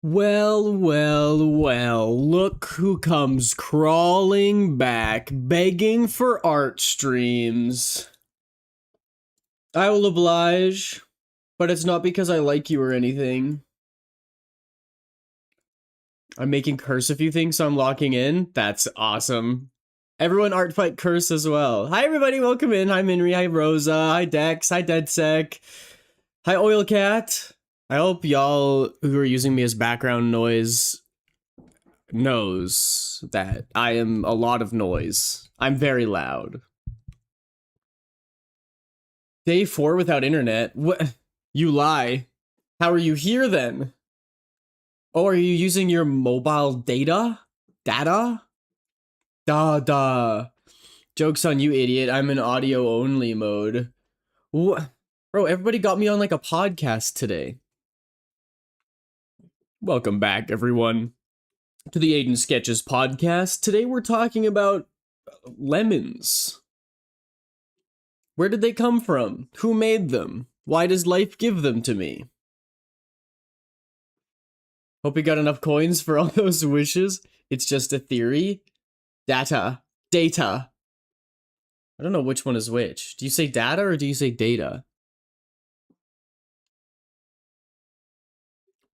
Well, well, well, look who comes crawling back, begging for art streams. I will oblige, but it's not because I like you or anything. I'm making curse a few things, so I'm locking in. That's awesome. Everyone art fight curse as well. Hi everybody, welcome in. Hi Minri, hi Rosa, hi Dex, hi DeadSec, hi Oilcat. I hope y'all who are using me as background noise knows that I am a lot of noise. I'm very loud. Day 4 without internet? What? You lie. How are you here then? Oh, are you using your mobile data? Data? Da. Joke's on you, idiot. I'm in audio only mode. What? Bro, everybody got me on like a podcast today. Welcome back, everyone, to the Aiden Sketches podcast. Today we're talking about lemons. Where did they come from? Who made them? Why does life give them to me? Hope you got enough coins for all those wishes. It's just a theory. Data. Data. I don't know which one is which. Do you say data or do you say data?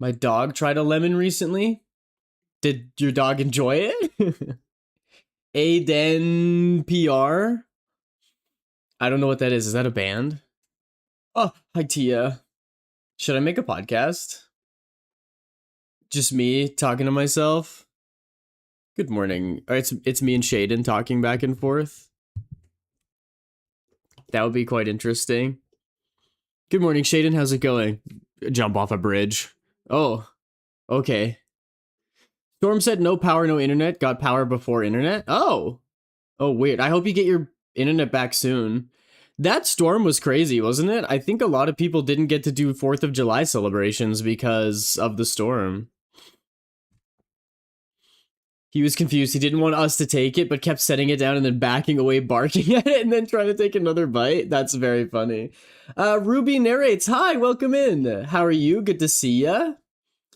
My dog tried a lemon recently. Did your dog enjoy it? Aden PR? I don't know what that is. Is that a band? Oh, hi Tia. Should I make a podcast? Just me talking to myself? Good morning. It's me and Shaden talking back and forth. That would be quite interesting. Good morning, Shaden. How's it going? Jump off a bridge. Oh, okay. Storm said no power, no internet. Got power before internet? Oh, weird. I hope you get your internet back soon. That storm was crazy, wasn't it? I think a lot of people didn't get to do 4th of July celebrations because of the storm. He was confused. He didn't want us to take it, but kept setting it down and then backing away, barking at it, and then trying to take another bite. That's very funny. Ruby narrates, hi, welcome in. How are you? Good to see ya.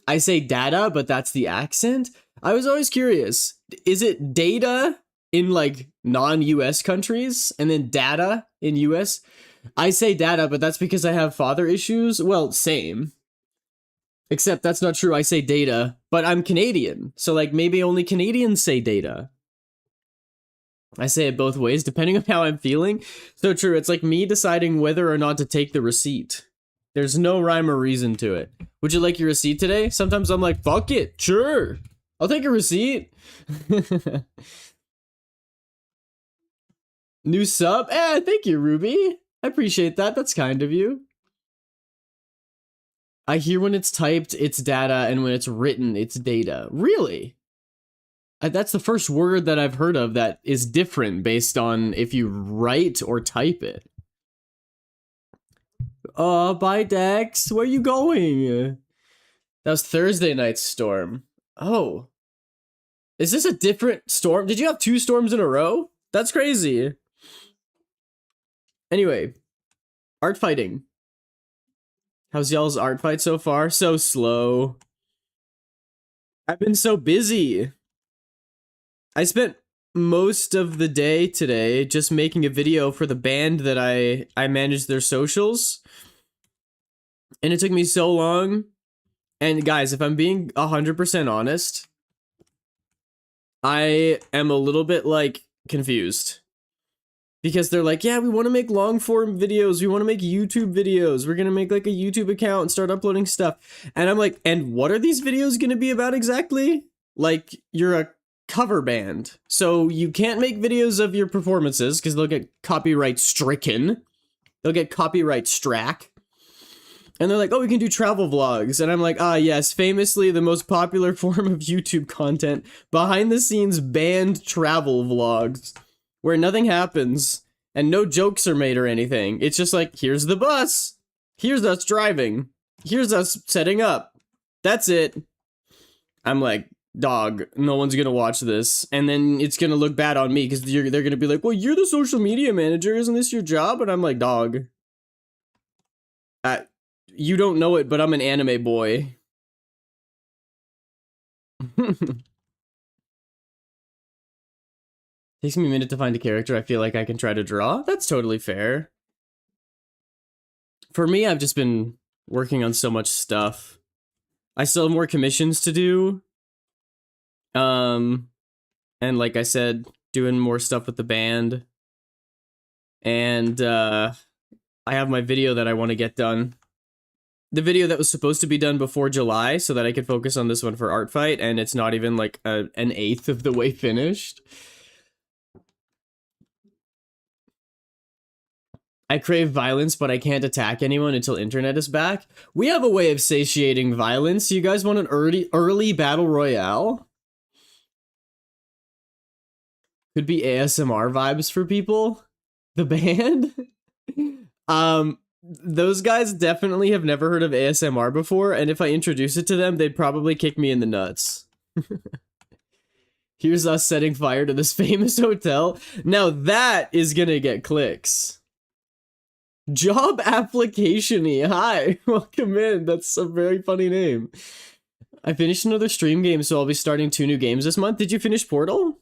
I say data, but that's the accent. I was always curious. Is it data in like non-US countries and then data in US? I say data, but that's because I have father issues. Well, same. Except that's not true. I say data, but I'm Canadian. So like maybe only Canadians say data. I say it both ways depending on how I'm feeling. So true. It's like me deciding whether or not to take the receipt. There's no rhyme or reason to it. Would you like your receipt today? Sometimes I'm like, fuck it. Sure. I'll take a receipt. New sub? Thank you, Ruby. I appreciate that. That's kind of you. I hear when it's typed, it's data, and when it's written, it's data. Really? That's the first word that I've heard of that is different based on if you write or type it. Bye, Dex. Where are you going? That was Thursday night's storm. Oh. Is this a different storm? Did you have 2 storms in a row? That's crazy. Anyway, art fighting. How's y'all's art fight so far? So slow. I've been so busy. I spent most of the day today just making a video for the band that I manage their socials. And it took me so long. And guys, if I'm being 100% honest, I am a little bit like confused. Because they're like, yeah, we want to make long form videos. We want to make YouTube videos. We're going to make like a YouTube account and start uploading stuff. And I'm like, and what are these videos going to be about exactly? Like, you're a cover band. So you can't make videos of your performances because they'll get copyright stricken. They'll get copyright strack. And they're like, oh, we can do travel vlogs. And I'm like, yes, famously the most popular form of YouTube content, behind the scenes band travel vlogs. Where nothing happens, and no jokes are made or anything. It's just like, here's the bus. Here's us driving. Here's us setting up. That's it. I'm like, dog, no one's gonna watch this. And then it's gonna look bad on me, because they're gonna be like, well, you're the social media manager, isn't this your job? And I'm like, dog. You don't know it, but I'm an anime boy. Takes me a minute to find a character I feel like I can try to draw. That's totally fair. For me, I've just been working on so much stuff. I still have more commissions to do. And like I said, doing more stuff with the band. And I have my video that I want to get done. The video that was supposed to be done before July so that I could focus on this one for ARTFIGHT, and it's not even like an eighth of the way finished. I crave violence, but I can't attack anyone until internet is back. We have a way of satiating violence. You guys want an early battle royale? Could be ASMR vibes for people. The band? Those guys definitely have never heard of ASMR before, and if I introduce it to them, they'd probably kick me in the nuts. Here's us setting fire to this famous hotel. Now that is gonna get clicks. Job application-y. Hi, welcome in. That's a very funny name. I finished another stream game, so I'll be starting 2 new games this month. Did you finish Portal?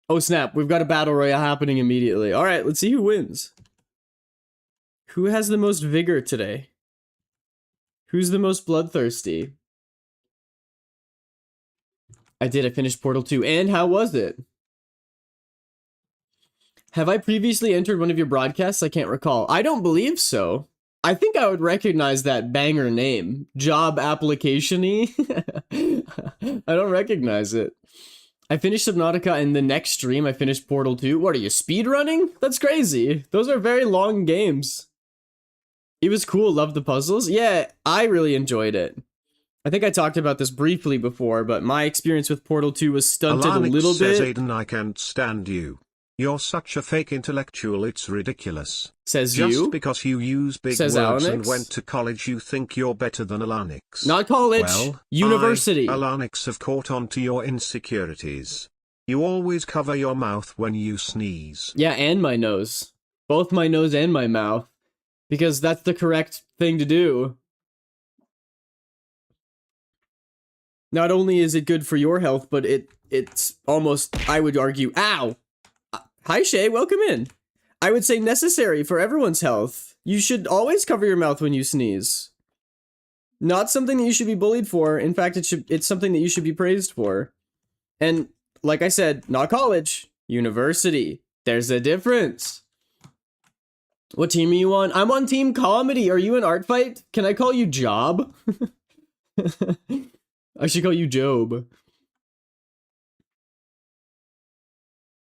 Oh snap, we've got a battle royale happening immediately. Alright, let's see who wins. Who has the most vigor today? Who's the most bloodthirsty? I finished Portal 2, and how was it? Have I previously entered one of your broadcasts? I can't recall. I don't believe so. I think I would recognize that banger name. Job application-y? I don't recognize it. I finished Subnautica, and the next stream I finished Portal 2. What are you, speedrunning? That's crazy. Those are very long games. It was cool, loved the puzzles. Yeah, I really enjoyed it. I think I talked about this briefly before, but my experience with Portal 2 was stunted a little bit. Says Aiden, I can't stand you. You're such a fake intellectual, it's ridiculous. Says Just you? because you use big Says words Alanix? and went to college you think you're better than Alanix. Not college, well, university. Alanix have caught on to your insecurities. You always cover your mouth when you sneeze. Yeah, and my nose. Both my nose and my mouth. Because that's the correct thing to do. Not only is it good for your health, but it's almost, I would argue, ow! Hi Shay, welcome in. I would say necessary for everyone's health. You should always cover your mouth when you sneeze. Not something that you should be bullied for. In fact, it's something that you should be praised for. And like I said, not college, university. There's a difference. What team are you on? I'm on Team Comedy. Are you in ARTFIGHT? Can I call you Job? I should call you Job.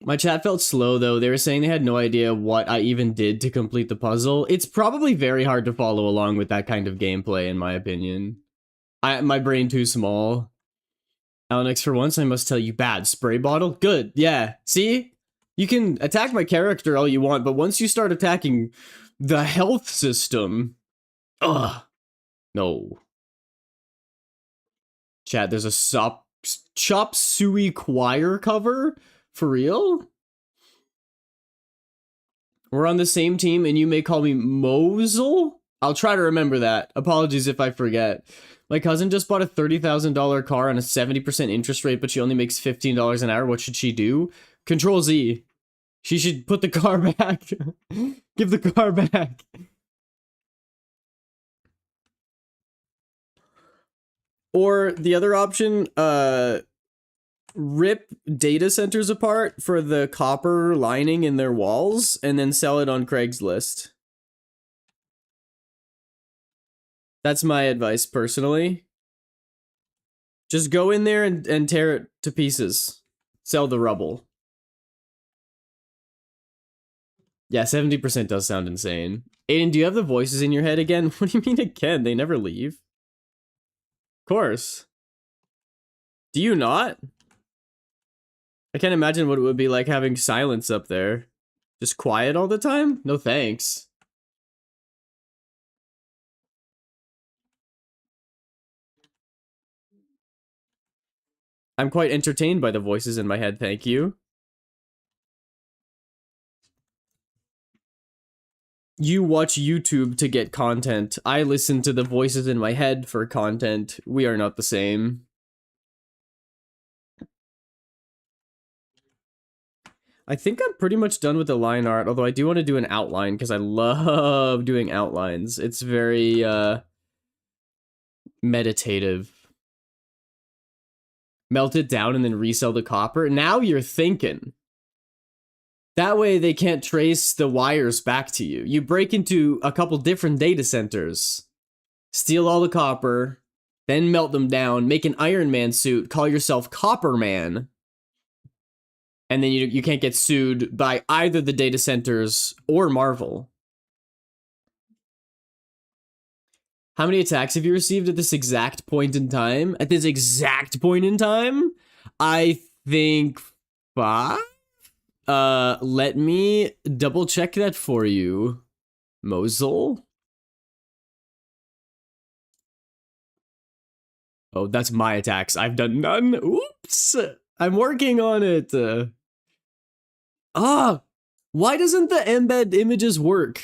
My chat felt slow, though. They were saying they had no idea what I even did to complete the puzzle. It's probably very hard to follow along with that kind of gameplay, in my opinion. My brain too small. Alex, for once, I must tell you, bad. Spray bottle? Good, yeah. See? You can attack my character all you want, but once you start attacking the health system... Ugh. No. Chat, there's a Chop Suey choir cover? For real? We're on the same team and you may call me Mosul? I'll try to remember that. Apologies if I forget. My cousin just bought a $30,000 car on a 70% interest rate, but she only makes $15 an hour. What should she do? Control Z. She should put the car back. Give the car back. Or the other option, rip data centers apart for the copper lining in their walls and then sell it on Craigslist. That's my advice, personally. Just go in there and tear it to pieces. Sell the rubble. Yeah, 70% does sound insane. Aiden, do you have the voices in your head again? What do you mean again? They never leave. Of course. Do you not? I can't imagine what it would be like having silence up there. Just quiet all the time? No thanks. I'm quite entertained by the voices in my head, thank you. You watch YouTube to get content. I listen to the voices in my head for content. We are not the same. I think I'm pretty much done with the line art, although I do want to do an outline because I love doing outlines. It's very meditative. Melt it down and then resell the copper. Now you're thinking. That way they can't trace the wires back to you. You break into a couple different data centers, steal all the copper, then melt them down, make an Iron Man suit, call yourself Copper Man, and then you can't get sued by either the data centers or Marvel. How many attacks have you received at this exact point in time? At this exact point in time? I think 5? Let me double check that for you. Mosul? Oh, that's my attacks. I've done none. Oops. I'm working on it. Why doesn't the embed images work?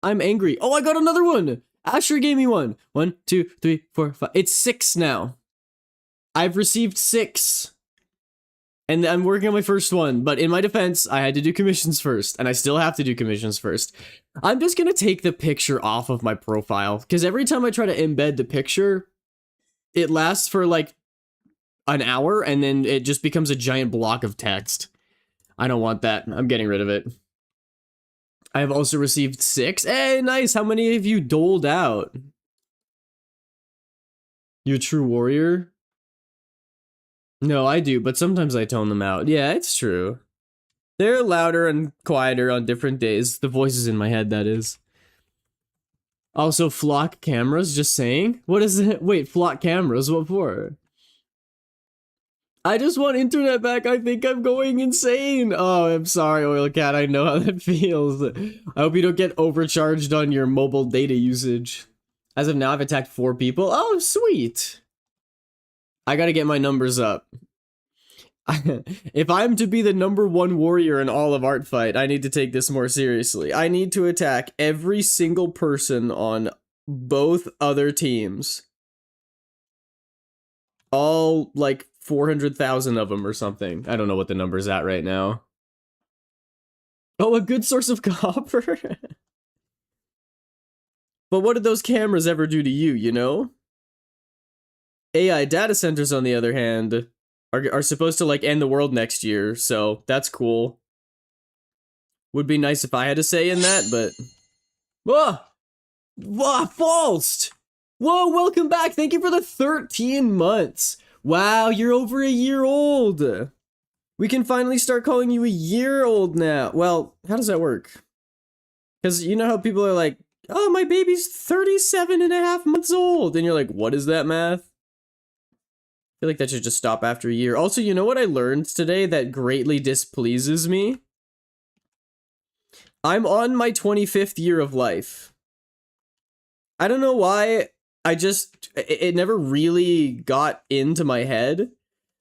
I'm angry. Oh, I got another one. Asher gave me one. 1, 2, 3, 4, 5. It's 6 now. I've received 6. And I'm working on my first one, but in my defense, I had to do commissions first, and I still have to do commissions first. I'm just gonna take the picture off of my profile, because every time I try to embed the picture, it lasts for like an hour, and then it just becomes a giant block of text. I don't want that. I'm getting rid of it. I have also received 6. Hey, nice! How many have you doled out? You a true warrior? No, I do, but sometimes I tone them out. Yeah, it's true. They're louder and quieter on different days. The voices in my head, that is. Also, flock cameras, just saying. What is it? Wait, flock cameras, what for? I just want internet back. I think I'm going insane. Oh, I'm sorry, Oil Cat. I know how that feels. I hope you don't get overcharged on your mobile data usage. As of now, I've attacked 4 people. Oh, sweet. I gotta get my numbers up. If I'm to be the #1 warrior in all of ARTFIGHT, I need to take this more seriously. I need to attack every single person on both other teams. All, like, 400,000 of them or something. I don't know what the number's at right now. Oh, a good source of copper? But what did those cameras ever do to you, you know? AI data centers, on the other hand, are supposed to, like, end the world next year, so that's cool. Would be nice if I had a say in that, but... Whoa! Whoa, falsed! Whoa, welcome back! Thank you for the 13 months! Wow, you're over a year old! We can finally start calling you a year old now. Well, how does that work? Because you know how people are like, oh, my baby's 37 and a half months old! And you're like, what is that math? I feel like that should just stop after a year. Also, you know what I learned today that greatly displeases me? I'm on my 25th year of life. I don't know why, it never really got into my head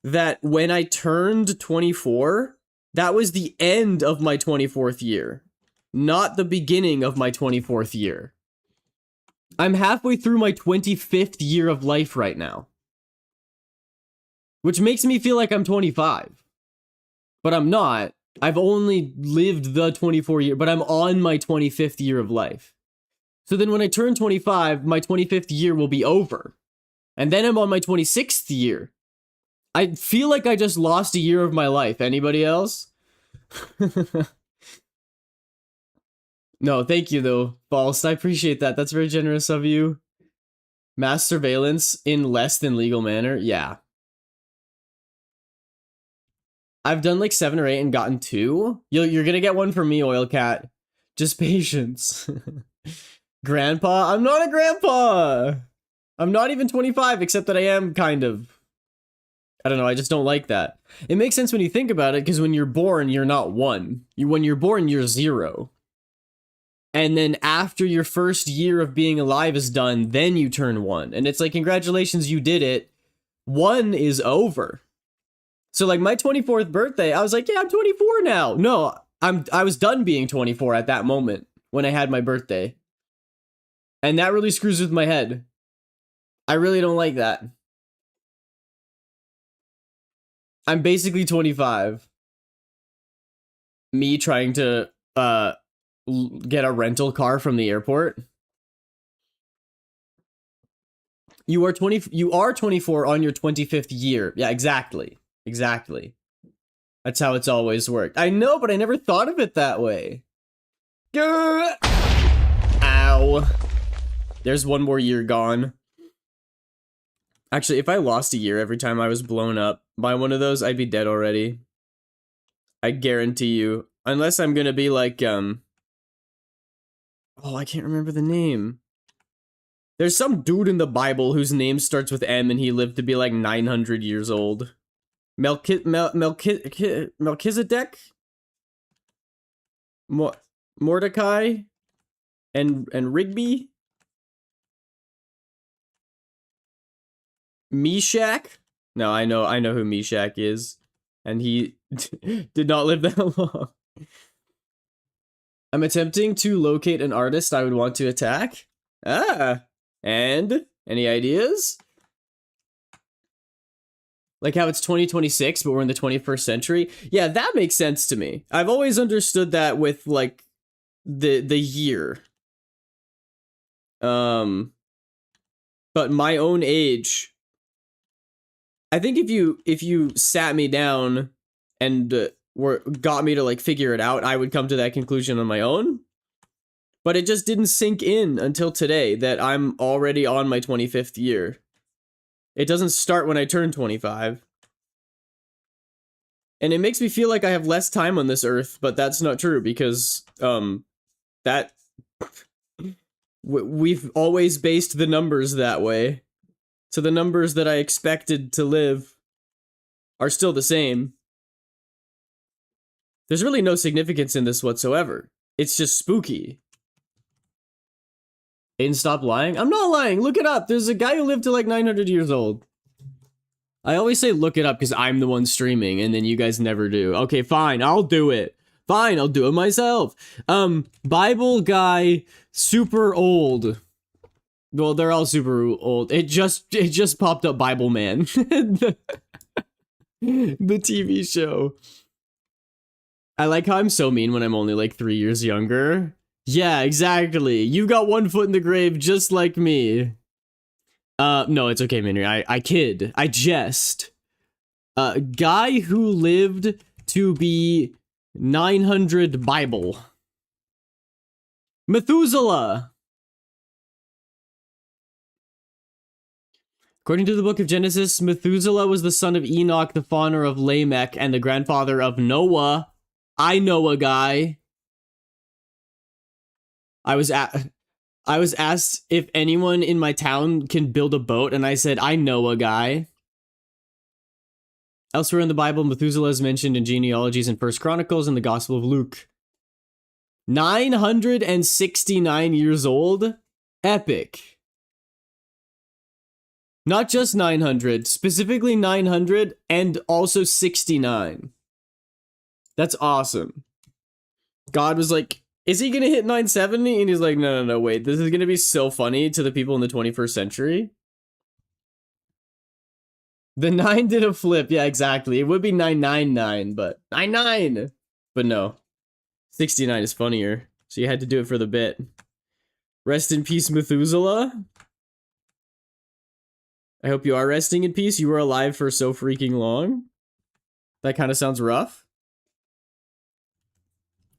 that when I turned 24, that was the end of my 24th year, not the beginning of my 24th year. I'm halfway through my 25th year of life right now. Which makes me feel like I'm 25. But I'm not. I've only lived the 24 year, but I'm on my 25th year of life. So then when I turn 25, my 25th year will be over. And then I'm on my 26th year. I feel like I just lost a year of my life. Anybody else? No, thank you though, False. I appreciate that. That's very generous of you. Mass surveillance in less than legal manner? Yeah. I've done like 7 or 8 and gotten 2. You're gonna get one from me, Oil Cat. Just patience. Grandpa? I'm not a grandpa! I'm not even 25, except that I am kind of. I don't know, I just don't like that. It makes sense when you think about it, because when you're born, you're not 1. When you're born, you're 0. And then after your first year of being alive is done, then you turn 1. And it's like, congratulations, you did it. 1 is over. So like my 24th birthday, I was like, yeah, I'm 24 now. No, I was done being 24 at that moment when I had my birthday. And that really screws with my head. I really don't like that. I'm basically 25. Me trying to get a rental car from the airport. You are 24 on your 25th year. Yeah, exactly. Exactly. That's how it's always worked. I know, but I never thought of it that way. Ow. There's one more year gone. Actually, if I lost a year every time I was blown up by one of those, I'd be dead already. I guarantee you. Unless I'm gonna be like, oh, I can't remember the name. There's some dude in the Bible whose name starts with M and he lived to be like 900 years old. Melchizedek? Mordecai? And Rigby? Meshach? No, I know who Meshach is. And he did not live that long. I'm attempting to locate an artist I would want to attack. And any ideas? Like how it's 2026, but we're in the 21st century. Yeah, that makes sense to me. I've always understood that with like the year. But my own age. I think if you sat me down and got me to like figure it out, I would come to that conclusion on my own. But it just didn't sink in until today that I'm already on my 25th year. It doesn't start when I turn 25. And it makes me feel like I have less time on this earth, but that's not true because we've always based the numbers that way. So the numbers that I expected to live are still the same. There's really no significance in this whatsoever. It's just spooky. Aiden, stop lying. I'm not lying. Look it up. There's a guy who lived to like 900 years old. I always say look it up because I'm the one streaming and then you guys never do. Okay, fine. I'll do it. Fine, I'll do it myself. Bible guy, super old. Well, they're all super old. It just popped up Bible Man. the TV show. I like how I'm so mean when I'm only like 3 years younger. Yeah, exactly. You got one foot in the grave just like me. No, it's okay, Minry. I kid. I jest. Guy who lived to be 900 Bible. Methuselah. According to the book of Genesis, Methuselah was the son of Enoch, the father of Lamech, and the grandfather of Noah. I know a guy. I was asked if anyone in my town can build a boat, and I said, I know a guy. Elsewhere in the Bible, Methuselah is mentioned in genealogies in 1 Chronicles and the Gospel of Luke. 969 years old? Epic. Not just 900, specifically 900 and also 69. That's awesome. God was like, is he gonna hit 970? And he's like, no, wait. This is gonna be so funny to the people in the 21st century. The 9 did a flip. Yeah, exactly. It would be 999, but 99. But no. 69 is funnier. So you had to do it for the bit. Rest in peace, Methuselah. I hope you are resting in peace. You were alive for so freaking long. That kind of sounds rough.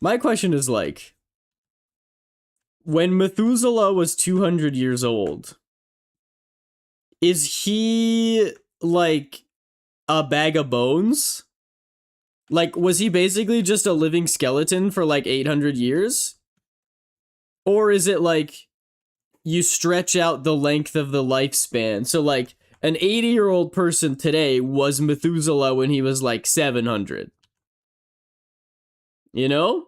My question is like, when Methuselah was 200 years old, is he like a bag of bones? Like, was he basically just a living skeleton for like 800 years? Or is it like you stretch out the length of the lifespan? So like an 80-year-old person today was Methuselah when he was like 700. You know?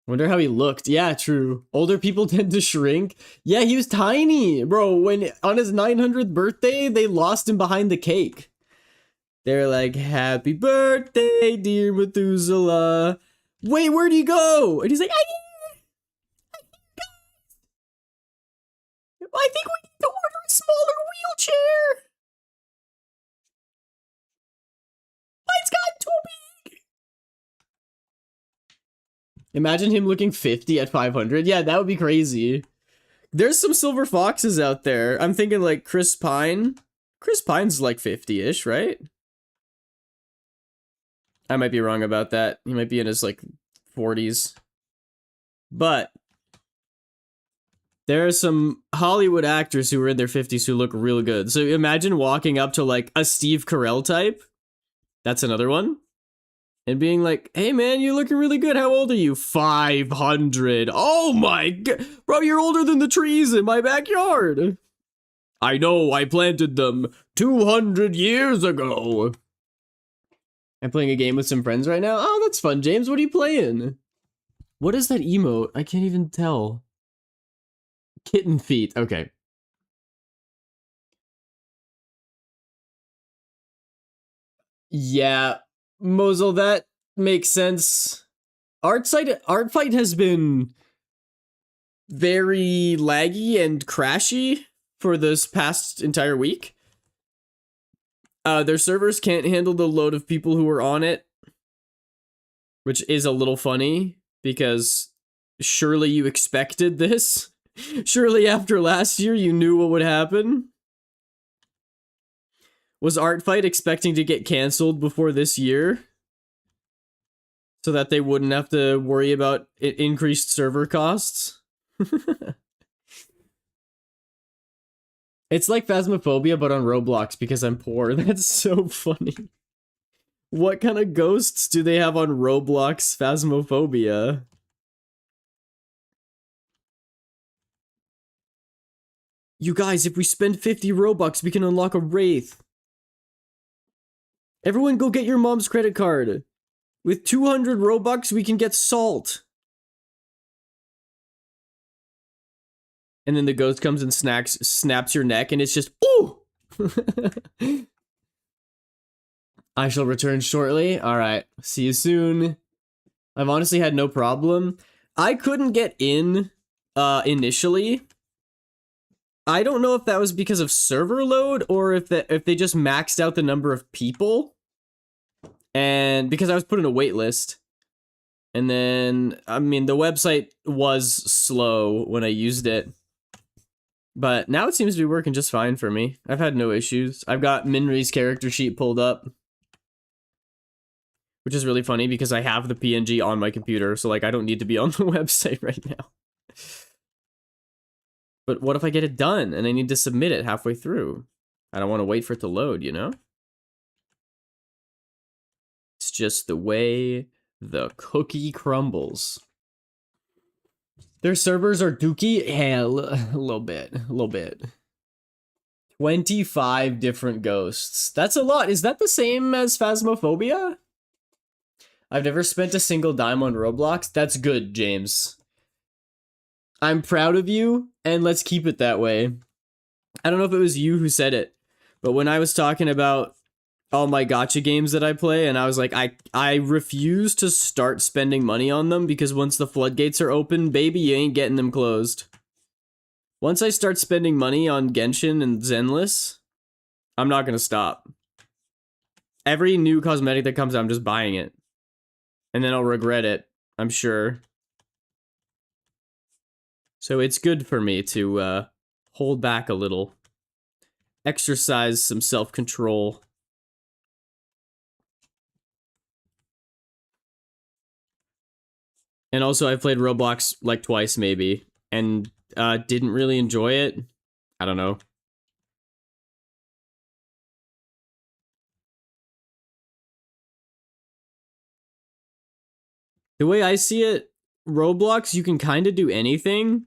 Wonder how he looked. Yeah, true. Older people tend to shrink. Yeah, he was tiny. Bro, when on his 900th birthday, they lost him behind the cake. They're like, happy birthday, dear Methuselah. Wait, where'd he go? And he's like, I think we need to order a smaller wheelchair. It's gotten too big. Imagine him looking 50 at 500. Yeah, that would be crazy. There's some silver foxes out there. I'm thinking like Chris Pine. Chris Pine's like 50-ish, right? I might be wrong about that. He might be in his like 40s. But there are some Hollywood actors who are in their 50s who look real good. So imagine walking up to like a Steve Carell type. That's another one. And being like, hey man, you're looking really good. How old are you? 500. Oh my god. Bro, you're older than the trees in my backyard. I know, I planted them 200 years ago. I'm playing a game with some friends right now. Oh, that's fun, James. What are you playing? What is that emote? I can't even tell. Kitten feet. Okay. Yeah, Mosel, that makes sense. ARTFIGHT has been very laggy and crashy for this past entire week. Their servers can't handle the load of people who are on it, which is a little funny because surely you expected this. Surely after last year you knew what would happen. Was ARTFIGHT expecting to get canceled before this year? So that they wouldn't have to worry about increased server costs? It's like Phasmophobia, but on Roblox because I'm poor. That's so funny. What kind of ghosts do they have on Roblox Phasmophobia? You guys, if we spend 50 Robux, we can unlock a Wraith. Everyone go get your mom's credit card. With 200 Robux, we can get salt. And then the ghost comes and snaps your neck, and it's just, ooh! I shall return shortly. Alright, see you soon. I've honestly had no problem. I couldn't get in, initially. I don't know if that was because of server load, or if they just maxed out the number of people. And because I was put in a wait list. And then, I mean, the website was slow when I used it. But now it seems to be working just fine for me. I've had no issues. I've got Minri's character sheet pulled up. Which is really funny because I have the PNG on my computer. So, like, I don't need to be on the website right now. But what if I get it done and I need to submit it halfway through? I don't want to wait for it to load, you know? It's just the way the cookie crumbles. Their servers are dookie? Yeah, a little bit. 25 different ghosts. That's a lot. Is that the same as Phasmophobia? I've never spent a single dime on Roblox. That's good, James. I'm proud of you, and let's keep it that way. I don't know if it was you who said it, but when I was talking about all my gacha games that I play, and I was like, I refuse to start spending money on them because once the floodgates are open, baby, you ain't getting them closed. Once I start spending money on Genshin and Zenless, I'm not gonna stop. Every new cosmetic that comes out, I'm just buying it. And then I'll regret it, I'm sure. So it's good for me to hold back a little. Exercise some self-control. And also, I've played Roblox like twice, maybe, and didn't really enjoy it. I don't know. The way I see it, Roblox, you can kind of do anything.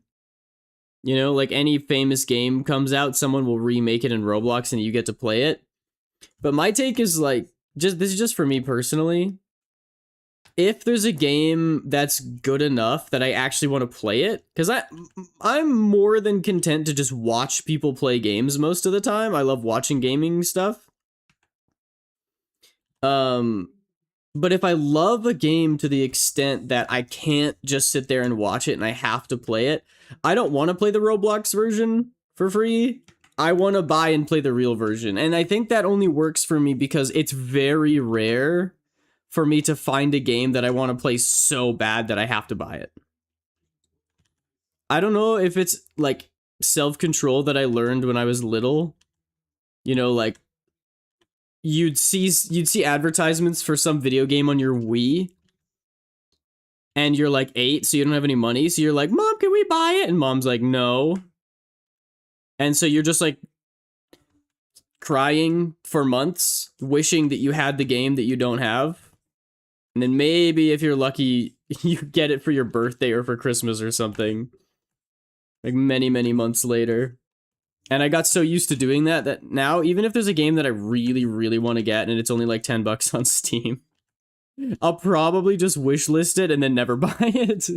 You know, like any famous game comes out, someone will remake it in Roblox and you get to play it. But my take is like, this is just for me personally. If there's a game that's good enough that I actually want to play it, because I'm more than content to just watch people play games most of the time. I love watching gaming stuff. But if I love a game to the extent that I can't just sit there and watch it and I have to play it, I don't want to play the Roblox version for free. I want to buy and play the real version. And I think that only works for me because it's very rare for me to find a game that I want to play so bad that I have to buy it. I don't know if it's like self-control that I learned when I was little. You know, like you'd see advertisements for some video game on your Wii and you're like 8, so you don't have any money, so you're like, "Mom, can we buy it?" And mom's like, "No." And so you're just like crying for months, wishing that you had the game that you don't have. And then maybe if you're lucky, you get it for your birthday or for Christmas or something. Like many, many months later. And I got so used to doing that now, even if there's a game that I really, really want to get and it's only like $10 on Steam, I'll probably just wishlist it and then never buy it.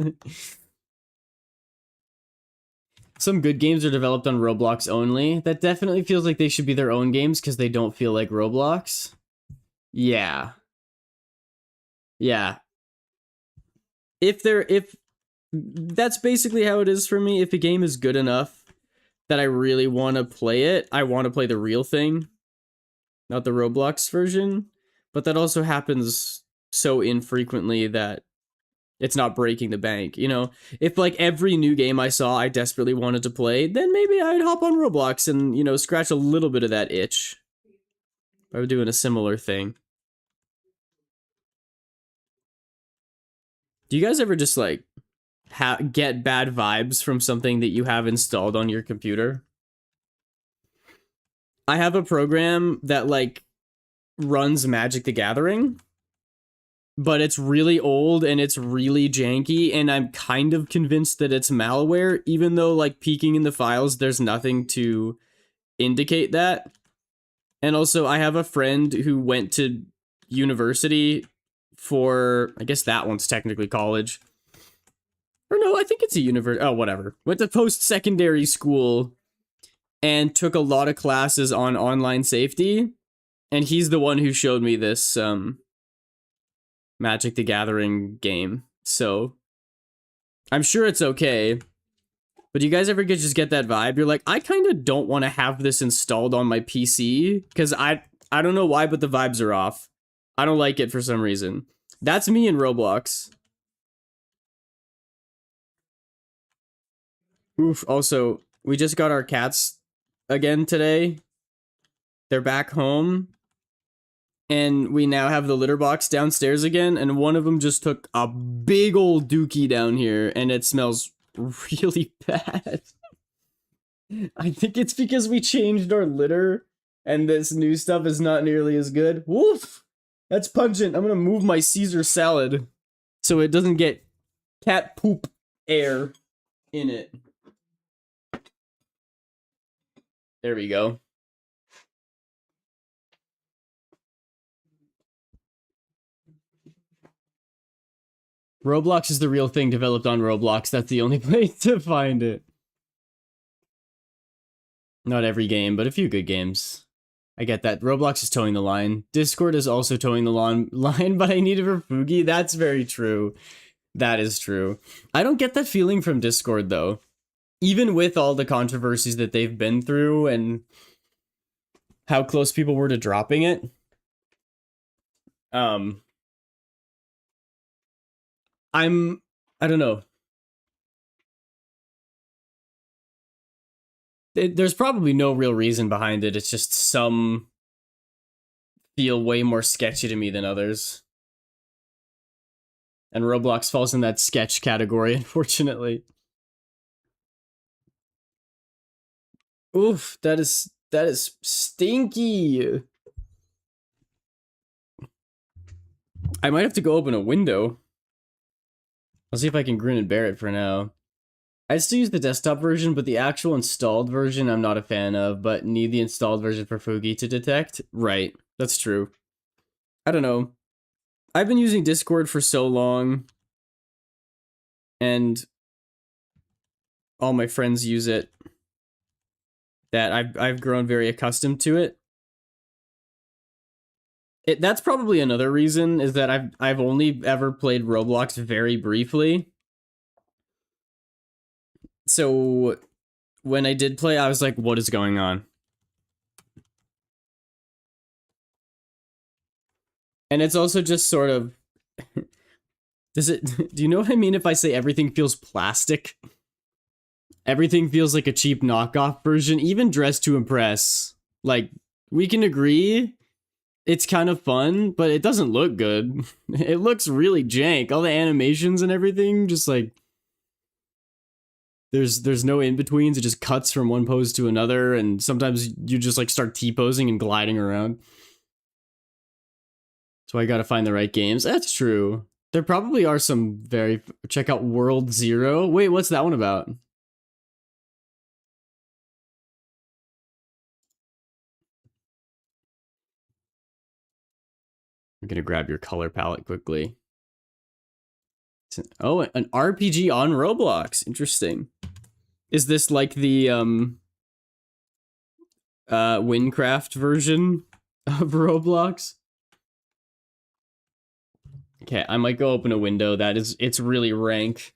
Some good games are developed on Roblox only. That definitely feels like they should be their own games because they don't feel like Roblox. Yeah. Yeah. If that's basically how it is for me. If a game is good enough that I really want to play it, I want to play the real thing, not the Roblox version. But that also happens so infrequently that it's not breaking the bank, you know? If like every new game I saw I desperately wanted to play, then maybe I'd hop on Roblox and, you know, scratch a little bit of that itch. I was doing a similar thing. Do you guys ever just like get bad vibes from something that you have installed on your computer? I have a program that like runs Magic the Gathering, but it's really old and it's really janky, and I'm kind of convinced that it's malware, even though like peeking in the files, there's nothing to indicate that. And also, I have a friend who went to university for, I guess that one's technically college. Or no, I think it's a university. Oh, whatever. Went to post-secondary school and took a lot of classes on online safety. And he's the one who showed me this Magic the Gathering game. So I'm sure it's okay. But do you guys ever just get that vibe? You're like, I kind of don't want to have this installed on my PC because I don't know why, but the vibes are off. I don't like it for some reason. That's me in Roblox. Oof. Also, we just got our cats again today. They're back home. And we now have the litter box downstairs again. And one of them just took a big old dookie down here. And it smells really bad. I think it's because we changed our litter. And this new stuff is not nearly as good. Woof! That's pungent. I'm gonna move my Caesar salad so it doesn't get cat poop air in it. There we go. Roblox is the real thing developed on Roblox. That's the only place to find it. Not every game, but a few good games. I get that. Roblox is towing the line. Discord is also towing the line, but I need it for Fugi. That's very true. That is true. I don't get that feeling from Discord, though. Even with all the controversies that they've been through and how close people were to dropping it. I don't know. There's probably no real reason behind it. It's just some feel way more sketchy to me than others. And Roblox falls in that sketch category, unfortunately. Oof, that is stinky. I might have to go open a window. I'll see if I can grin and bear it for now. I still use the desktop version, but the actual installed version I'm not a fan of, but need the installed version for Fugi to detect. Right, that's true. I don't know. I've been using Discord for so long, and all my friends use it, that I've grown very accustomed to it. That's probably another reason, is that I've only ever played Roblox very briefly. So when I did play, I was like, what is going on? And it's also just sort of does it do you know what I mean if I say everything feels plastic? Everything feels like a cheap knockoff version, even Dress to Impress. Like, we can agree it's kind of fun, but it doesn't look good. It looks really jank. All the animations and everything, just like there's no in-betweens. It just cuts from one pose to another, and sometimes you just like start T-posing and gliding around. So I gotta find the right games. That's true. There probably are some very... Check out World Zero. Wait, what's that one about? I'm gonna grab your color palette quickly. Oh, an RPG on Roblox. Interesting. Is this like the Winecraft version of Roblox? Okay, I might go open a window. It's really rank.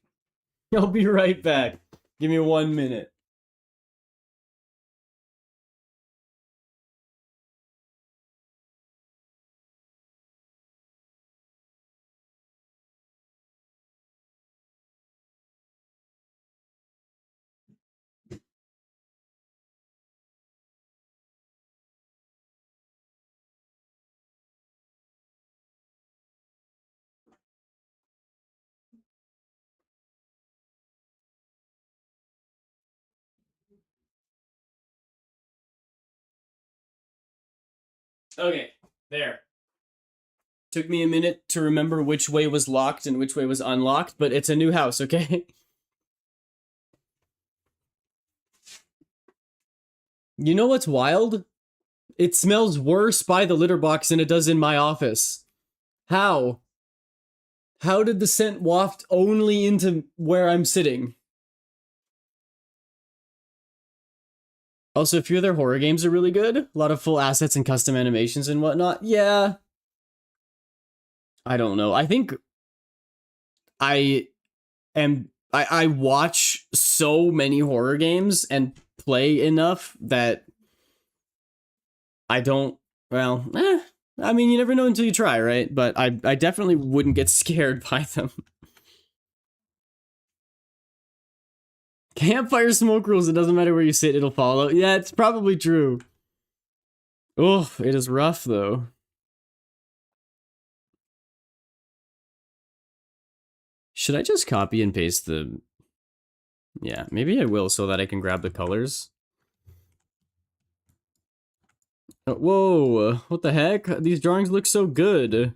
I'll be right back. Give me 1 minute. Okay, there. Took me a minute to remember which way was locked and which way was unlocked, but it's a new house, okay? You know what's wild? It smells worse by the litter box than it does in my office. How? How did the scent waft only into where I'm sitting? Also, a few of their horror games are really good. A lot of full assets and custom animations and whatnot. Yeah. I don't know. I think I I watch so many horror games and play enough that I don't, well, I mean, you never know until you try, right? But I definitely wouldn't get scared by them. Campfire smoke rules, it doesn't matter where you sit, it'll follow. Yeah, it's probably true. Oh, it is rough, though. Should I just copy and paste the... Yeah, maybe I will so that I can grab the colors. Whoa, what the heck? These drawings look so good.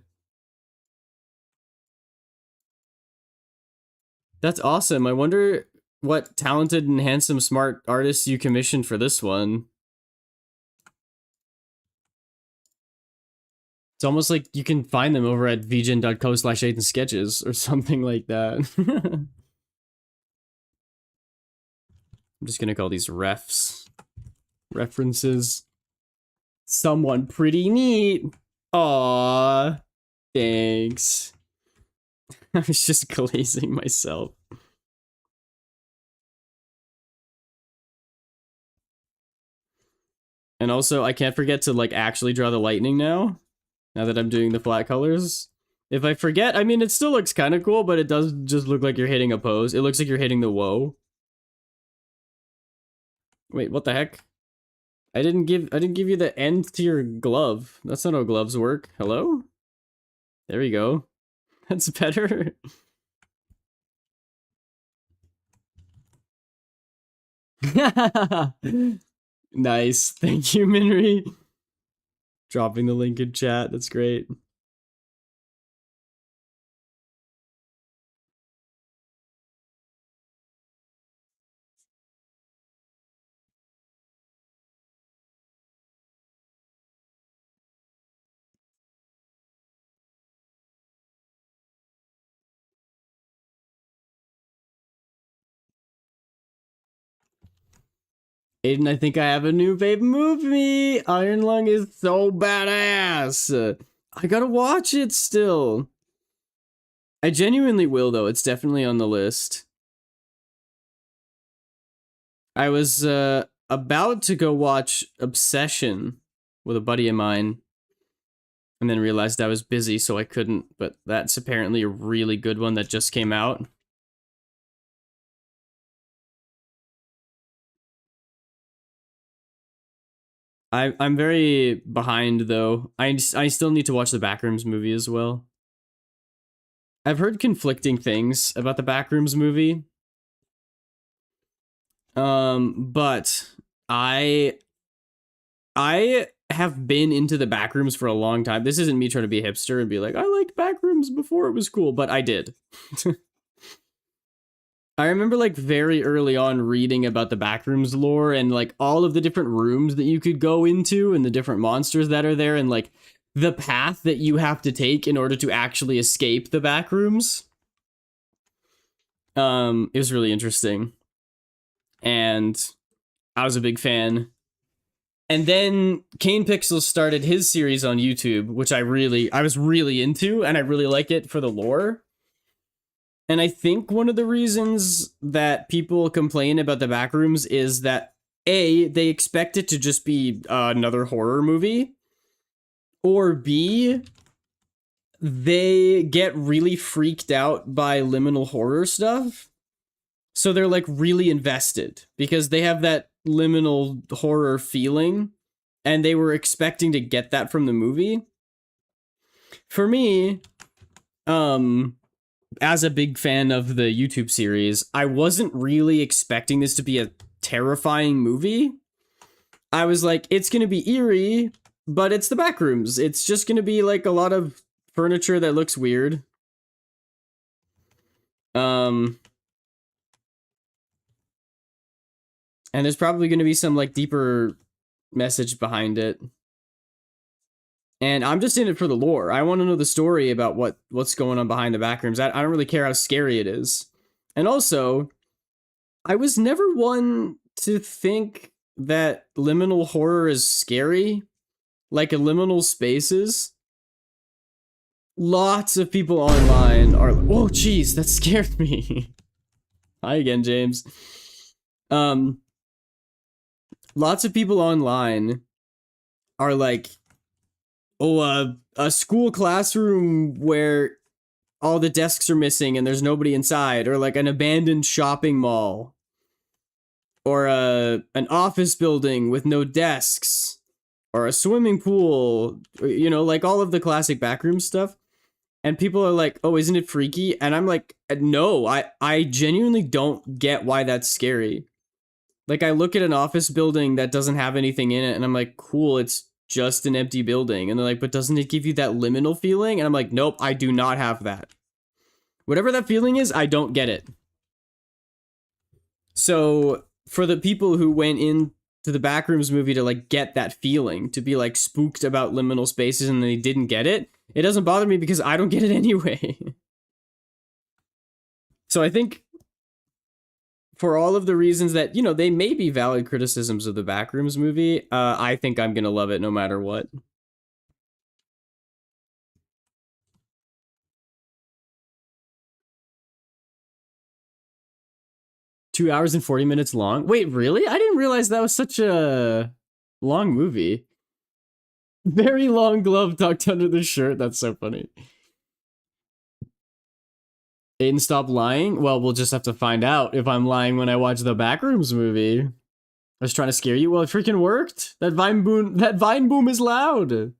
That's awesome. I wonder what talented and handsome smart artists you commissioned for this one. It's almost like you can find them over at vgen.co/8sketches or something like that. I'm just gonna call these refs. References. Someone pretty neat. Aww. Thanks. I was just glazing myself. And also, I can't forget to, like, actually draw the lightning now. Now that I'm doing the flat colors. If I forget, I mean, it still looks kind of cool, but it does just look like you're hitting a pose. It looks like you're hitting the whoa. Wait, what the heck? I didn't give you the end to your glove. That's not how gloves work. Hello? There we go. That's better. Nice. Thank you, Minri. Dropping the link in chat. That's great. Aiden, I think I have a new favorite movie. Iron Lung is so badass. I gotta watch it still. I genuinely will, though. It's definitely on the list. I was about to go watch Obsession with a buddy of mine, and then realized I was busy, so I couldn't. But that's apparently a really good one that just came out. I'm very behind, though. I still need to watch the Backrooms movie as well. I've heard conflicting things about the Backrooms movie. But I have been into the Backrooms for a long time. This isn't me trying to be a hipster and be like, I liked Backrooms before it was cool, but I did. I remember like very early on reading about the Backrooms lore and like all of the different rooms that you could go into and the different monsters that are there and like the path that you have to take in order to actually escape the Backrooms. It was really interesting. And I was a big fan. And then Kane Pixels started his series on YouTube, which I was really into, and I really like it for the lore. And I think one of the reasons that people complain about the Backrooms is that A, they expect it to just be another horror movie, or B, they get really freaked out by liminal horror stuff. So they're like really invested because they have that liminal horror feeling and they were expecting to get that from the movie. For me, as a big fan of the YouTube series, I wasn't really expecting this to be a terrifying movie. I was like, it's going to be eerie, but it's the Backrooms. It's just going to be like a lot of furniture that looks weird. And there's probably going to be some like deeper message behind it. And I'm just in it for the lore. I want to know the story about what's going on behind the Backrooms. I don't really care how scary it is. And also, I was never one to think that liminal horror is scary. Like a liminal spaces. Lots of people online are... Oh, jeez, that scared me. Hi again, James. Lots of people online are like, oh, a school classroom where all the desks are missing and there's nobody inside, or like an abandoned shopping mall, or an office building with no desks, or a swimming pool, you know, like all of the classic backroom stuff. And people are like, oh, isn't it freaky? And I'm like, no, I genuinely don't get why that's scary. Like, I look at an office building that doesn't have anything in it, and I'm like, cool, it's just an empty building. And they're like, but doesn't it give you that liminal feeling? And I'm like, nope, I do not have that. Whatever that feeling is, I don't get it. So, for the people who went into the Backrooms movie to, like, get that feeling, to be, like, spooked about liminal spaces and they didn't get it, it doesn't bother me because I don't get it anyway. So I think... for all of the reasons that, you know, they may be valid criticisms of the Backrooms movie, I think I'm gonna love it no matter what. Two hours and 40 minutes long? Wait, really? I didn't realize that was such a long movie. Very long glove tucked under the shirt. That's so funny. Aiden, stop lying? Well, we'll just have to find out if I'm lying when I watch the Backrooms movie. I was trying to scare you. Well, it freaking worked. That vine boom is loud.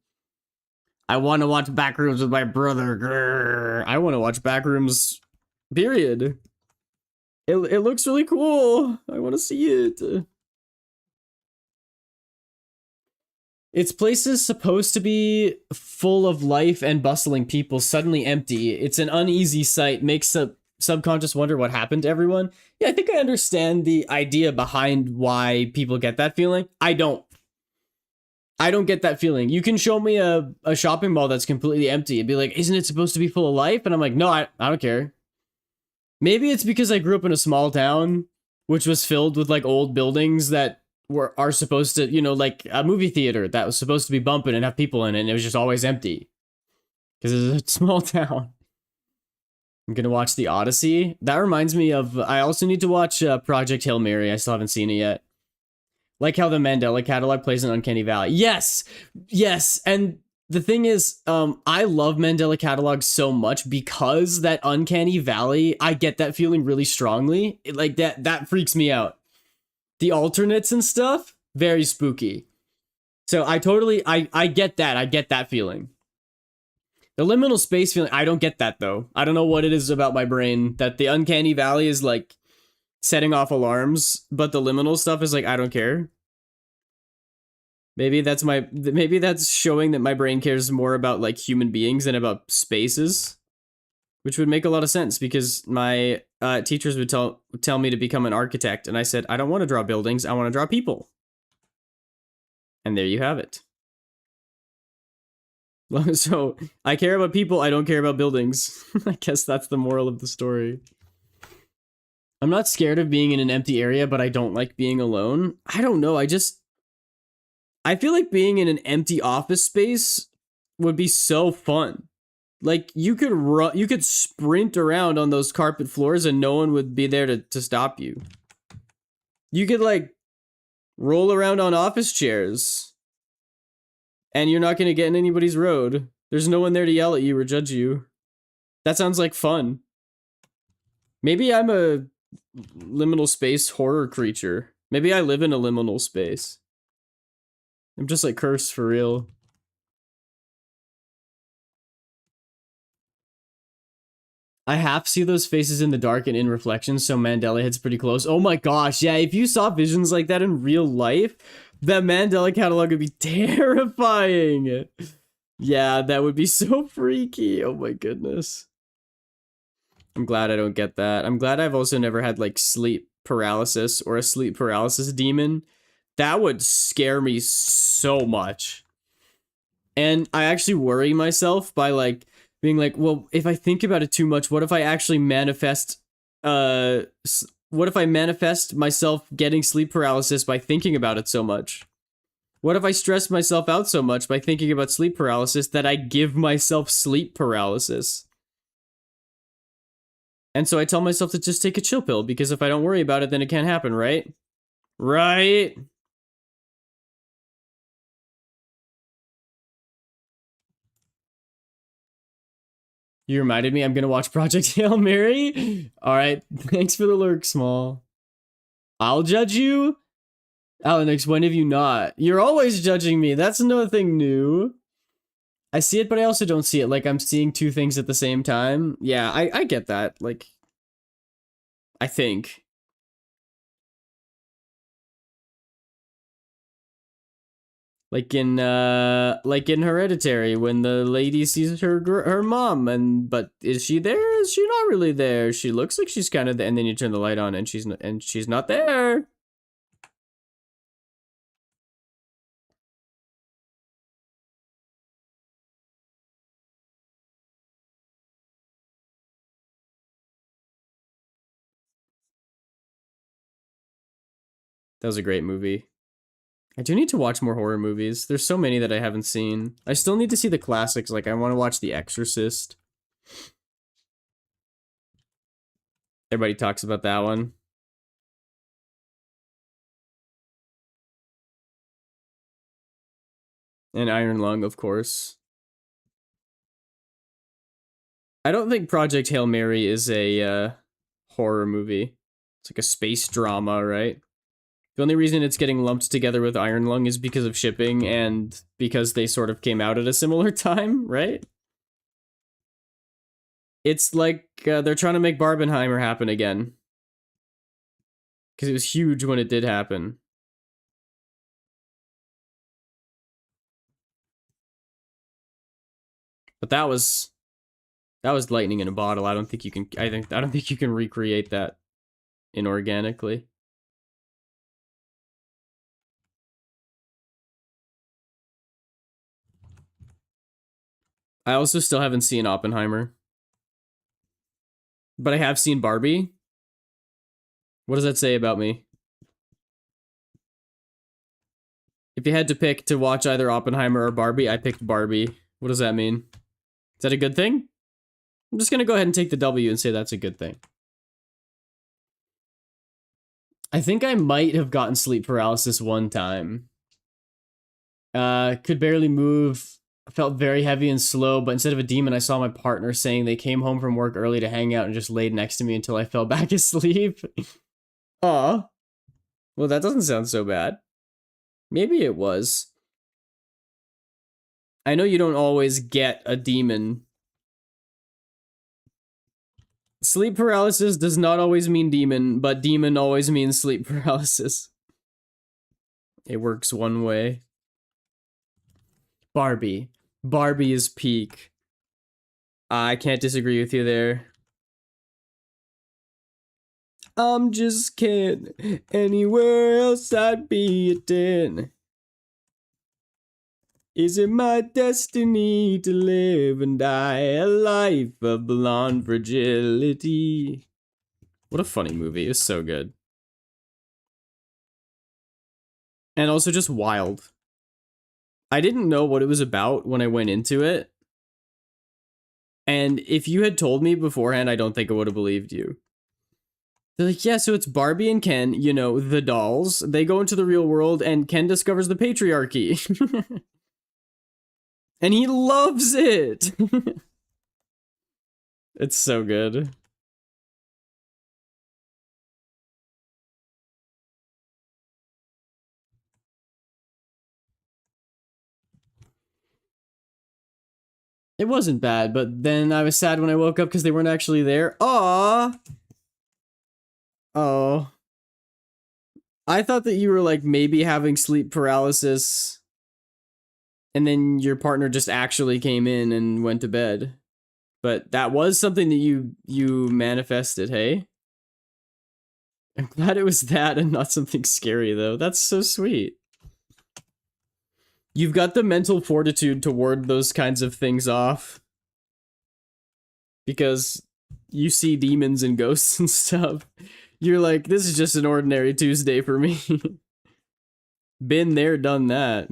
I want to watch Backrooms with my brother. Grrr. I want to watch Backrooms, period. It looks really cool. I want to see it. Its place is supposed to be full of life and bustling people, suddenly empty. It's an uneasy sight, makes a subconscious wonder what happened to everyone. Yeah, I think I understand the idea behind why people get that feeling. I don't get that feeling. You can show me a shopping mall that's completely empty and be like, isn't it supposed to be full of life? And I'm like, no, I don't care. Maybe it's because I grew up in a small town, which was filled with like old buildings that are supposed to, you know, like a movie theater that was supposed to be bumping and have people in it, and it was just always empty. Because it's a small town. I'm gonna watch The Odyssey. That reminds me of, I also need to watch Project Hail Mary. I still haven't seen it yet. Like how the Mandela Catalog plays in Uncanny Valley. Yes! Yes! And the thing is, I love Mandela Catalog so much because that Uncanny Valley, I get that feeling really strongly. Like, that freaks me out. The alternates and stuff, very spooky. So I get that. I get that feeling. The liminal space feeling, I don't get that though. I don't know what it is about my brain that the Uncanny Valley is like setting off alarms, but the liminal stuff is like, I don't care. Maybe that's showing that my brain cares more about like human beings than about spaces, which would make a lot of sense because my teachers would tell me to become an architect, and I said I don't want to draw buildings, I want to draw people. And there you have it. So I care about people, I don't care about buildings. I guess that's the moral of the story. I'm not scared of being in an empty area, but I don't like being alone. I don't know, I feel like being in an empty office space would be so fun. Like you could sprint around on those carpet floors and no one would be there to stop you. You could like roll around on office chairs. And you're not going to get in anybody's road. There's no one there to yell at you or judge you. That sounds like fun. Maybe I'm a liminal space horror creature. Maybe I live in a liminal space. I'm just like cursed for real. I half see those faces in the dark and in reflections, so Mandela hits pretty close. Oh my gosh, yeah, if you saw visions like that in real life, that Mandela Catalog would be terrifying. Yeah, that would be so freaky. Oh my goodness. I'm glad I don't get that. I'm glad I've also never had like sleep paralysis or a sleep paralysis demon. That would scare me so much. And I actually worry myself by like being like, well, if I think about it too much, what if I actually manifest what if I manifest myself getting sleep paralysis by thinking about it so much? What if I stress myself out so much by thinking about sleep paralysis that I give myself sleep paralysis? And so I tell myself to just take a chill pill, because if I don't worry about it, then it can't happen, right? Right? You reminded me I'm gonna watch Project Hail Mary. Alright, thanks for the lurk, Small. I'll judge you? Alex, when have you not? You're always judging me. That's another thing new. I see it, but I also don't see it. Like, I'm seeing two things at the same time. Yeah, I get that. Like, I think. Like in Hereditary, when the lady sees her mom, but is she there? Is she not really there? She looks like she's kind of there, and then you turn the light on, and she's not there. That was a great movie. I do need to watch more horror movies. There's so many that I haven't seen. I still need to see the classics. Like, I want to watch The Exorcist. Everybody talks about that one. And Iron Lung, of course. I don't think Project Hail Mary is a horror movie. It's like a space drama, right? The only reason it's getting lumped together with Iron Lung is because of shipping and because they sort of came out at a similar time, right? It's like they're trying to make Barbenheimer happen again. Because it was huge when it did happen. But that was lightning in a bottle. I don't think you can recreate that inorganically. I also still haven't seen Oppenheimer. But I have seen Barbie. What does that say about me? If you had to pick to watch either Oppenheimer or Barbie, I picked Barbie. What does that mean? Is that a good thing? I'm just gonna go ahead and take the W and say that's a good thing. I think I might have gotten sleep paralysis one time. Could barely move, felt very heavy and slow, but instead of a demon, I saw my partner saying they came home from work early to hang out and just laid next to me until I fell back asleep. Aw. Well, that doesn't sound so bad. Maybe it was. I know you don't always get a demon. Sleep paralysis does not always mean demon, but demon always means sleep paralysis. It works one way. Barbie. Barbie is peak. I can't disagree with you there. I'm just kidding. Anywhere else I'd be a 10. Is it my destiny to live and die a life of blonde fragility? What a funny movie. It's so good. And also just wild. I didn't know what it was about when I went into it. And if you had told me beforehand, I don't think I would have believed you. They're like, yeah, so it's Barbie and Ken, you know, the dolls. They go into the real world and Ken discovers the patriarchy. And he loves it. It's so good. It wasn't bad, but then I was sad when I woke up because they weren't actually there. Aww. Oh. I thought that you were like maybe having sleep paralysis and then your partner just actually came in and went to bed. But that was something that you manifested, hey? I'm glad it was that and not something scary though. That's so sweet. You've got the mental fortitude to ward those kinds of things off. Because you see demons and ghosts and stuff. You're like, this is just an ordinary Tuesday for me. Been there, done that.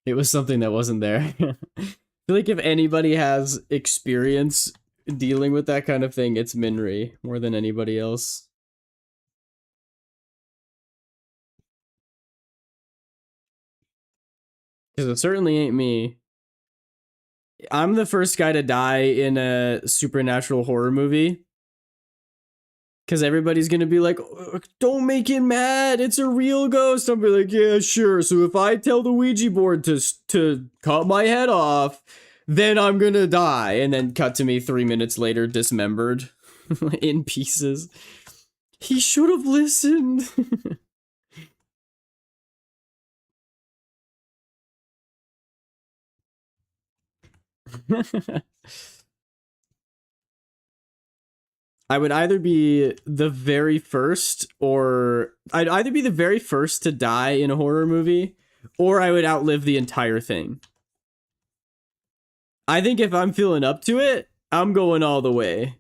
It was something that wasn't there. I feel like if anybody has experience dealing with that kind of thing, it's Minri more than anybody else. Because it certainly ain't me. I'm the first guy to die in a supernatural horror movie. Because everybody's going to be like, don't make it mad, it's a real ghost. I'll be like, yeah, sure. So if I tell the Ouija board to cut my head off, then I'm going to die. And then cut to me 3 minutes later, dismembered in pieces. He should have listened. I would either be the very first, or I'd either be the very first to die in a horror movie, or I would outlive the entire thing. I think if I'm feeling up to it, I'm going all the way.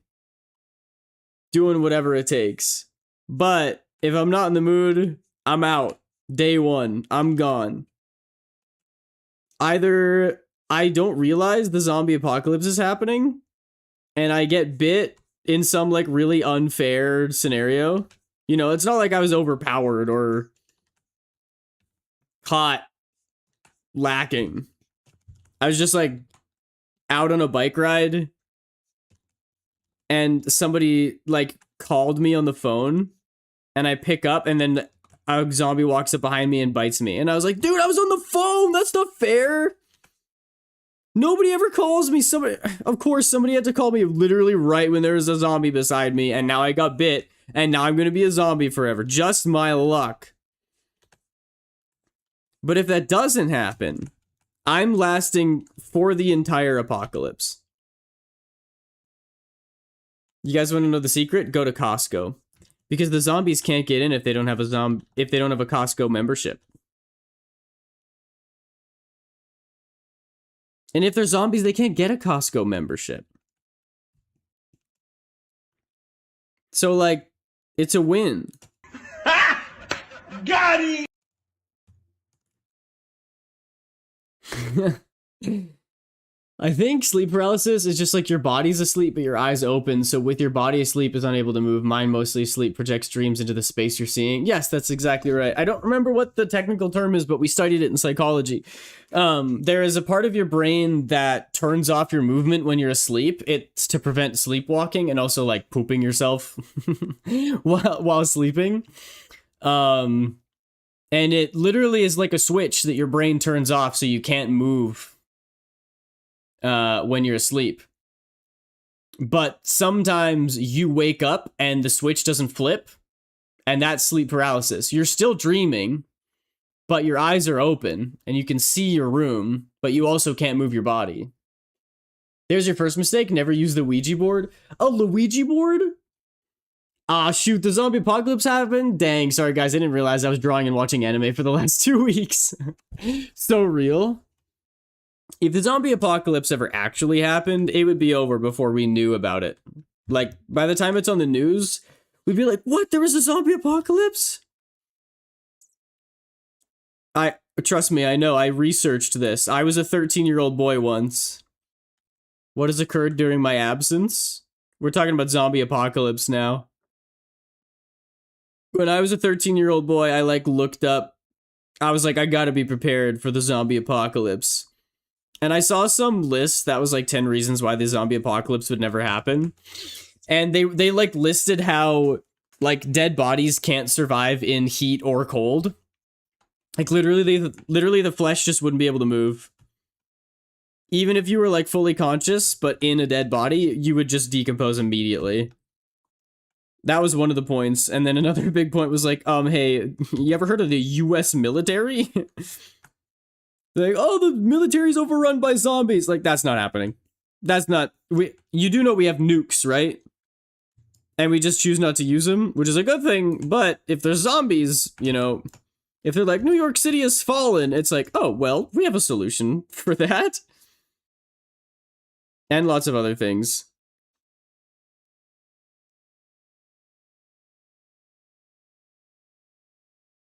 Doing whatever it takes. But if I'm not in the mood, I'm out. Day one, I'm gone. Either I don't realize the zombie apocalypse is happening, and I get bit in some like really unfair scenario. You know, it's not like I was overpowered or caught lacking. I was just like out on a bike ride and somebody like called me on the phone and I pick up and then a zombie walks up behind me and bites me. And I was like, dude, I was on the phone. That's not fair. Nobody ever calls me. Of course, somebody had to call me literally right when there was a zombie beside me, and now I got bit, and now I'm gonna be a zombie forever. Just my luck. But if that doesn't happen, I'm lasting for the entire apocalypse. You guys want to know the secret? Go to Costco, because the zombies can't get in if they don't have a Costco membership. And if they're zombies, they can't get a Costco membership. So, like, it's a win. Got it! I think sleep paralysis is just like your body's asleep, but your eyes open. So with your body asleep is unable to move, mind mostly asleep, projects dreams into the space you're seeing. Yes, that's exactly right. I don't remember what the technical term is, but we studied it in psychology. There is a part of your brain that turns off your movement when you're asleep. It's to prevent sleepwalking and also like pooping yourself while sleeping. And it literally is like a switch that your brain turns off so you can't move when you're asleep. But sometimes you wake up and the switch doesn't flip, and that's sleep paralysis. You're still dreaming, but your eyes are open and you can see your room, but you also can't move your body. There's your first mistake. Never use the Ouija board. A Luigi board? Ah, shoot, the zombie apocalypse happened? Dang, sorry guys, I didn't realize I was drawing and watching anime for the last 2 weeks. So real. If the zombie apocalypse ever actually happened, it would be over before we knew about it. Like, by the time it's on the news, we'd be like, what? There was a zombie apocalypse? Trust me, I know, I researched this. I was a 13-year-old boy once. What has occurred during my absence? We're talking about zombie apocalypse now. When I was a 13-year-old boy, I like looked up, I was like, I gotta be prepared for the zombie apocalypse. And I saw some list that was like 10 reasons why the zombie apocalypse would never happen. And they like listed how like dead bodies can't survive in heat or cold. Like literally the flesh just wouldn't be able to move. Even if you were like fully conscious, but in a dead body, you would just decompose immediately. That was one of the points. And then another big point was like, hey, you ever heard of the US military? Like, oh, the military's overrun by zombies. Like, that's not happening. That's not... You do know we have nukes, right? And we just choose not to use them, which is a good thing. But if there's zombies, you know, if they're like, New York City has fallen, it's like, oh, well, we have a solution for that. And lots of other things.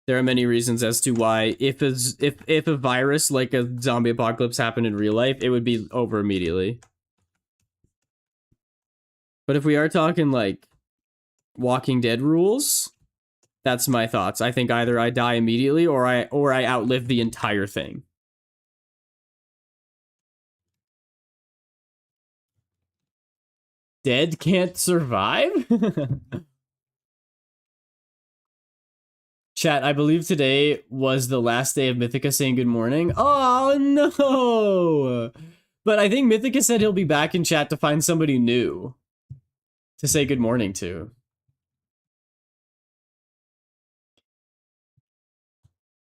There are many reasons as to why if a virus like a zombie apocalypse happened in real life, it would be over immediately. But if we are talking like Walking Dead rules, that's my thoughts. I think either I die immediately or I outlive the entire thing. Dead can't survive? Chat, I believe today was the last day of Mythica saying good morning. Oh, no! But I think Mythica said he'll be back in chat to find somebody new to say good morning to.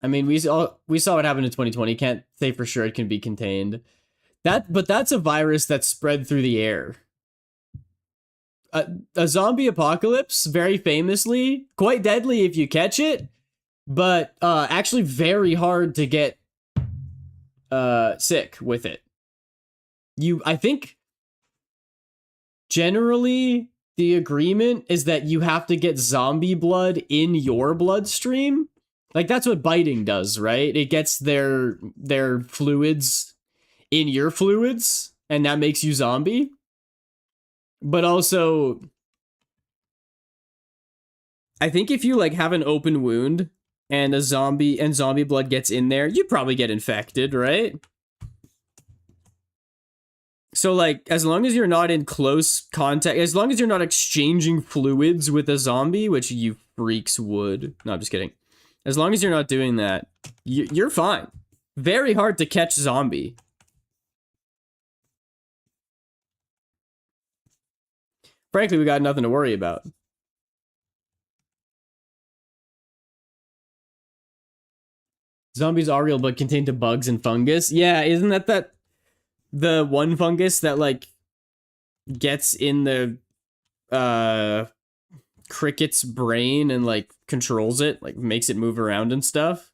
I mean, we saw what happened in 2020. Can't say for sure it can be contained. But that's a virus that spread through the air. A zombie apocalypse, very famously, quite deadly if you catch it, but actually very hard to get sick with it. I think generally the agreement is that you have to get zombie blood in your bloodstream. Like that's what biting does, right? It gets their fluids in your fluids, and that makes you zombie. But also, I think if you like have an open wound and zombie blood gets in there, you probably get infected, right? So like, as long as you're not in close contact, as long as you're not exchanging fluids with a zombie, which you freaks would. No, I'm just kidding. As long as you're not doing that, you're fine. Very hard to catch zombie. Frankly, we got nothing to worry about. Zombies are real, but contain to bugs and fungus. Yeah, isn't that the one fungus that like gets in the cricket's brain and like controls it, like makes it move around and stuff?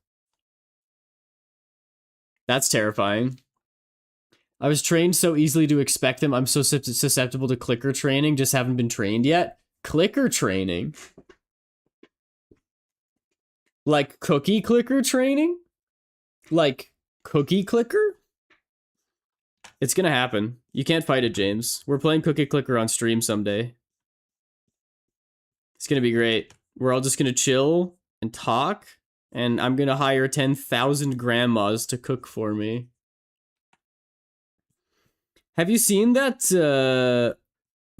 That's terrifying. I was trained so easily to expect them. I'm so susceptible to clicker training, just haven't been trained yet. Clicker training? Like cookie clicker training? Like cookie clicker? It's gonna happen. You can't fight it, James. We're playing Cookie Clicker on stream someday. It's gonna be great. We're all just gonna chill and talk, and I'm gonna hire 10,000 grandmas to cook for me. Have you seen that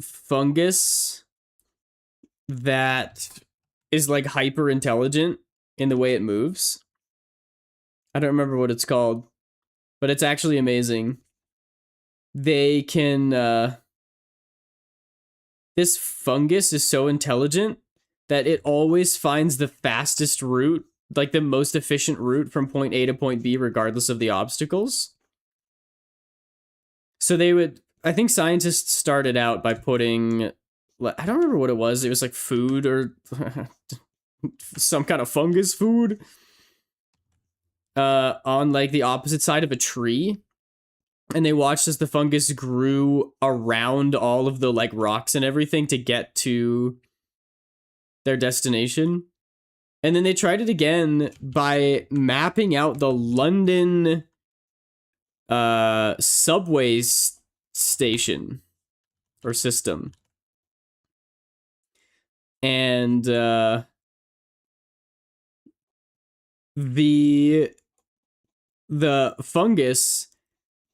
fungus that is like hyper intelligent in the way it moves? I don't remember what it's called, but it's actually amazing. They can this fungus is so intelligent that it always finds the fastest route, like the most efficient route from point A to point B regardless of the obstacles. So they would, I think scientists started out by putting, I don't remember what it was. It was like food or some kind of fungus food on like the opposite side of a tree. And they watched as the fungus grew around all of the like rocks and everything to get to their destination. And then they tried it again by mapping out the London subway station or system. And the fungus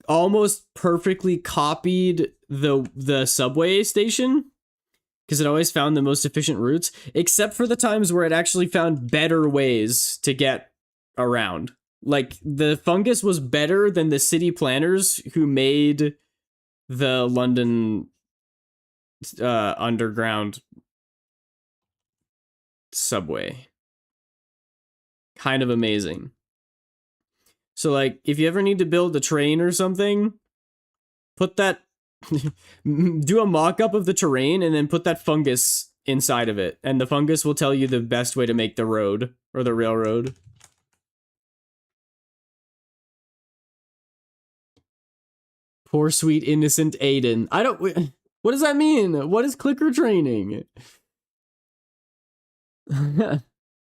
almost perfectly copied the subway station because it always found the most efficient routes, except for the times where it actually found better ways to get around. Like, the fungus was better than the city planners who made the London underground subway. Kind of amazing. So, like, if you ever need to build a train or something, put that... do a mock-up of the terrain and then put that fungus inside of it. And the fungus will tell you the best way to make the road, or the railroad. Poor sweet innocent Aiden. I don't... What does that mean? What is clicker training?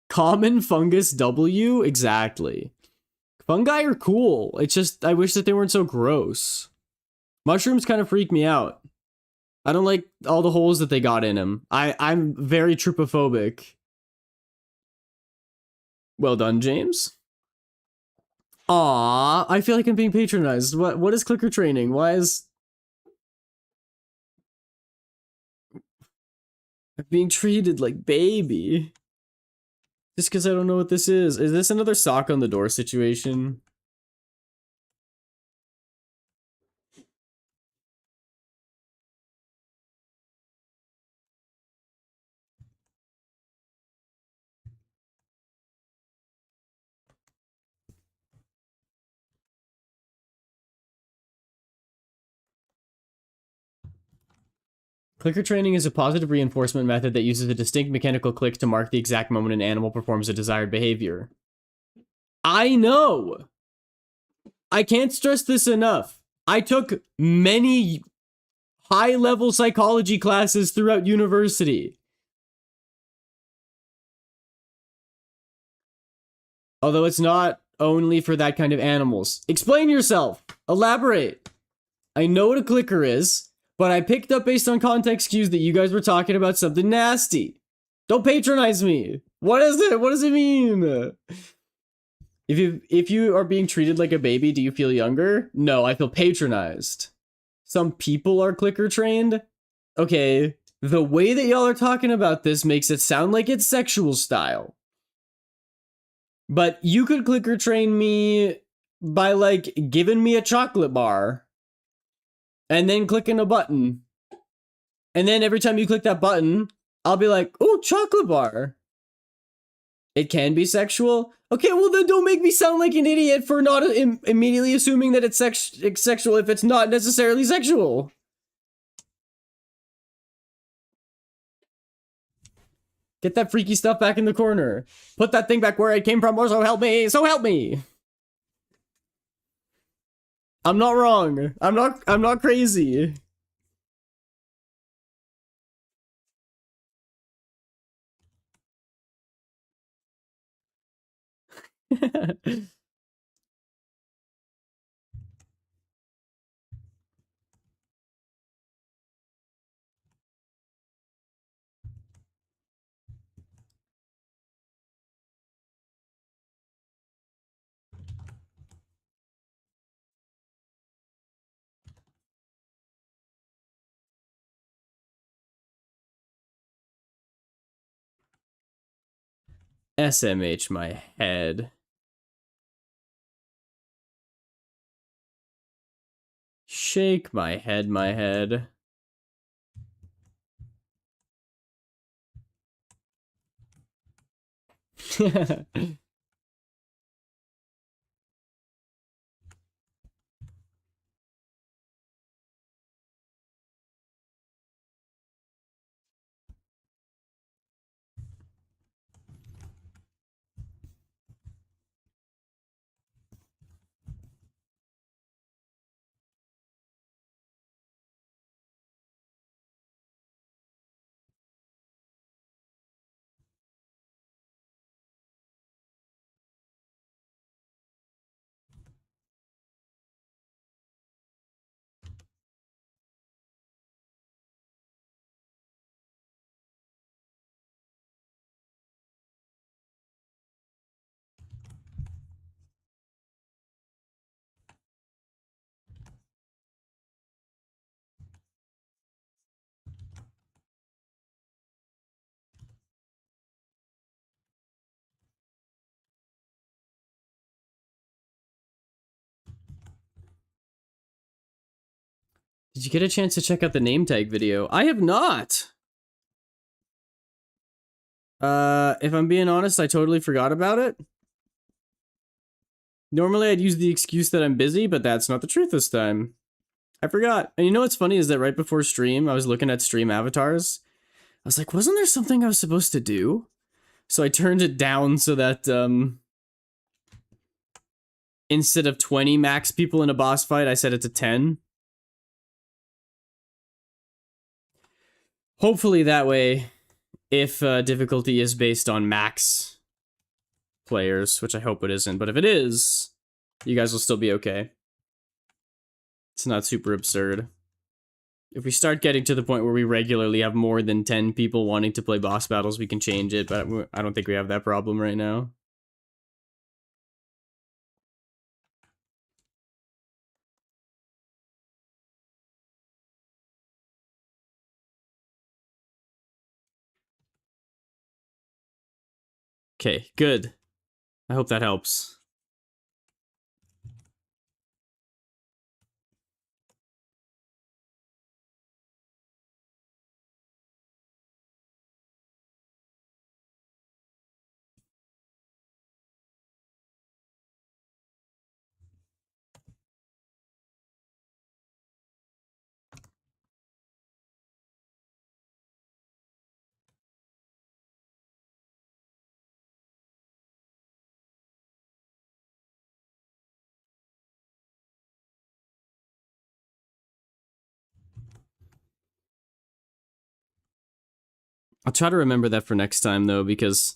Common fungus W? Exactly. Fungi are cool. It's just, I wish that they weren't so gross. Mushrooms kind of freak me out. I don't like all the holes that they got in them. I'm very trypophobic. Well done, James. Aw, I feel like I'm being patronized. What is clicker training? Why is... I'm being treated like baby. Just because I don't know what this is. Is this another sock on the door situation? Clicker training is a positive reinforcement method that uses a distinct mechanical click to mark the exact moment an animal performs a desired behavior. I know! I can't stress this enough. I took many high-level psychology classes throughout university. Although it's not only for that kind of animals. Explain yourself. Elaborate. I know what a clicker is, but I picked up based on context cues that you guys were talking about something nasty. Don't patronize me. What is it? What does it mean? If you are being treated like a baby, do you feel younger? No, I feel patronized. Some people are clicker trained. Okay, the way that y'all are talking about this makes it sound like it's sexual style. But you could clicker train me by, like, giving me a chocolate bar and then clicking a button. And then every time you click that button, I'll be like, oh, chocolate bar. It can be sexual. Okay, well then don't make me sound like an idiot for not immediately assuming that it's sexual if it's not necessarily sexual. Get that freaky stuff back in the corner. Put that thing back where it came from, or so help me. So help me. I'm not wrong. I'm not crazy. SMH my head. Shake my head, my head. Did you get a chance to check out the name tag video? I have not. If I'm being honest, I totally forgot about it. Normally I'd use the excuse that I'm busy, but that's not the truth this time. I forgot. And you know what's funny is that right before stream, I was looking at stream avatars. I was like, wasn't there something I was supposed to do? So I turned it down so that, instead of 20 max people in a boss fight, I set it to 10. Hopefully that way, if difficulty is based on max players, which I hope it isn't, but if it is, you guys will still be okay. It's not super absurd. If we start getting to the point where we regularly have more than 10 people wanting to play boss battles, we can change it, but I don't think we have that problem right now. Okay, good. I hope that helps. I'll try to remember that for next time, though, because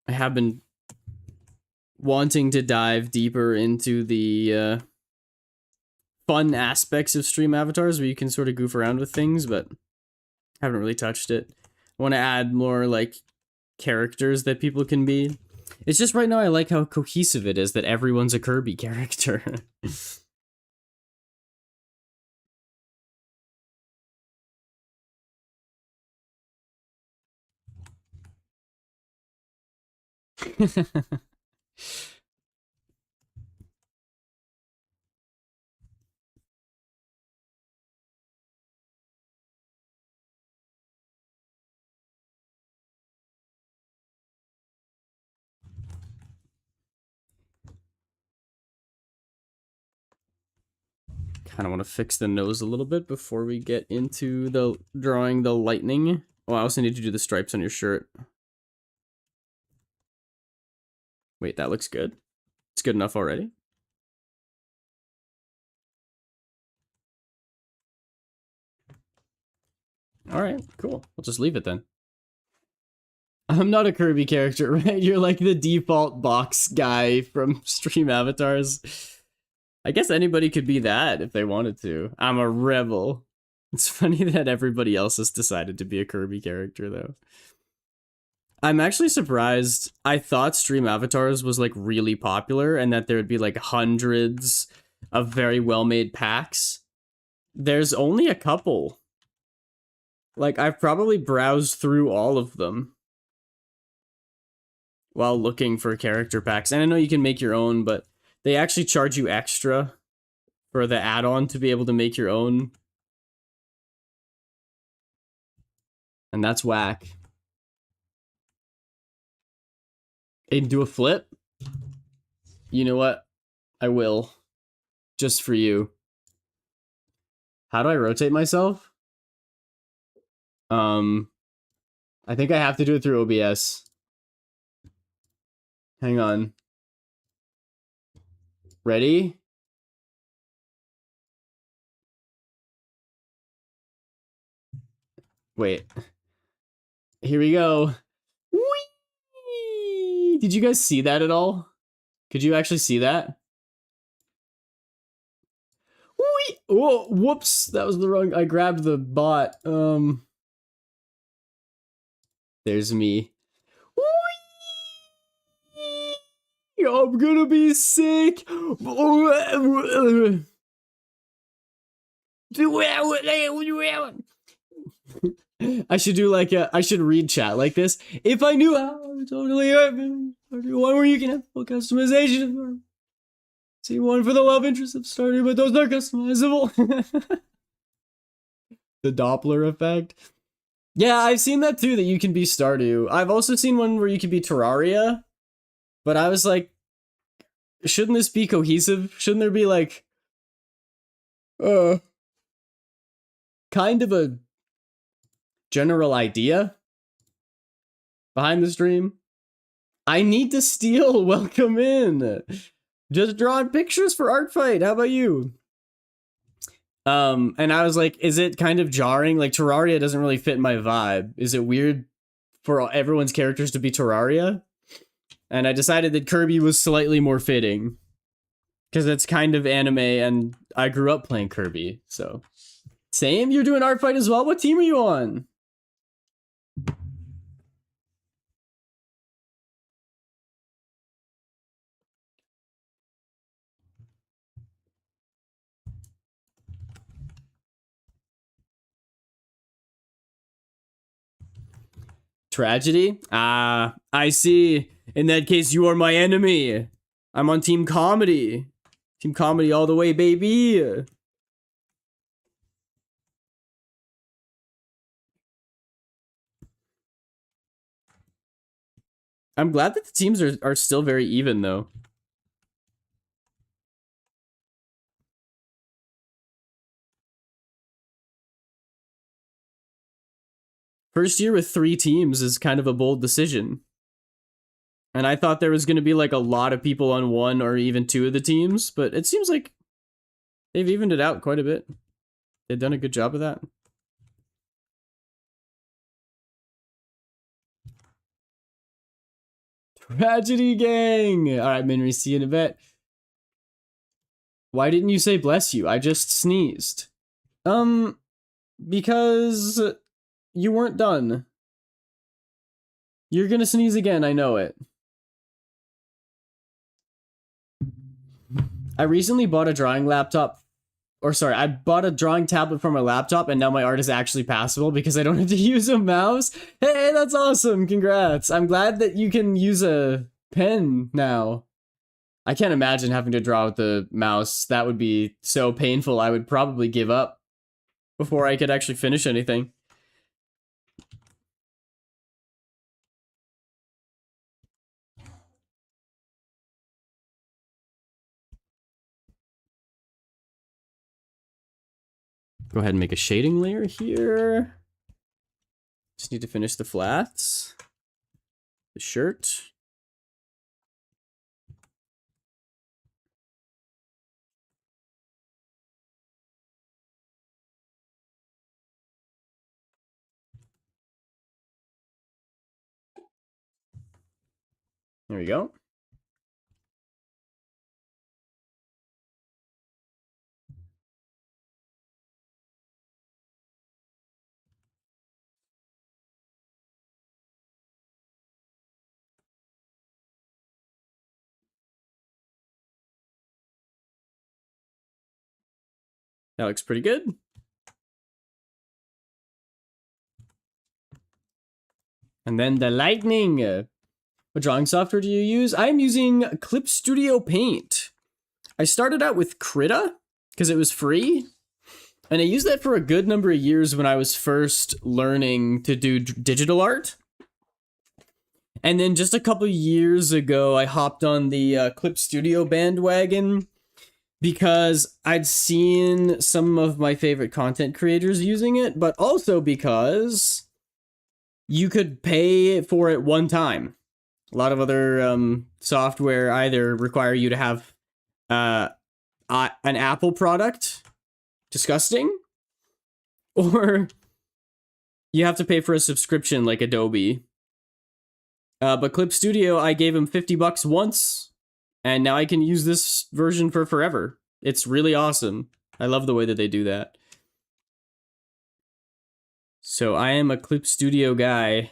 I have been wanting to dive deeper into the fun aspects of stream avatars where you can sort of goof around with things, but haven't really touched it. I want to add more, like, characters that people can be. It's just right now I like how cohesive it is that everyone's a Kirby character. Kind of want to fix the nose a little bit before we get into the drawing the lightning. Oh, I also need to do the stripes on your shirt. Wait, that looks good. It's good enough already. All right, cool. We'll just leave it then. I'm not a Kirby character, right? You're like the default box guy from stream avatars. I guess anybody could be that if they wanted to. I'm a rebel. It's funny that everybody else has decided to be a Kirby character, though. I'm actually surprised. I thought stream avatars was like really popular and that there would be like hundreds of very well-made packs. There's only a couple. Like, I've probably browsed through all of them while looking for character packs. And I know you can make your own, but they actually charge you extra for the add-on to be able to make your own. And that's whack. And do a flip? You know what? I will. Just for you. How do I rotate myself? I think I have to do it through OBS. Hang on. Ready? Wait. Here we go. Whee! Did you guys see that at all? Could you actually see that? Whee! Oh, whoops. That was the wrong... I grabbed the bot. There's me. Whee! I'm gonna be sick. I should do like a... I should read chat like this. If I knew how, I would totally... one where you can have full customization. See, one for the love interest of starting, but those are customizable. The Doppler effect. Yeah, I've seen that too, that you can be Stardew. I've also seen one where you can be Terraria, but I was like, shouldn't this be cohesive? Shouldn't there be like, kind of a general idea behind the stream? I need to steal. Welcome in. Just drawing pictures for ARTFIGHT. How about you? And I was like, is it kind of jarring? Like, Terraria doesn't really fit my vibe. Is it weird for everyone's characters to be Terraria? And I decided that Kirby was slightly more fitting. Because it's kind of anime, and I grew up playing Kirby, so. Same? You're doing ARTFIGHT as well? What team are you on? Tragedy? Ah, I see. In that case, you are my enemy. I'm on Team Comedy. Team Comedy all the way, baby. I'm glad that the teams are still very even, though. First year with 3 teams is kind of a bold decision. And I thought there was going to be like a lot of people on 1 or even 2 of the teams, but it seems like they've evened it out quite a bit. They've done a good job of that. Tragedy gang! Alright, Minry, see you in a bit. Why didn't you say bless you? I just sneezed. Because you weren't done. You're gonna sneeze again, I know it. I recently bought a drawing laptop. Or sorry, I bought a drawing tablet for my laptop, and now my art is actually passable because I don't have to use a mouse. Hey, that's awesome! Congrats! I'm glad that you can use a pen now. I can't imagine having to draw with the mouse. That would be so painful, I would probably give up before I could actually finish anything. Go ahead and make a shading layer here. Just need to finish the flats. The shirt. There we go. That looks pretty good. And then the lightning. What drawing software do you use? I'm using Clip Studio Paint. I started out with Krita because it was free. And I used that for a good number of years when I was first learning to do digital art. And then just a couple years ago, I hopped on the Clip Studio bandwagon because I'd seen some of my favorite content creators using it, but also because you could pay for it one time. A lot of other software either require you to have an Apple product, disgusting, or you have to pay for a subscription like Adobe. But Clip Studio, I gave him $50 once, and now I can use this version for forever. It's really awesome. I love the way that they do that. So I am a Clip Studio guy.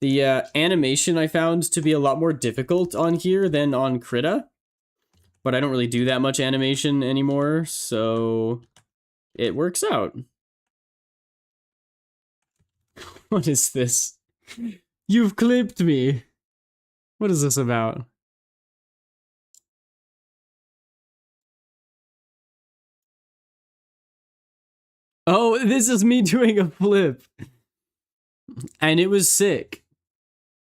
The animation I found to be a lot more difficult on here than on Krita, but I don't really do that much animation anymore, so it works out. What is this? You've clipped me. What is this about? Oh, this is me doing a flip. And it was sick.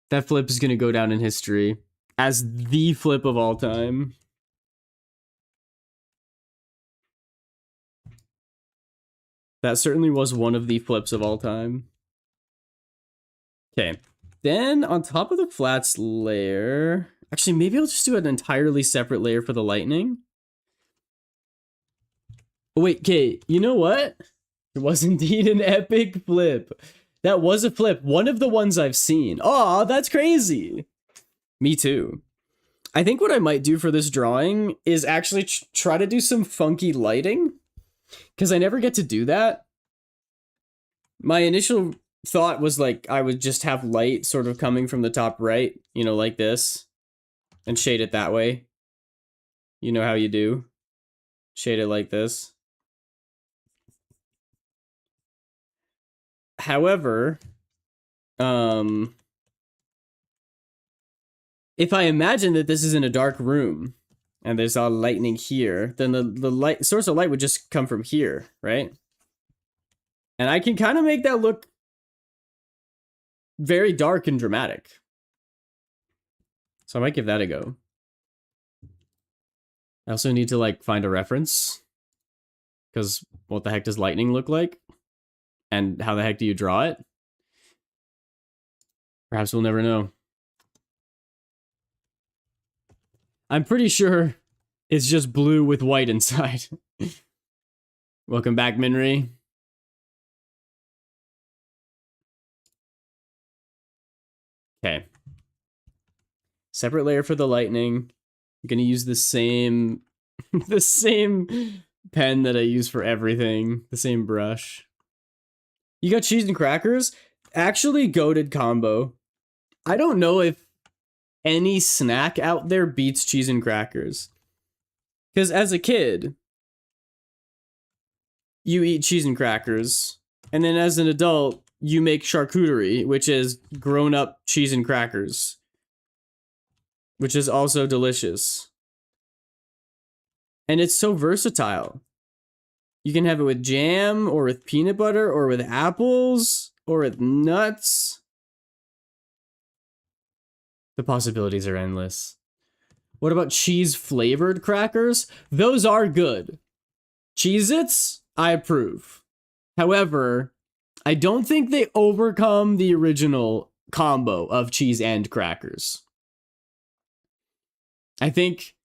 That flip is going to go down in history as the flip of all time. That certainly was one of the flips of all time. Okay. Then on top of the flats layer, actually maybe I'll just do an entirely separate layer for the lightning. Oh, wait, okay, you know what? It was indeed an epic flip. That was a flip, one of the ones I've seen. Aw, that's crazy. Me too. I think what I might do for this drawing is actually try to do some funky lighting, because I never get to do that. My initial thought was like I would just have light sort of coming from the top right, you know, like this, and shade it that way. You know how you do. Shade it like this. However, if I imagine that this is in a dark room and there's all lightning here, then the light source of light would just come from here, right? And I can kind of make that look very dark and dramatic. So I might give that a go. I also need to like find a reference, because what the heck does lightning look like? And how the heck do you draw it? Perhaps we'll never know. I'm pretty sure it's just blue with white inside. Welcome back, Minri. Okay. Separate layer for the lightning. I'm gonna use the same the same pen that I use for everything. The same brush. You got cheese and crackers? Actually, goated combo. I don't know if any snack out there beats cheese and crackers. Because as a kid, you eat cheese and crackers. And then as an adult, you make charcuterie, which is grown-up cheese and crackers. Which is also delicious. And it's so versatile. You can have it with jam, or with peanut butter, or with apples, or with nuts. The possibilities are endless. What about cheese-flavored crackers? Those are good. Cheez-Its, I approve. However, I don't think they overcome the original combo of cheese and crackers. I think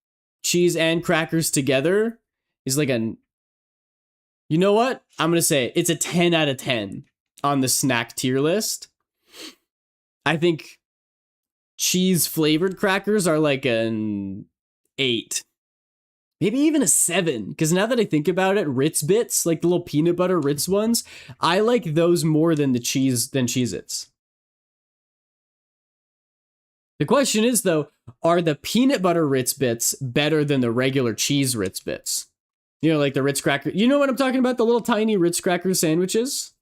cheese and crackers together is like a... You know what? I'm going to say it's a 10 out of 10 on the snack tier list. I think cheese-flavored crackers are like an 8. Maybe even a 7. Because now that I think about it, Ritz Bits, like the little peanut butter Ritz ones, I like those more than Cheez-Its. The question is, though, are the peanut butter Ritz Bits better than the regular cheese Ritz Bits? You know, like the Ritz cracker. You know what I'm talking about? The little tiny Ritz cracker sandwiches?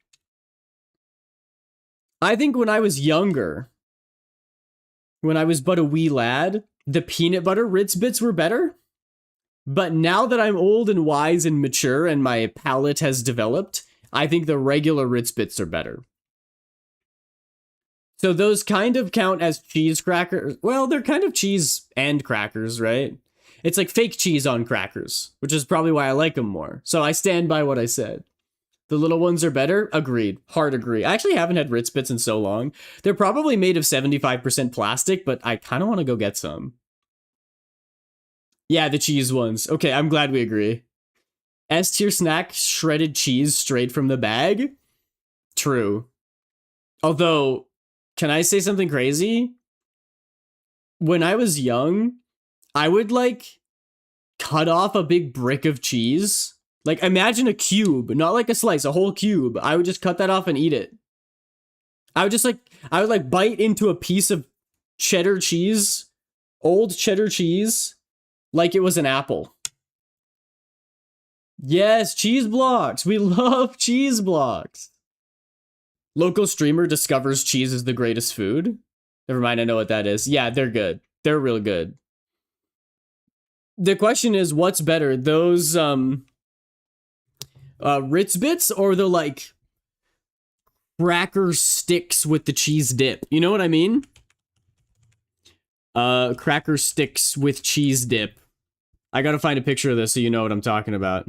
I think when I was younger, when I was but a wee lad, the peanut butter Ritz bits were better. But now that I'm old and wise and mature and my palate has developed, I think the regular Ritz bits are better. So those kind of count as cheese crackers. Well, they're kind of cheese and crackers, right? It's like fake cheese on crackers, which is probably why I like them more. So I stand by what I said. The little ones are better? Agreed. Hard agree. I actually haven't had Ritz bits in so long. They're probably made of 75% plastic, but I kind of want to go get some. Yeah, the cheese ones. Okay, I'm glad we agree. S tier snack, shredded cheese straight from the bag? True. Although, can I say something crazy? When I was young, I would like cut off a big brick of cheese. Like imagine a cube, not like a slice, a whole cube. I would just cut that off and eat it. I would bite into a piece of cheddar cheese, old cheddar cheese, like it was an apple. Yes, cheese blocks. We love cheese blocks. Local streamer discovers cheese is the greatest food. Never mind, I know what that is. Yeah, they're good. They're real good. The question is, what's better? Those Ritz bits or the like cracker sticks with the cheese dip? You know what I mean? Cracker sticks with cheese dip. I gotta find a picture of this so you know what I'm talking about.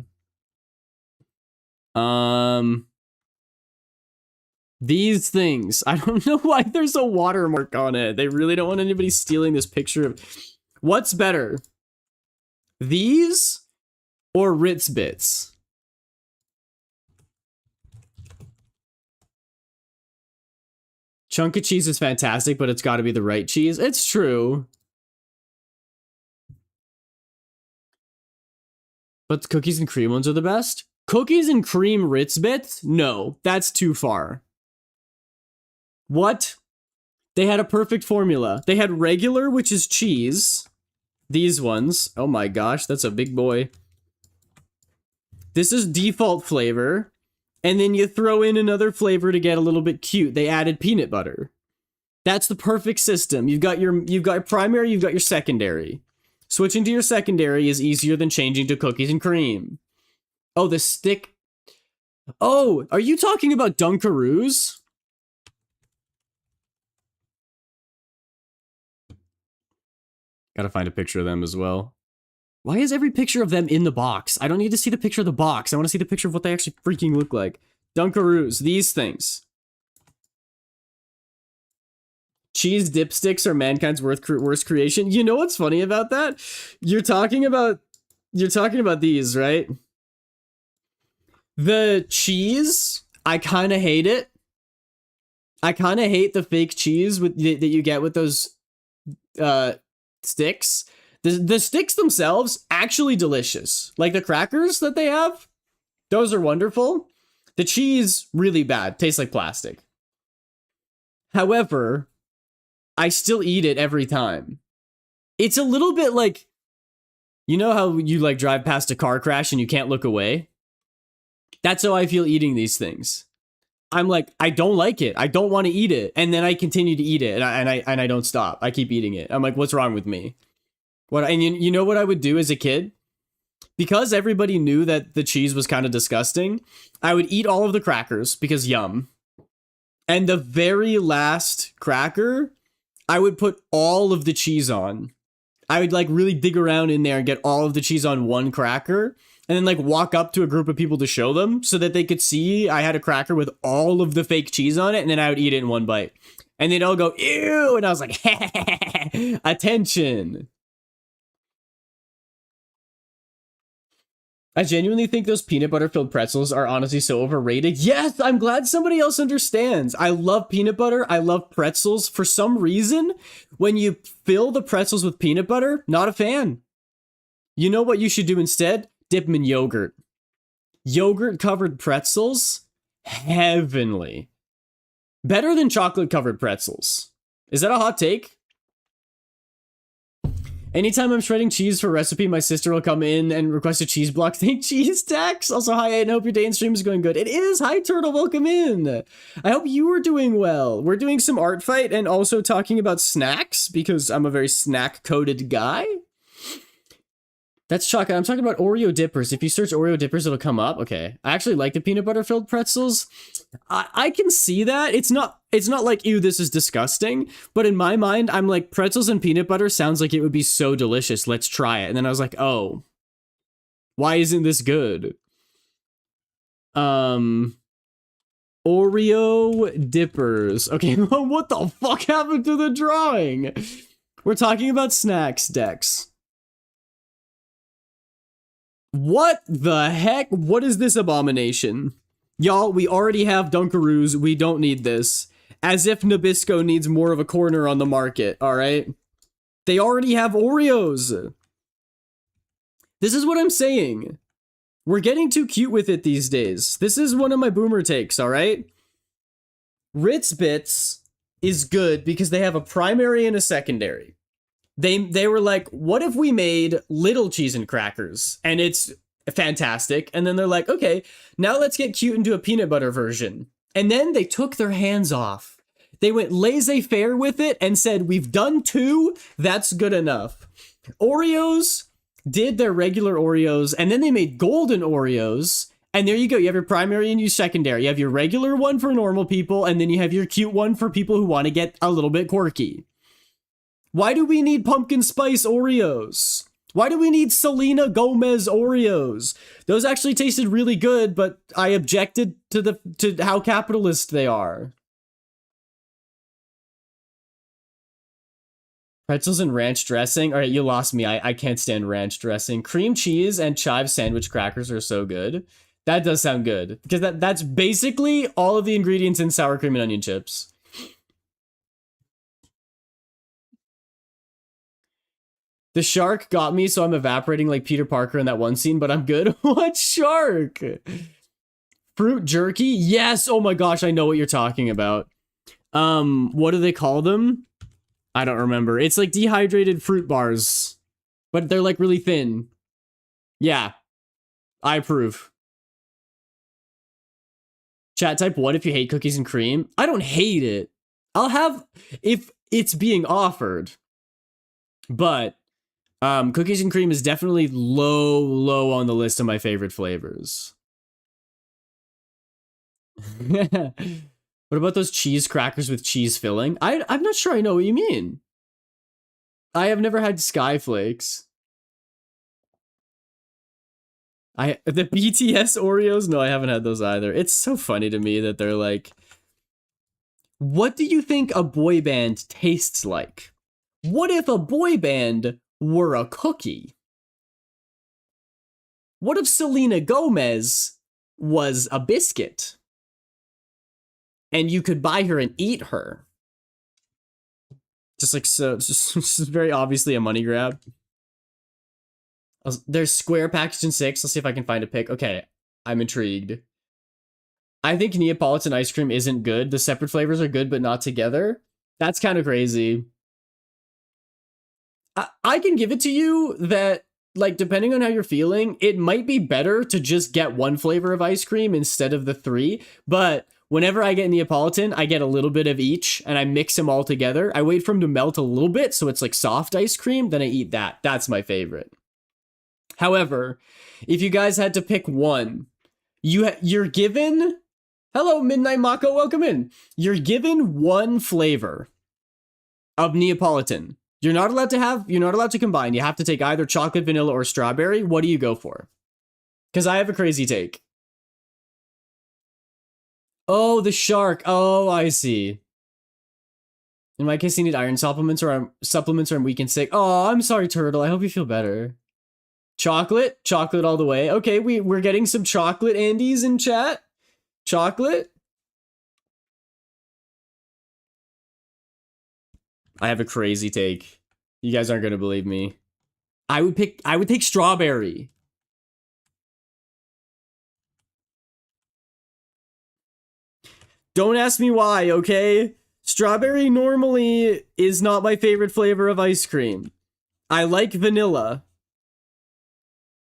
These things. I don't know why there's a watermark on it. They really don't want anybody stealing this picture of... What's better? These or Ritz bits? Chunk of cheese is fantastic, but it's gotta be the right cheese. It's true. But the cookies and cream ones are the best? Cookies and cream Ritz bits? No, that's too far. What? They had a perfect formula. They had regular, which is cheese. These ones. Oh my gosh, that's a big boy. This is default flavor. And then you throw in another flavor to get a little bit cute. They added peanut butter. That's the perfect system. You've got your primary, you've got your secondary. Switching to your secondary is easier than changing to cookies and cream. Oh, the stick. Oh, are you talking about Dunkaroos? Gotta find a picture of them as well. Why is every picture of them in the box? I don't need to see the picture of the box. I want to see the picture of what they actually freaking look like. Dunkaroos, these things. Cheese dipsticks are mankind's worst creation. You know what's funny about that? You're talking about these, right? The cheese, I kind of hate it. I kind of hate the fake cheese that you get with those sticks. The sticks themselves, actually delicious. Like the crackers that they have, those are wonderful. The cheese, really bad. Tastes like plastic. However, I still eat it every time. It's a little bit like, you know how you like drive past a car crash and you can't look away? That's how I feel eating these things. I'm like, I don't like it. I don't want to eat it. And then I continue to eat it and I don't stop. I keep eating it. I'm like, what's wrong with me? And you know what I would do as a kid? Because everybody knew that the cheese was kind of disgusting, I would eat all of the crackers because yum. And the very last cracker, I would put all of the cheese on. I would like really dig around in there and get all of the cheese on one cracker and then like walk up to a group of people to show them so that they could see I had a cracker with all of the fake cheese on it, and then I would eat it in one bite. And they'd all go, ew, and I was like, attention. I genuinely think those peanut butter filled pretzels are honestly so overrated. Yes, I'm glad somebody else understands. I love peanut butter. I love pretzels. For some reason, when you fill the pretzels with peanut butter, not a fan. You know what you should do instead? Dip them in yogurt. Yogurt covered pretzels? Heavenly. Better than chocolate covered pretzels. Is that a hot take? Anytime I'm shredding cheese for a recipe, my sister will come in and request a cheese block. Thank cheese tax. Also, hi, and hope your day and stream is going good. It is. Hi, Turtle. Welcome in. I hope you are doing well. We're doing some art fight and also talking about snacks because I'm a very snack-coded guy. That's chocolate. I'm talking about Oreo dippers. If you search Oreo dippers, it'll come up. Okay. I actually like the peanut butter filled pretzels. I can see that. It's not like, ew, this is disgusting. But in my mind, I'm like, pretzels and peanut butter sounds like it would be so delicious. Let's try it. And then I was like, oh, why isn't this good? Oreo dippers. Okay, what the fuck happened to the drawing? We're talking about snacks, Dex. What the heck? What is this abomination? Y'all, we already have Dunkaroos. We don't need this. As if Nabisco needs more of a corner on the market, alright? They already have Oreos. This is what I'm saying. We're getting too cute with it these days. This is one of my boomer takes, alright? Ritz Bits is good because they have a primary and a secondary. They were like, what if we made little cheese and crackers? And it's fantastic. And then they're like, okay, now let's get cute and do a peanut butter version. And then they took their hands off. They went laissez-faire with it and said, we've done 2, that's good enough. Oreos did their regular Oreos, and then they made golden Oreos. And there you go. You have your primary and your secondary. You have your regular one for normal people, and then you have your cute one for people who want to get a little bit quirky. Why do we need pumpkin spice Oreos? Why do we need Selena Gomez Oreos? Those actually tasted really good, but I objected to how capitalist they are. Pretzels and ranch dressing. All right, you lost me. I can't stand ranch dressing. Cream cheese and chive sandwich crackers are so good. That does sound good because that's basically all of the ingredients in sour cream and onion chips. The shark got me, so I'm evaporating like Peter Parker in that one scene, but I'm good. What shark? Fruit jerky? Yes! Oh my gosh, I know what you're talking about. What do they call them? I don't remember. It's like dehydrated fruit bars, but they're like really thin. Yeah. I approve. Chat type, what if you hate cookies and cream? I don't hate it. I'll have, if it's being offered. But cookies and cream is definitely low on the list of my favorite flavors. What about those cheese crackers with cheese filling? I'm not sure I know what you mean. I have never had Skyflakes. The BTS Oreos? No, I haven't had those either. It's so funny to me that they're like, what do you think a boy band tastes like? What if a boy band were a cookie? What if Selena Gomez was a biscuit? And you could buy her and eat her. Just like so, just very obviously a money grab. There's square packaged in 6. Let's see if I can find a pic. Okay, I'm intrigued. I think Neapolitan ice cream isn't good. The separate flavors are good, but not together. That's kind of crazy. I can give it to you that, like, depending on how you're feeling, it might be better to just get one flavor of ice cream instead of the 3, but whenever I get Neapolitan, I get a little bit of each, and I mix them all together. I wait for them to melt a little bit, so it's like soft ice cream, then I eat that. That's my favorite. However, if you guys had to pick one, you're given... Hello, Midnight Mako, welcome in. You're given one flavor of Neapolitan. You're not allowed to combine. You have to take either chocolate, vanilla, or strawberry. What do you go for? Because I have a crazy take. Oh, the shark. Oh, I see. In my case, you need iron supplements or I'm weak and sick. Oh, I'm sorry, Turtle. I hope you feel better. Chocolate all the way. Okay, we're getting some chocolate Andes in chat. Chocolate. I have a crazy take. You guys aren't gonna believe me. I would take strawberry. Don't ask me why, okay? Strawberry normally is not my favorite flavor of ice cream. I like vanilla.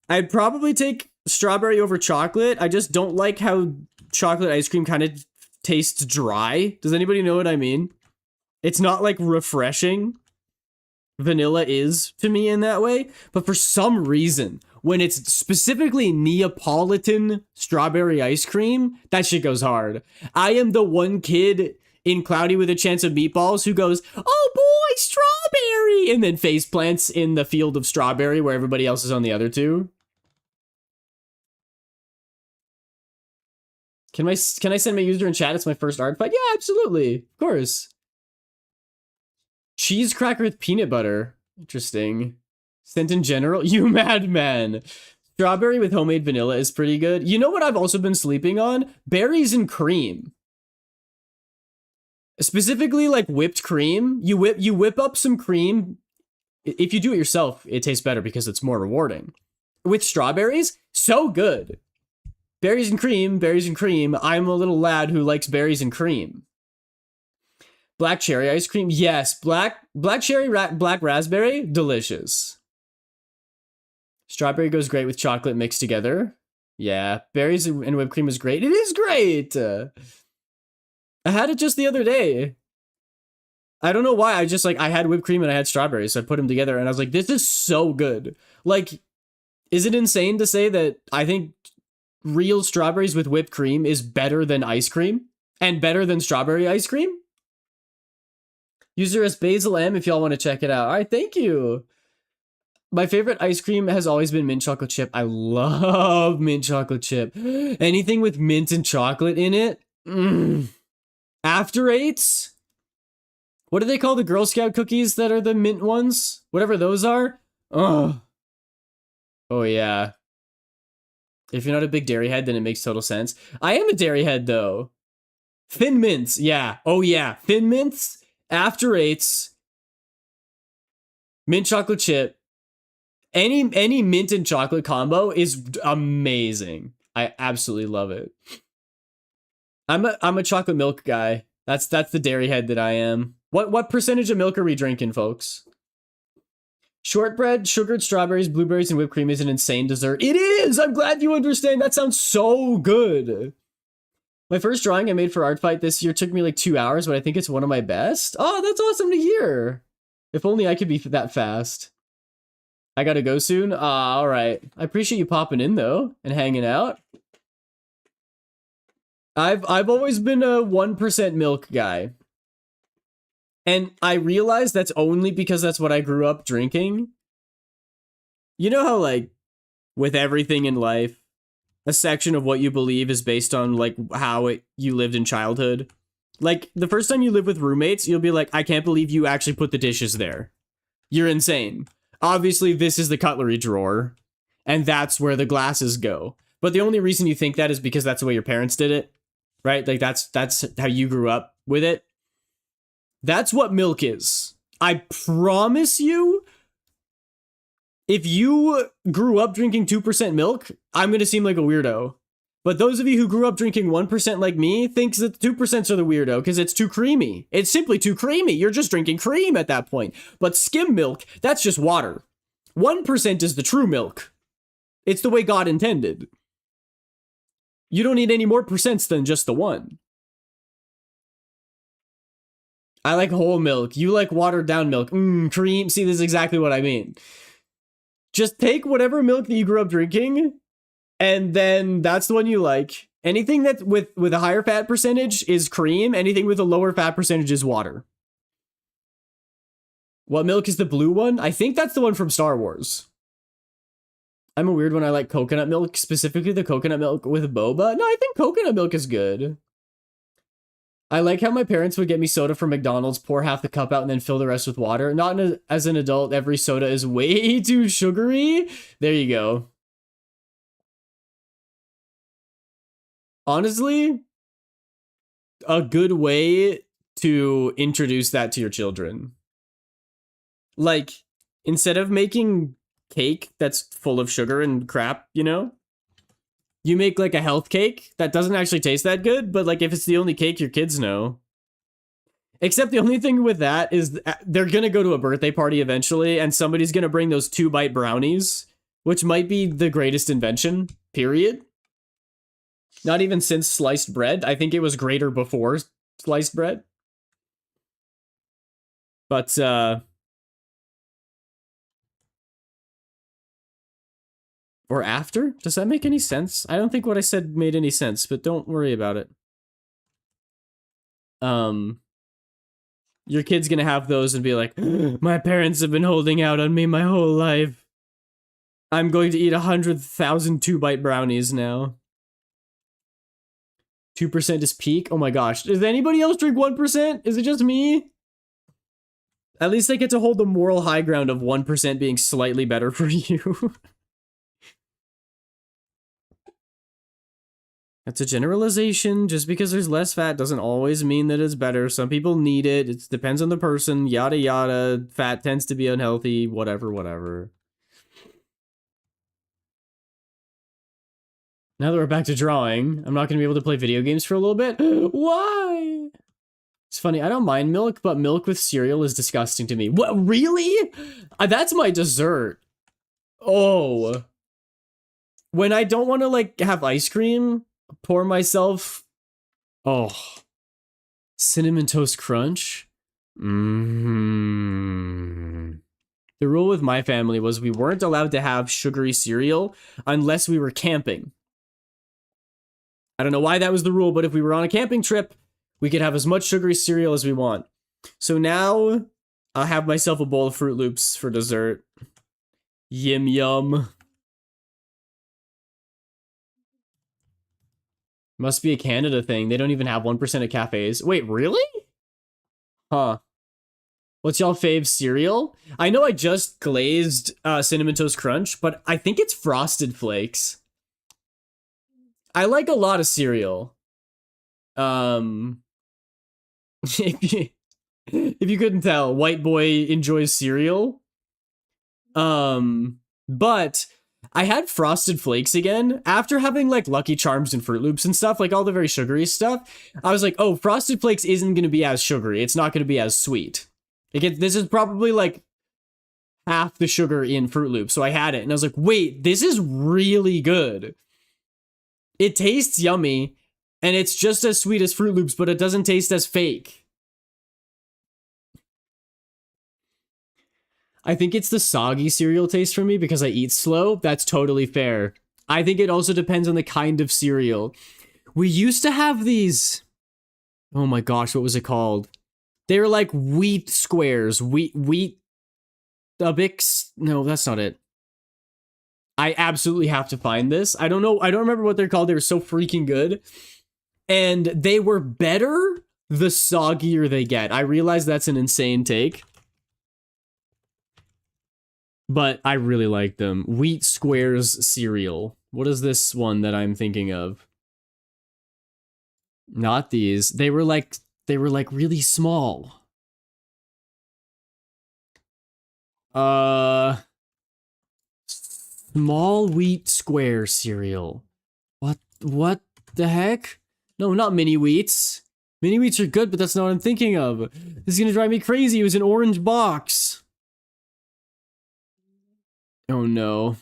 I'd probably take strawberry over chocolate. I just don't like how chocolate ice cream kind of tastes dry. Does anybody know what I mean? It's not like refreshing. Vanilla is to me in that way, but for some reason, when it's specifically Neapolitan strawberry ice cream, that shit goes hard. I am the one kid in Cloudy with a Chance of Meatballs who goes, "Oh boy, strawberry," and then face plants in the field of strawberry where everybody else is on the other two. Can I send my user in chat? It's my first art fight. Yeah, absolutely, of course. Cheese cracker with peanut butter. Interesting. Scent in general. You madman. Strawberry with homemade vanilla is pretty good. You know what I've also been sleeping on? Berries and cream. Specifically like whipped cream. You whip up some cream. If you do it yourself, it tastes better because it's more rewarding. With strawberries, so good. Berries and cream, berries and cream. I'm a little lad who likes berries and cream. Black cherry ice cream, yes. Black cherry, black raspberry, delicious. Strawberry goes great with chocolate mixed together. Yeah, berries and whipped cream is great. It is great. I had it just the other day. I don't know why. I had whipped cream and I had strawberries, so I put them together and I was like, this is so good. Like, is it insane to say that I think real strawberries with whipped cream is better than ice cream and better than strawberry ice cream? User as Basil M if y'all want to check it out. All right, thank you. My favorite ice cream has always been mint chocolate chip. I love mint chocolate chip. Anything with mint and chocolate in it. After Eights? What do they call the Girl Scout cookies that are the mint ones? Whatever those are. Oh yeah. If you're not a big dairy head, then it makes total sense. I am a dairy head though. Thin Mints, yeah. Oh yeah, Thin Mints. After Eights, mint chocolate chip, any mint and chocolate combo is amazing. I absolutely love it. I'm a chocolate milk guy. That's the dairy head that I am. What percentage of milk are we drinking, folks? Shortbread, sugared strawberries, blueberries, and whipped cream is an insane dessert. It is! I'm glad you understand. That sounds so good. My first drawing I made for ARTFIGHT this year took me like 2 hours, but I think it's one of my best. Oh, that's awesome to hear. If only I could be that fast. I gotta go soon? All right. I appreciate you popping in though and hanging out. I've always been a 1% milk guy. And I realize that's only because that's what I grew up drinking. You know how like with everything in life, a section of what you believe is based on like how you lived in childhood. Like the first time you live with roommates, you'll be like, I can't believe you actually put the dishes there. You're insane. Obviously, this is the cutlery drawer, and that's where the glasses go. But the only reason you think that is because that's the way your parents did it, right? Like that's how you grew up with it. That's what milk is. I promise you, if you grew up drinking 2% milk, I'm going to seem like a weirdo. But those of you who grew up drinking 1% like me thinks that the 2% are the weirdo because it's too creamy. It's simply too creamy. You're just drinking cream at that point. But skim milk, that's just water. 1% is the true milk. It's the way God intended. You don't need any more percents than just the one. I like whole milk. You like watered down milk. Cream. See, this is exactly what I mean. Just take whatever milk that you grew up drinking, and then that's the one you like. Anything that with a higher fat percentage is cream. Anything with a lower fat percentage is water. What milk is the blue one? I think that's the one from Star Wars. I'm a weird one. I like coconut milk, specifically the coconut milk with boba. No, I think coconut milk is good. I like how my parents would get me soda from McDonald's, pour half the cup out, and then fill the rest with water. As an adult, every soda is way too sugary. There you go. Honestly, a good way to introduce that to your children. Like, instead of making cake that's full of sugar and crap, you know? You make like a health cake that doesn't actually taste that good, but like if it's the only cake your kids know. Except the only thing with that is they're going to go to a birthday party eventually, and somebody's going to bring those 2-bite brownies, which might be the greatest invention, period. Not even since sliced bread. I think it was greater before sliced bread. But, or after? Does that make any sense? I don't think what I said made any sense, but don't worry about it. Your kid's gonna have those and be like, my parents have been holding out on me my whole life. I'm going to eat 100,000 2-bite brownies now. 2% is peak? Oh my gosh. Does anybody else drink 1%? Is it just me? At least I get to hold the moral high ground of 1% being slightly better for you. That's a generalization. Just because there's less fat doesn't always mean that it's better. Some people need it. It depends on the person. Yada yada. Fat tends to be unhealthy. Whatever, whatever. Now that we're back to drawing, I'm not going to be able to play video games for a little bit. Why? It's funny. I don't mind milk, but milk with cereal is disgusting to me. What? Really? That's my dessert. Oh. When I don't want to, like, have ice cream, pour myself, Cinnamon Toast Crunch. The rule with my family was we weren't allowed to have sugary cereal unless we were camping. I don't know why that was the rule, but if we were on a camping trip, we could have as much sugary cereal as we want. So now I'll have myself a bowl of Fruit Loops for dessert. Yum yum. Must be a Canada thing. They don't even have 1% at cafes. Wait, really? Huh. What's y'all fave cereal? I know I just glazed Cinnamon Toast Crunch, but I think it's Frosted Flakes. I like a lot of cereal. If you couldn't tell, white boy enjoys cereal. But I had Frosted Flakes again after having like Lucky Charms and Fruit Loops and stuff, like all the very sugary stuff. I was like, oh, Frosted Flakes isn't going to be as sugary. It's not going to be as sweet. This is probably like half the sugar in Fruit Loops. So I had it and I was like, wait, this is really good. It tastes yummy and it's just as sweet as Fruit Loops, but it doesn't taste as fake. I think it's the soggy cereal taste for me because I eat slow. That's totally fair. I think it also depends on the kind of cereal. We used to have these... Oh my gosh, what was it called? They were like wheat squares. Wheat... Bix... No, that's not it. I absolutely have to find this. I don't know. I don't remember what they're called. They were so freaking good. And they were better the soggier they get. I realize that's an insane take. But I really like them. Wheat Squares cereal. What is this one that I'm thinking of? Not these. They were like really small. Small wheat square cereal. What the heck? No, not mini wheats. Mini wheats are good, but that's not what I'm thinking of. This is gonna drive me crazy. It was an orange box. Oh no.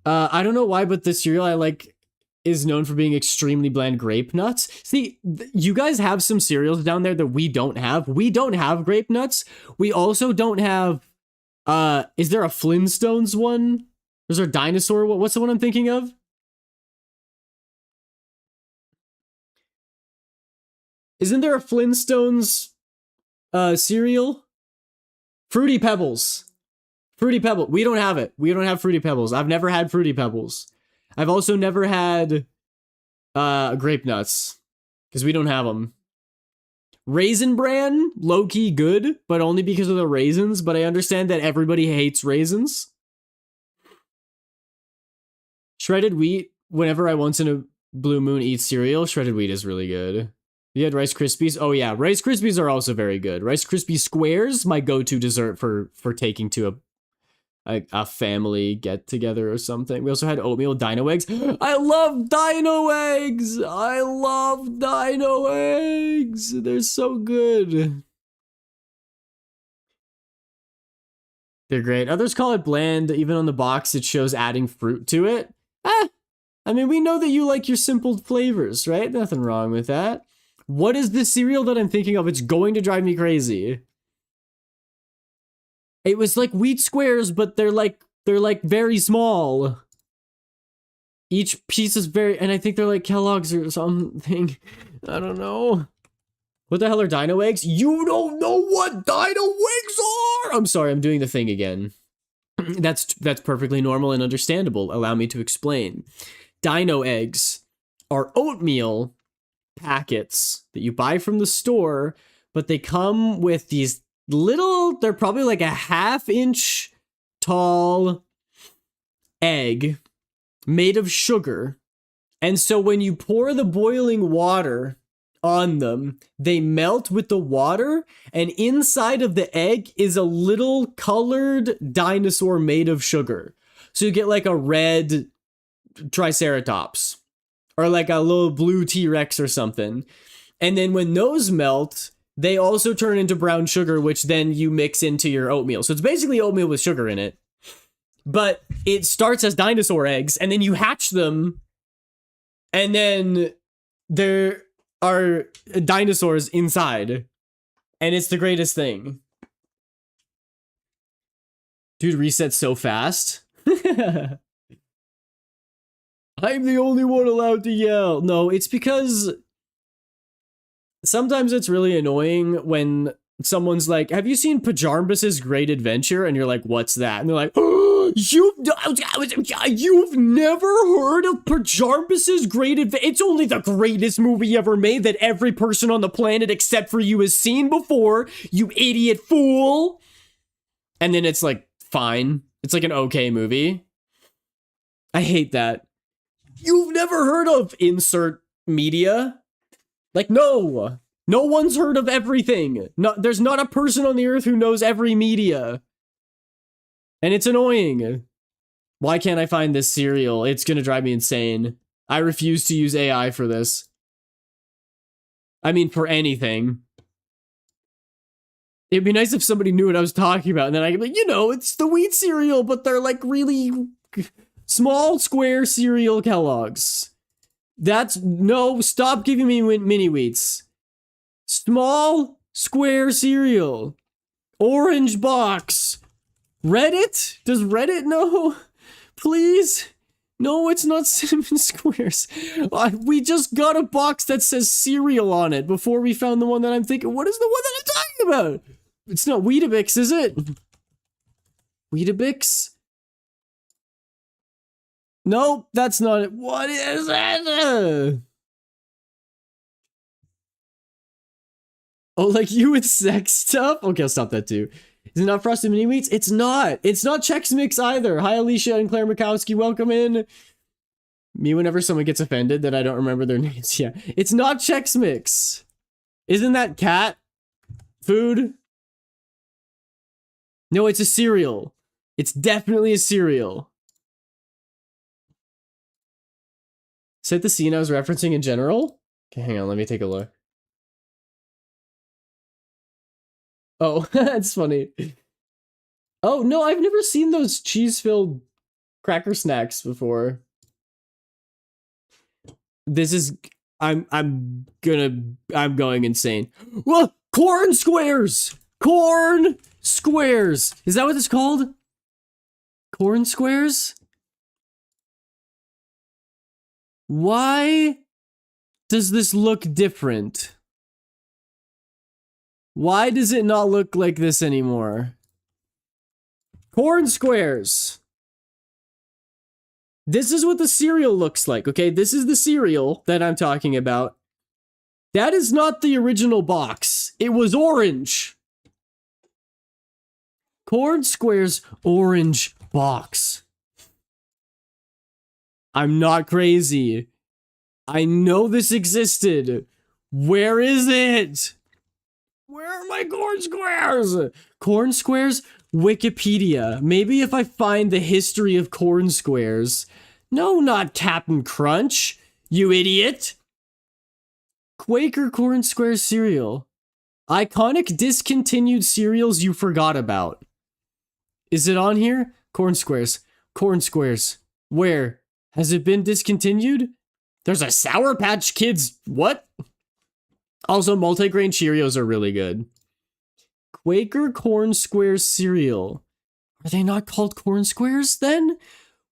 I don't know why, but the cereal I like is known for being extremely bland grape nuts. See, you guys have some cereals down there that we don't have. We don't have grape nuts. We also don't have, is there a Flintstones one? Is there a dinosaur one? What's the one I'm thinking of? Isn't there a Flintstones cereal? Fruity Pebbles. Fruity Pebbles. We don't have it. We don't have Fruity Pebbles. I've never had Fruity Pebbles. I've also never had grape nuts because we don't have them. Raisin Bran, low-key good, but only because of the raisins, but I understand that everybody hates raisins. Shredded wheat, whenever I once in a blue moon eat cereal, shredded wheat is really good. You had Rice Krispies? Oh yeah, Rice Krispies are also very good. Rice Krispie Squares, my go-to dessert for taking to a family get together or something. We also had oatmeal dino eggs. I love dino eggs. I love dino eggs. They're so good. They're great. Others call it bland. Even on the box, it shows adding fruit to it. I mean, we know that you like your simple flavors, right? Nothing wrong with that. What is the cereal that I'm thinking of? It's going to drive me crazy. It was like wheat squares, but they're like very small. Each piece is very, and I think they're like Kellogg's or something. I don't know. What the hell are dino eggs? You don't know what dino eggs are! I'm sorry, I'm doing the thing again. That's perfectly normal and understandable. Allow me to explain. Dino eggs are oatmeal packets that you buy from the store, but they come with these little, they're probably like a ½ inch tall egg made of sugar. And so when you pour the boiling water on them, they melt with the water, and inside of the egg is a little colored dinosaur made of sugar. So you get like a red Triceratops or like a little blue T-Rex or something. And then when those melt, they also turn into brown sugar, which then you mix into your oatmeal. So it's basically oatmeal with sugar in it. But it starts as dinosaur eggs, and then you hatch them, and then there are dinosaurs inside. And it's the greatest thing. Dude, resets so fast. I'm the only one allowed to yell. No, it's because sometimes it's really annoying when someone's like, have you seen Pajambas's Great Adventure? And you're like, what's that? And they're like, oh, you've never heard of Pajambas's Great Adventure? It's only the greatest movie ever made that every person on the planet except for you has seen before, you idiot fool. And then it's like, fine. It's like an okay movie. I hate that. You've never heard of insert media? Like, no one's heard of everything. No, there's not a person on the earth who knows every media. And it's annoying. Why can't I find this cereal? It's gonna drive me insane. I refuse to use AI for this. I mean, for anything. It'd be nice if somebody knew what I was talking about, and then I could be like, it's the wheat cereal, but they're like really small square cereal Kellogg's. No, stop giving me mini wheats. Small square cereal. Orange box. Reddit? Does Reddit know? Please? No, it's not cinnamon squares. We just got a box that says cereal on it before we found the one that I'm thinking. What is the one that I'm talking about? It's not Weetabix, is it? Weetabix? Nope, that's not it. What is it? Oh, like you with sex stuff? Okay, I'll stop that too. Is it not Frosted Mini Wheats? It's not. It's not Chex Mix either. Hi, Alicia and Claire Mikowski. Welcome in. Me whenever someone gets offended that I don't remember their names. Yeah. It's not Chex Mix. Isn't that cat food? No, it's a cereal. It's definitely a cereal. Is that the scene I was referencing in general? Okay, hang on. Let me take a look. Oh, that's funny. Oh, no, I've never seen those cheese-filled cracker snacks before. This is... I'm going insane. Whoa! Corn squares! Corn squares! Is that what it's called? Corn squares? Why does this look different? Why does it not look like this anymore? Corn squares. This is what the cereal looks like, okay? This is the cereal that I'm talking about. That is not the original box. It was orange. Corn squares, orange box. I'm not crazy. I know this existed. Where is it? Where are my corn squares? Corn squares Wikipedia. Maybe if I find the history of corn squares. No, not Captain Crunch, you idiot. Quaker corn square cereal. Iconic discontinued cereals you forgot about. Is it on here? Corn squares. Corn squares. Where? Has it been discontinued? There's a Sour Patch Kids. What? Also, multigrain Cheerios are really good. Quaker corn squares cereal. Are they not called corn squares then?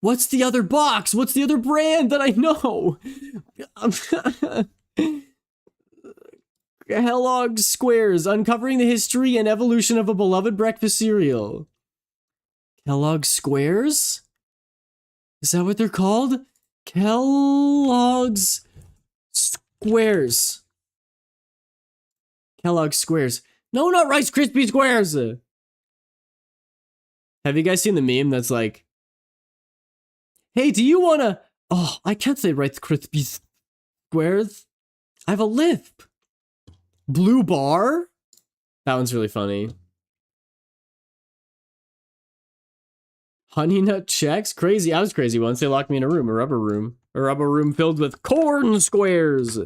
What's the other box? What's the other brand that I know? Kellogg's Squares, uncovering the history and evolution of a beloved breakfast cereal. Kellogg's Squares? Is that what they're called? Kellogg's Squares. Kellogg's Squares. No, not Rice Krispie Squares! Have you guys seen the meme that's like, hey, do you wanna... Oh, I can't say Rice Krispie Squares. I have a lisp. Blue bar? That one's really funny. Honey Nut Checks? Crazy. I was crazy once. They locked me in a room, a rubber room filled with corn squares.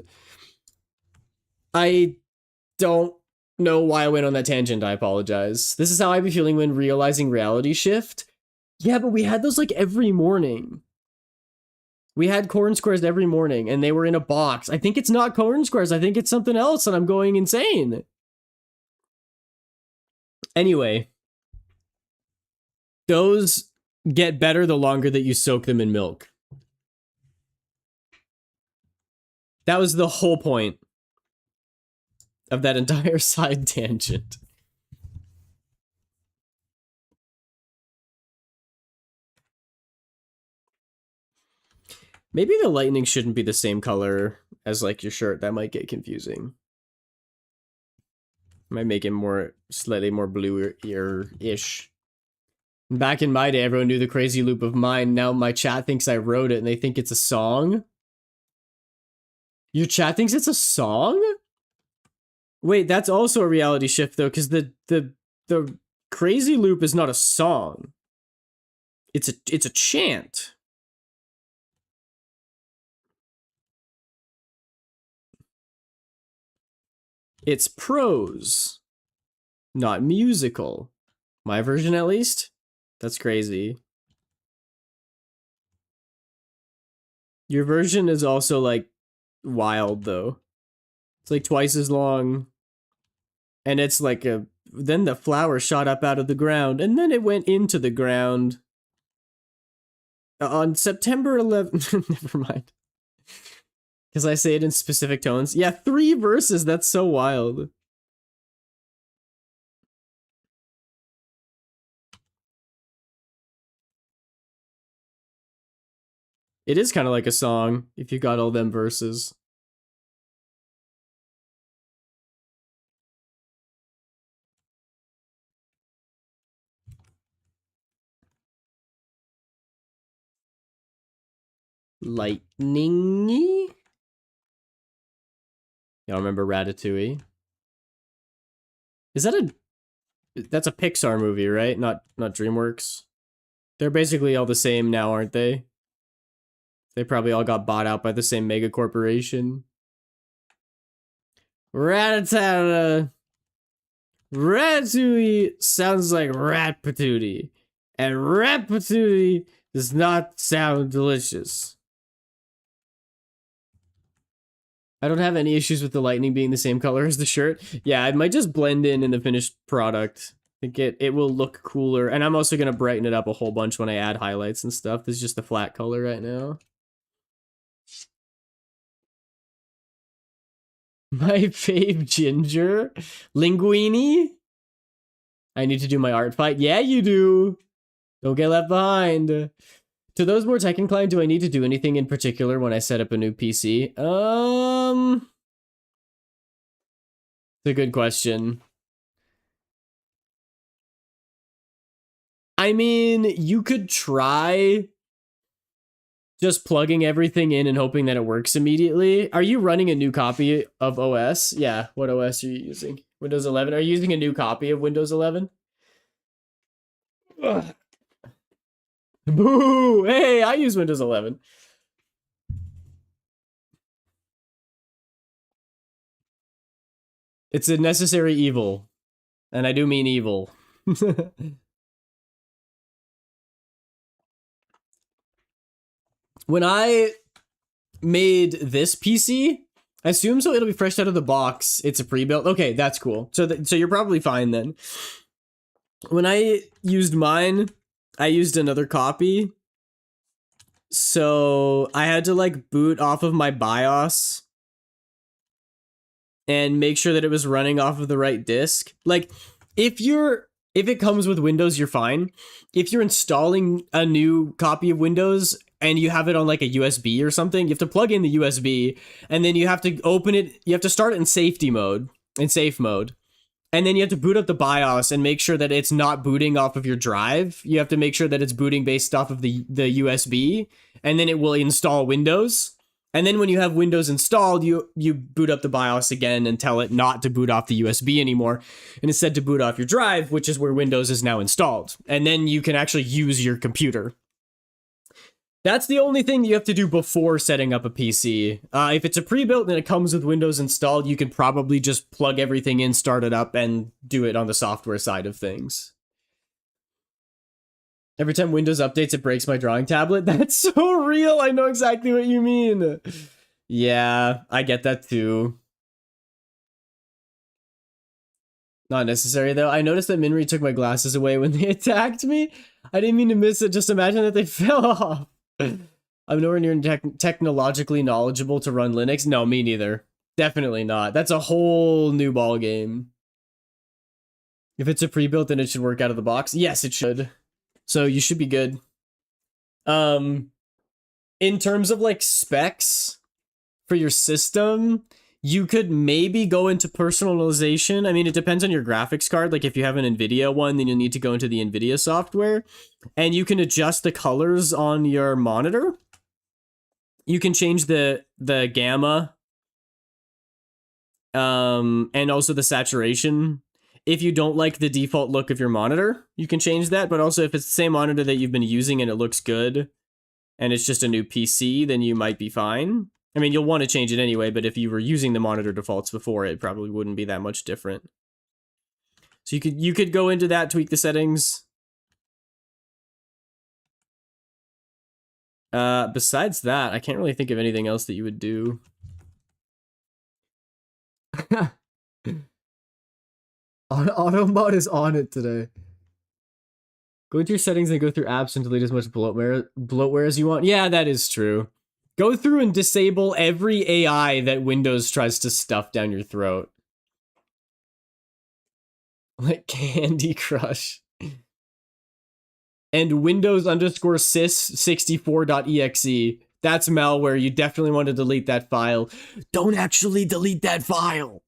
I don't know why I went on that tangent. I apologize. This is how I be feeling when realizing reality shift. Yeah, but we had those like every morning. We had corn squares every morning, and they were in a box. I think it's not corn squares. I think it's something else, and I'm going insane. Anyway, those get better the longer that you soak them in milk. That was the whole point of that entire side tangent. Maybe the lightning shouldn't be the same color as like your shirt. That might get confusing. Might make it more, slightly more blue-ish. Back in my day, everyone knew the crazy loop of mine. Now my chat thinks I wrote it and they think it's a song. Your chat thinks it's a song? Wait, that's also a reality shift though, because the crazy loop is not a song. It's a chant. It's prose, not musical. My version, at least? That's crazy. Your version is also, like, wild, though. It's, like, twice as long. And it's like a... Then the flower shot up out of the ground, and then it went into the ground. On September 11th... Never mind. Because I say it in specific tones. Yeah, 3 verses. That's so wild. It is kind of like a song, if you got all them verses. Lightning-y? Y'all remember Ratatouille? Is that a... That's a Pixar movie, right? Not DreamWorks? They're basically all the same now, aren't they? They probably all got bought out by the same mega corporation. Ratatouille sounds like rat patootie. And rat patootie does not sound delicious. I don't have any issues with the lightning being the same color as the shirt. Yeah, it might just blend in the finished product. I think it will look cooler. And I'm also going to brighten it up a whole bunch when I add highlights and stuff. This is just a flat color right now. My fave ginger? Linguini? I need to do my art fight. Yeah, you do. Don't get left behind. To those more tech inclined, do I need to do anything in particular when I set up a new PC? It's a good question. I mean, you could try just plugging everything in and hoping that it works immediately. Are you running a new copy of OS? Yeah, what OS are you using? Windows 11? Are you using a new copy of Windows 11? Ugh. Boo! Hey, I use Windows 11. It's a necessary evil. And I do mean evil. When I made this PC, I assume so it'll be fresh out of the box. It's a pre-built. Okay, that's cool. So you're probably fine then. When I used mine, I used another copy. So I had to like boot off of my BIOS and make sure that it was running off of the right disk. Like if it comes with Windows, you're fine. If you're installing a new copy of Windows and you have it on like a USB or something, you have to plug in the USB and then you have to open it. You have to start it in safe mode. And then you have to boot up the BIOS and make sure that it's not booting off of your drive. You have to make sure that it's booting based off of the USB, and then it will install Windows. And then when you have Windows installed, you boot up the BIOS again and tell it not to boot off the USB anymore, and instead to boot off your drive, which is where Windows is now installed. And then you can actually use your computer. That's the only thing you have to do before setting up a PC. If it's a pre-built and it comes with Windows installed, you can probably just plug everything in, start it up, and do it on the software side of things. Every time Windows updates, it breaks my drawing tablet. That's so real. I know exactly what you mean. Yeah, I get that too. Not necessary though. I noticed that Minri took my glasses away when they attacked me. I didn't mean to miss it. Just imagine that they fell off. I'm nowhere near technologically knowledgeable to run Linux. No, me neither. Definitely not. That's a whole new ball game. If it's a pre-built, then it should work out of the box. Yes, it should. So you should be good. In terms of like specs for your system, you could maybe go into personalization. I mean, it depends on your graphics card. Like if you have an NVIDIA one, then you'll need to go into the NVIDIA software and you can adjust the colors on your monitor. You can change the gamma and also the saturation. If you don't like the default look of your monitor, you can change that. But also if it's the same monitor that you've been using and it looks good and it's just a new PC, then you might be fine. I mean, you'll want to change it anyway, but if you were using the monitor defaults before, it probably wouldn't be that much different. So you could go into that, tweak the settings. Besides that, I can't really think of anything else that you would do. Auto mode is on it today. Go into your settings and go through apps and delete as much bloatware as you want. Yeah, that is true. Go through and disable every AI that Windows tries to stuff down your throat. Like Candy Crush. And Windows_sys64.exe. That's malware. You definitely want to delete that file. Don't actually delete that file.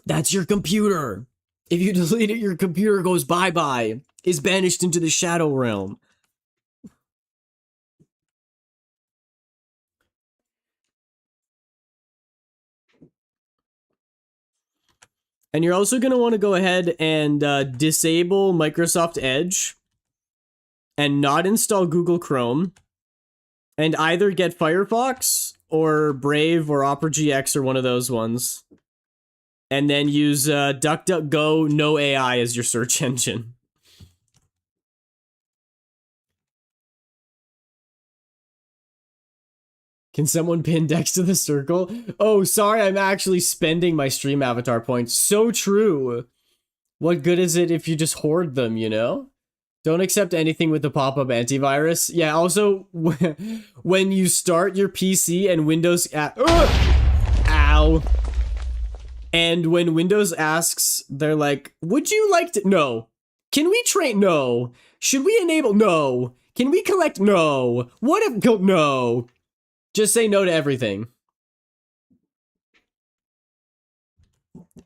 That's your computer. If you delete it, your computer goes bye-bye. Is banished into the shadow realm. And you're also going to want to go ahead and disable Microsoft Edge and not install Google Chrome and either get Firefox or Brave or Opera GX or one of those ones. And then use DuckDuckGo no AI as your search engine. Can someone pin Dex to the circle? Oh, sorry, I'm actually spending my stream avatar points. So true. What good is it if you just hoard them, you know? Don't accept anything with the pop-up antivirus. Yeah, also, when you start your PC and Windows... Ow. And when Windows asks, they're like, would you like to... No. Can we train? No. Should we enable? No. Can we collect? No. What if... No. Just say no to everything.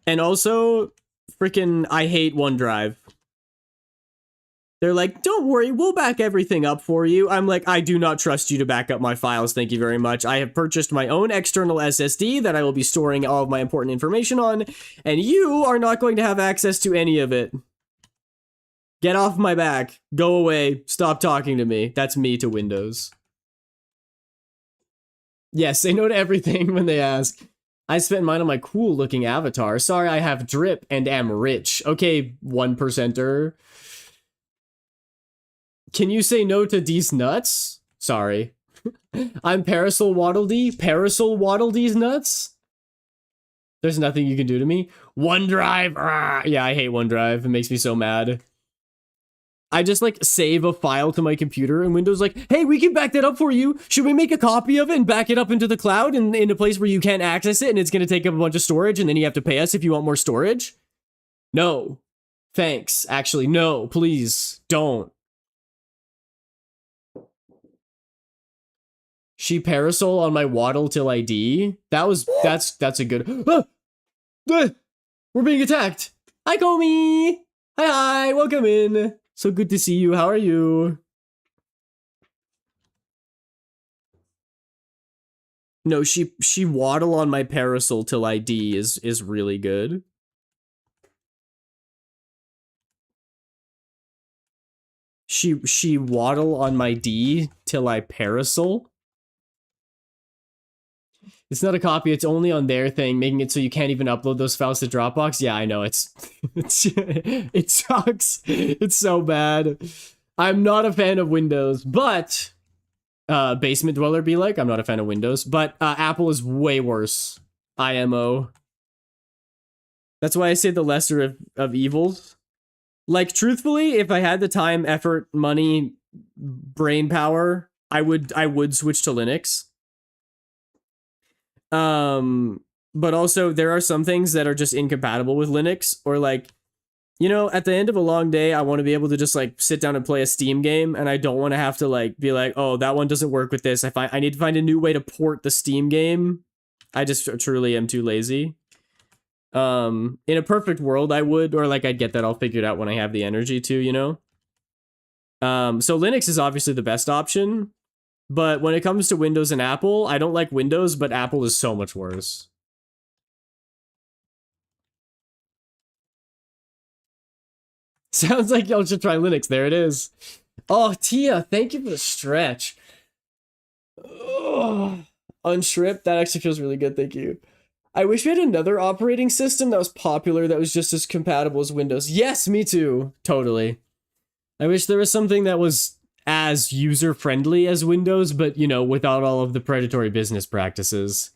And also, freaking, I hate OneDrive. They're like, don't worry, we'll back everything up for you. I'm like, I do not trust you to back up my files, thank you very much. I have purchased my own external SSD that I will be storing all of my important information on, and you are not going to have access to any of it. Get off my back. Go away. Stop talking to me. That's me to Windows. Yes, say no to everything when they ask. I spent mine on my cool looking avatar. Sorry, I have drip and am rich. Okay, 1%er. Can you say no to these nuts? Sorry. I'm Parasol Waddle Dee. Parasol Waddle Dee's nuts? There's nothing you can do to me. OneDrive. Argh. Yeah, I hate OneDrive. It makes me so mad. I just like save a file to my computer and Windows like, hey, we can back that up for you. Should we make a copy of it and back it up into the cloud and in a place where you can't access it and it's going to take up a bunch of storage and then you have to pay us if you want more storage? No. Thanks. Actually, no, please don't. She parasol on my waddle till ID. That's a good. We're being attacked. Hi, Comey. Hi, welcome in. So good to see you. How are you? No, she waddle on my parasol till ID is really good. She waddle on my D till I parasol. It's not a copy, it's only on their thing, making it so you can't even upload those files to Dropbox. Yeah, I know, it sucks. It's so bad. I'm not a fan of Windows, but Basement Dweller be like, I'm not a fan of Windows, but Apple is way worse. IMO. That's why I say the lesser of evils. Like, truthfully, if I had the time, effort, money, brain power, I would switch to Linux. But also there are some things that are just incompatible with Linux, or like, you know, at the end of a long day, I want to be able to just like sit down and play a Steam game, and I don't want to have to like be like, oh, that one doesn't work with this. I need to find a new way to port the Steam game. I just truly am too lazy. In a perfect world, I would, or like I'd get that all figured out when I have the energy to, you know? So Linux is obviously the best option. But when it comes to Windows and Apple, I don't like Windows, but Apple is so much worse. Sounds like y'all should try Linux. There it is. Oh, Tia, thank you for the stretch. Oh, unstripped, that actually feels really good, thank you. I wish we had another operating system that was popular that was just as compatible as Windows. Yes, me too. Totally. I wish there was something that was as user-friendly as Windows, but, you know, without all of the predatory business practices.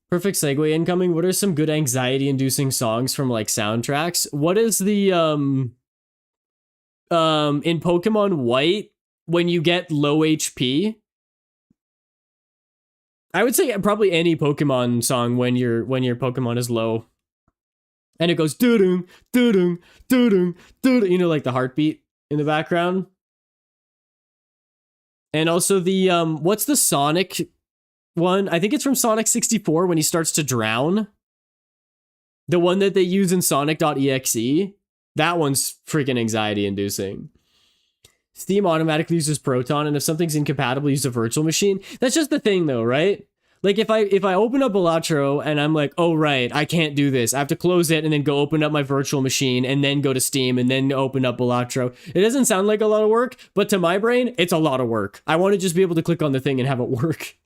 Perfect segue incoming. What are some good anxiety-inducing songs from, like, soundtracks? What is the, in Pokemon White, when you get low HP? I would say probably any Pokemon song when your Pokemon is low. And it goes doo-doo, doo-doo, doo-doo, doo-doo, you know, like the heartbeat in the background. And also the, what's the Sonic one? I think it's from Sonic 64 when he starts to drown. The one that they use in Sonic.exe. That one's freaking anxiety inducing. Steam automatically uses Proton, and if something's incompatible, use a virtual machine. That's just the thing though, right? Like if I open up Elatro and I'm like, oh right, I can't do this. I have to close it and then go open up my virtual machine and then go to Steam and then open up Elatro. It doesn't sound like a lot of work, but to my brain, it's a lot of work. I want to just be able to click on the thing and have it work.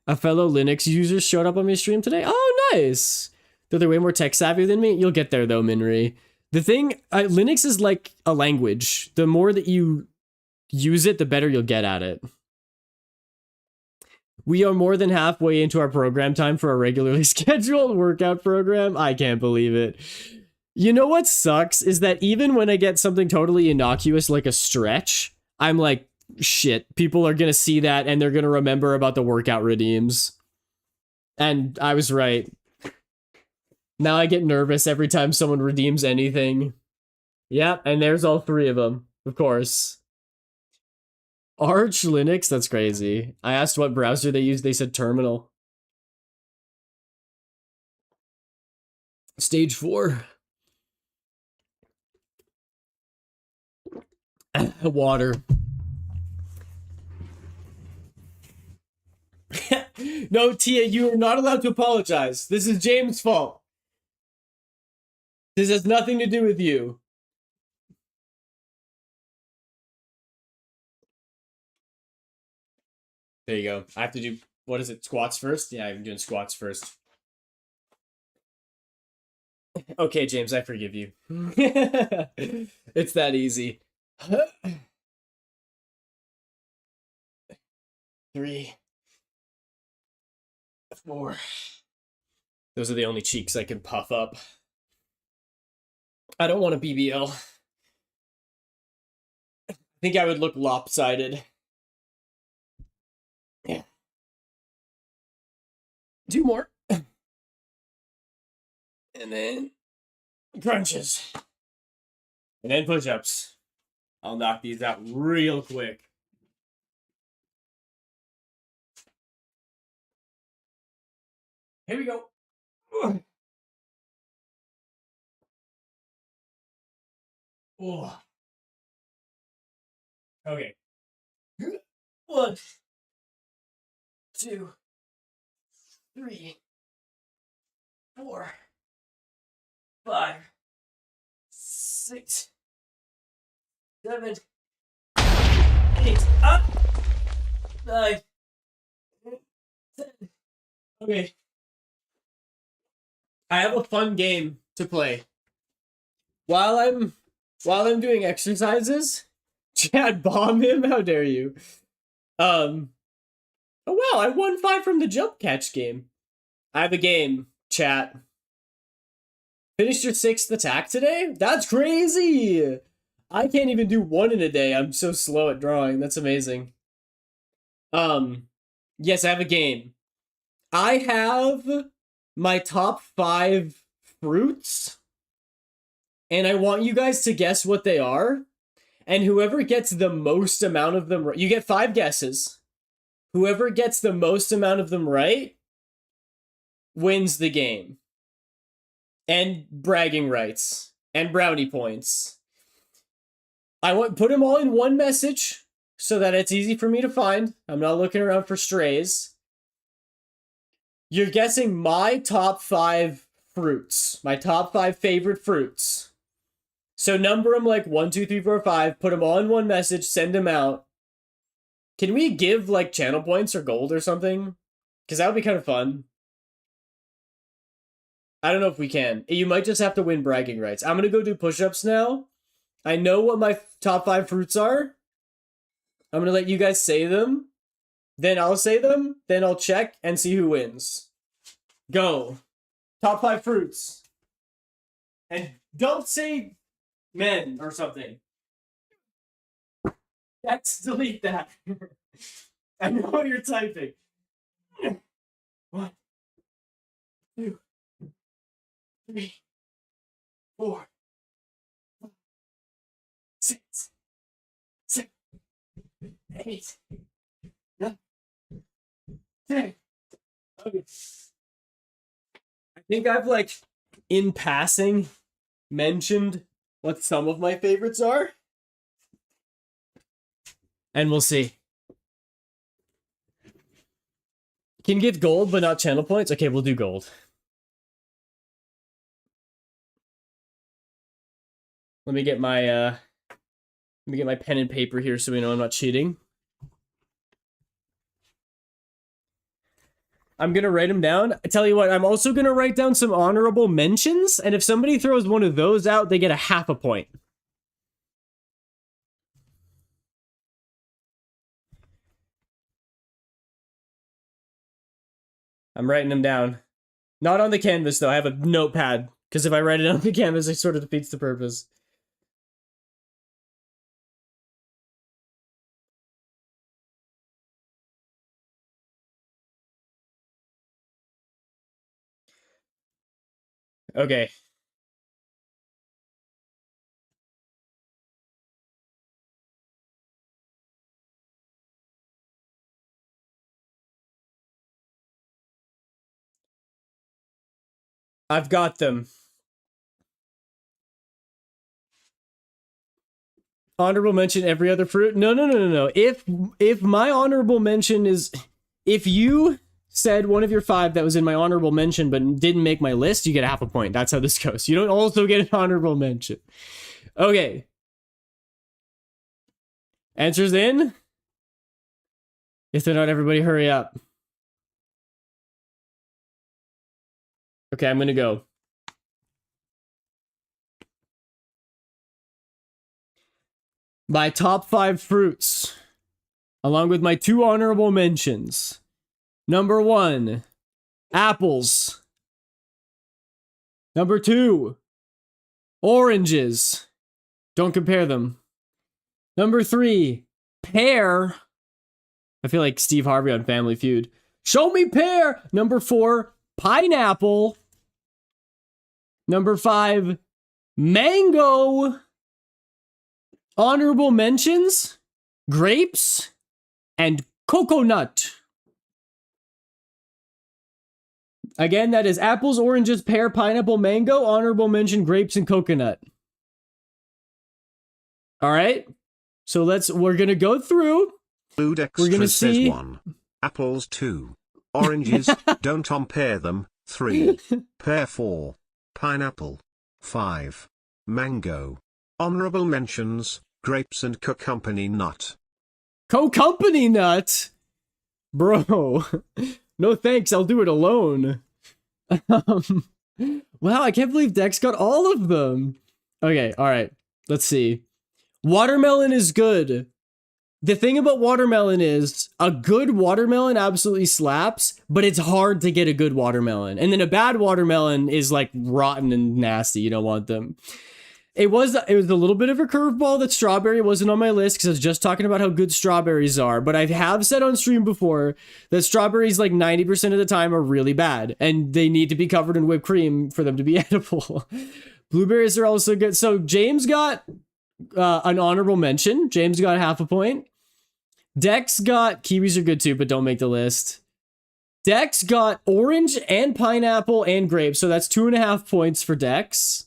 A fellow Linux user showed up on my stream today. Oh, nice. Though they're way more tech savvy than me. You'll get there though, Minri. The thing, Linux is like a language. The more that you use it, the better you'll get at it. We are more than halfway into our program time for a regularly scheduled workout program. I can't believe it. You know what sucks is that even when I get something totally innocuous like a stretch, I'm like, shit, people are gonna see that and they're gonna remember about the workout redeems. And I was right. Now I get nervous every time someone redeems anything. Yep, and there's all three of them, of course. Arch Linux? That's crazy. I asked what browser they use, they said Terminal. Stage 4. Water. No, Tia, you are not allowed to apologize. This is James' fault. This has nothing to do with you. There you go. I have to do, what is it, squats first? Yeah, I'm doing squats first. Okay, James, I forgive you. It's that easy. 3, 4. Those are the only cheeks I can puff up. I don't want a BBL. I think I would look lopsided. Yeah. 2 more. And then crunches. And then push-ups. I'll knock these out real quick. Here we go. Oh. Okay. 1, 2, 3, 4, 5, 6, 7, 8, up, 9, 10. Okay. I have a fun game to play. While I'm doing exercises, Chad, bomb him. How dare you? Oh wow, I won 5 from the jump catch game. I have a game, chat. Finished your 6th attack today? That's crazy! I can't even do 1 in a day. I'm so slow at drawing. That's amazing. Yes, I have a game. I have my top 5 fruits, and I want you guys to guess what they are. And whoever gets the most amount of them, you get 5 guesses. Whoever gets the most amount of them right wins the game. And bragging rights. And brownie points. I want put them all in one message so that it's easy for me to find. I'm not looking around for strays. You're guessing my top 5 fruits. My top 5 favorite fruits. So number them like 1, 2, 3, 4, 5. Put them all in one message. Send them out. Can we give like channel points or gold or something? Because that would be kind of fun. I don't know if we can. You might just have to win bragging rights. I'm going to go do push-ups now. I know what my top 5 fruits are. I'm going to let you guys say them. Then I'll say them. Then I'll check and see who wins. Go. Top 5 fruits. And don't say men or something. Delete that. I know what you're typing. 1, 2, 3, 4, 5, 6, 7, 8, 9, 10. Okay. I think I've like in passing mentioned what some of my favorites are. And we'll see. Can give gold but not channel points? Okay, we'll do gold. Let me get my pen and paper here so we know I'm not cheating. I'm gonna write them down. I tell you what, I'm also gonna write down some honorable mentions, and if somebody throws one of those out, they get a half a point. I'm writing them down. Not on the canvas, though. I have a notepad, because if I write it on the canvas, it sort of defeats the purpose. Okay. I've got them. Honorable mention every other fruit? No. If my honorable mention is, if you said one of your 5 that was in my honorable mention but didn't make my list, you get half a point. That's how this goes. You don't also get an honorable mention. Okay. Answers in? If they're not, everybody hurry up. Okay, I'm gonna go. My top 5 fruits, along with my 2 honorable mentions. Number 1, apples. Number 2, oranges. Don't compare them. Number 3, pear. I feel like Steve Harvey on Family Feud. Show me pear. Number 4, pineapple. Number 5, mango. Honorable mentions, grapes, and coconut. Again, that is apples, oranges, pear, pineapple, mango, honorable mention, grapes, and coconut. All right. So we're going to go through. Food We're going to Extras see. says 1. Apples 2. Oranges, don't compare them. 3. Pear 4. Pineapple 5. Mango. Honorable mentions, grapes and co-company nut. Co-company nut? Bro. No thanks, I'll do it alone. Wow, I can't believe Dex got all of them. Okay, alright. Let's see. Watermelon is good. The thing about watermelon is, a good watermelon absolutely slaps, but it's hard to get a good watermelon. And then a bad watermelon is like rotten and nasty. You don't want them. It was a little bit of a curveball that strawberry wasn't on my list because I was just talking about how good strawberries are. But I have said on stream before that strawberries like 90% of the time are really bad and they need to be covered in whipped cream for them to be edible. Blueberries are also good. So James got an honorable mention. James got half a point. Dex got kiwis are good too, but don't make the list. Dex got orange and pineapple and grape. So that's 2.5 points for Dex.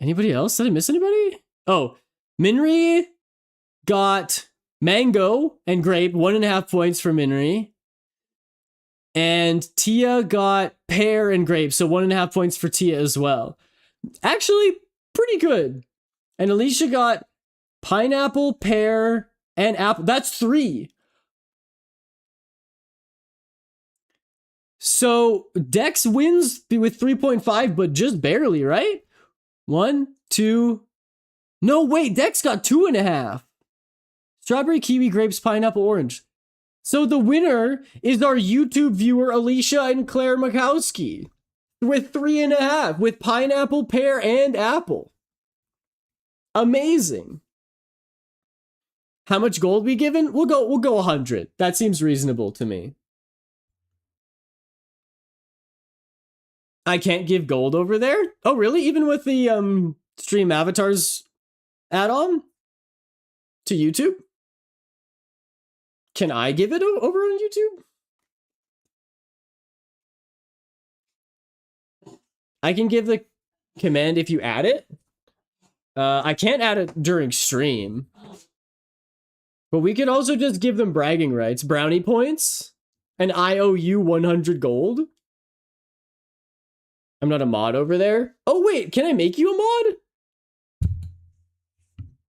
Anybody else? Did I miss anybody? Oh, Minri got mango and grape, 1.5 points for Minri. And Tia got pear and grape, so 1.5 points for Tia as well. Actually, pretty good. And Alicia got pineapple, pear, and apple. That's 3. So Dex wins with 3.5, but just barely, right? 1, 2. No, wait, Dex got 2.5. Strawberry, kiwi, grapes, pineapple, orange. So the winner is our YouTube viewer, Alicia and Claire Makowski, with 3.5, with pineapple, pear, and apple. Amazing. How much gold we given? We'll go 100. That seems reasonable to me. I can't give gold over there? Oh, really? Even with the stream avatars add-on to YouTube? Can I give it over on YouTube? I can give the command if you add it. I can't add it during stream. But we could also just give them bragging rights. Brownie points. And I owe you 100 gold. I'm not a mod over there. Oh, wait. Can I make you a mod?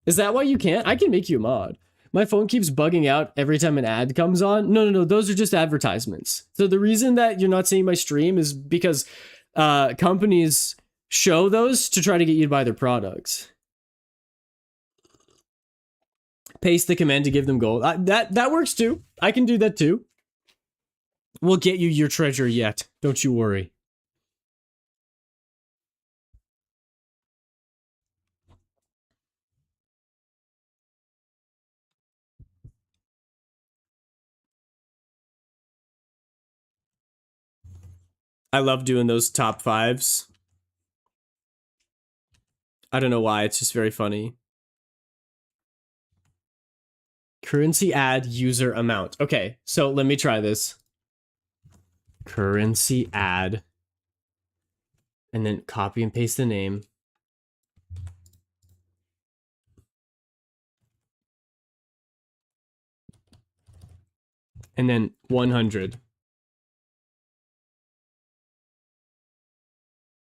Is that why you can't? I can make you a mod. My phone keeps bugging out every time an ad comes on. No. Those are just advertisements. So the reason that you're not seeing my stream is because companies show those to try to get you to buy their products. Paste the command to give them gold. That works too. I can do that too. We'll get you your treasure yet. Don't you worry. I love doing those top 5s. I don't know why, it's just very funny. Currency add user amount. Okay, so let me try this. Currency add. And then copy and paste the name. And then 100.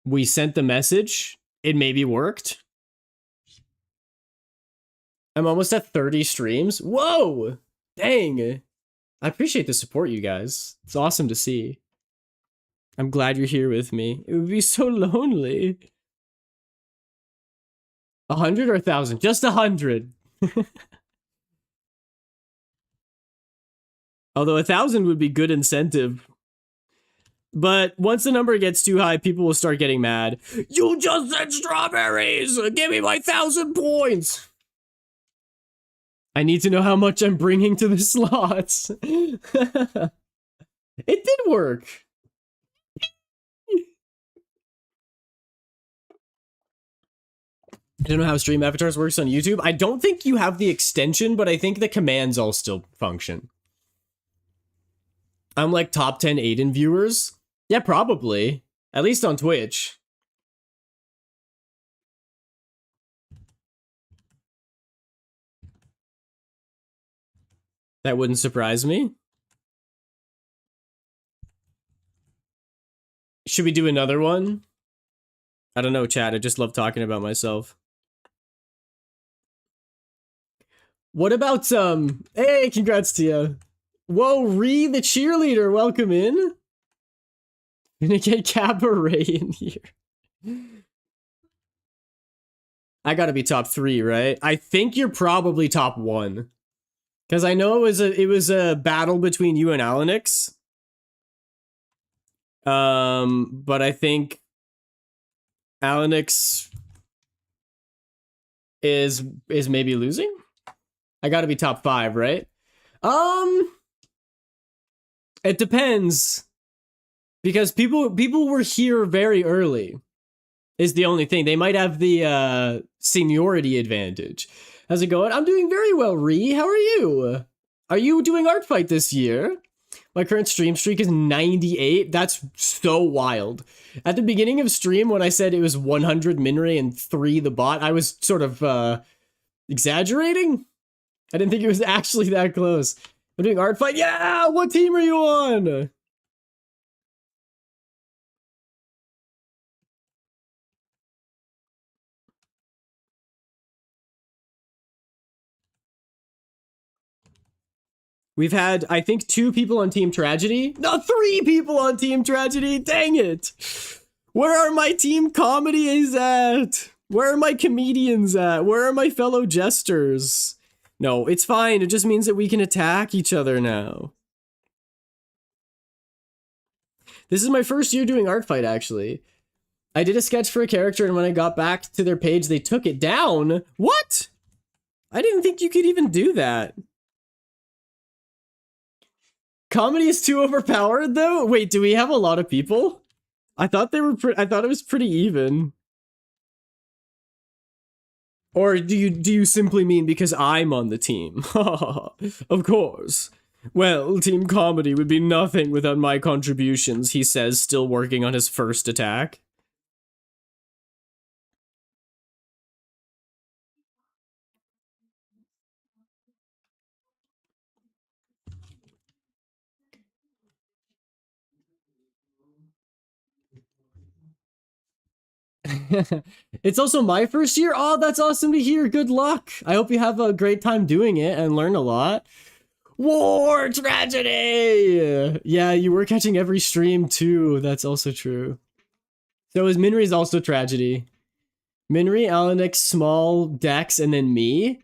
We sent the message. It maybe worked. I'm almost at 30 streams. Whoa! Dang. I appreciate the support, you guys. It's awesome to see. I'm glad you're here with me. It would be so lonely. 100 or 1,000? Just 100. Although 1,000 would be good incentive. But once the number gets too high, people will start getting mad. You just said strawberries! Give me my 1,000 points! I need to know how much I'm bringing to the slots. It did work. I don't know how Stream Avatars works on YouTube. I don't think you have the extension, but I think the commands all still function. I'm like top 10 Aiden viewers. Yeah, probably. At least on Twitch. That wouldn't surprise me. Should we do another one? I don't know, chat. I just love talking about myself. What about, hey, congrats to you. Whoa, Ree, the cheerleader, welcome in. Gonna get cabaret in here. I gotta be top 3, right? I think you're probably top 1. Because I know it was a battle between you and Alanix. But I think Alanix is maybe losing. I gotta be top 5, right? It depends. Because people were here very early. Is the only thing. They might have the seniority advantage. How's it going? I'm doing very well, Ree. How are you? Are you doing ARTFIGHT this year? My current stream streak is 98. That's so wild. At the beginning of stream, when I said it was 100 Minray and 3 the bot, I was sort of exaggerating. I didn't think it was actually that close. I'm doing ARTFIGHT. Yeah! What team are you on? We've had, I think, 2 people on Team Tragedy. No, 3 people on Team Tragedy. Dang it. Where are my Team Comedies at? Where are my comedians at? Where are my fellow jesters? No, it's fine. It just means that we can attack each other now. This is my first year doing ARTFIGHT, actually. I did a sketch for a character, and when I got back to their page, they took it down. What? I didn't think you could even do that. Comedy is too overpowered, though? Wait, do we have a lot of people? I thought I thought it was pretty even. Or do you simply mean because I'm on the team? Of course. Well, Team Comedy would be nothing without my contributions, he says, still working on his first attack. It's also my first year. Oh, that's awesome to hear. Good luck. I hope you have a great time doing it and learn a lot. War tragedy. Yeah, you were catching every stream too. That's also true. So is Minry's also tragedy? Minry, Alanix, Small, Dex, and then me.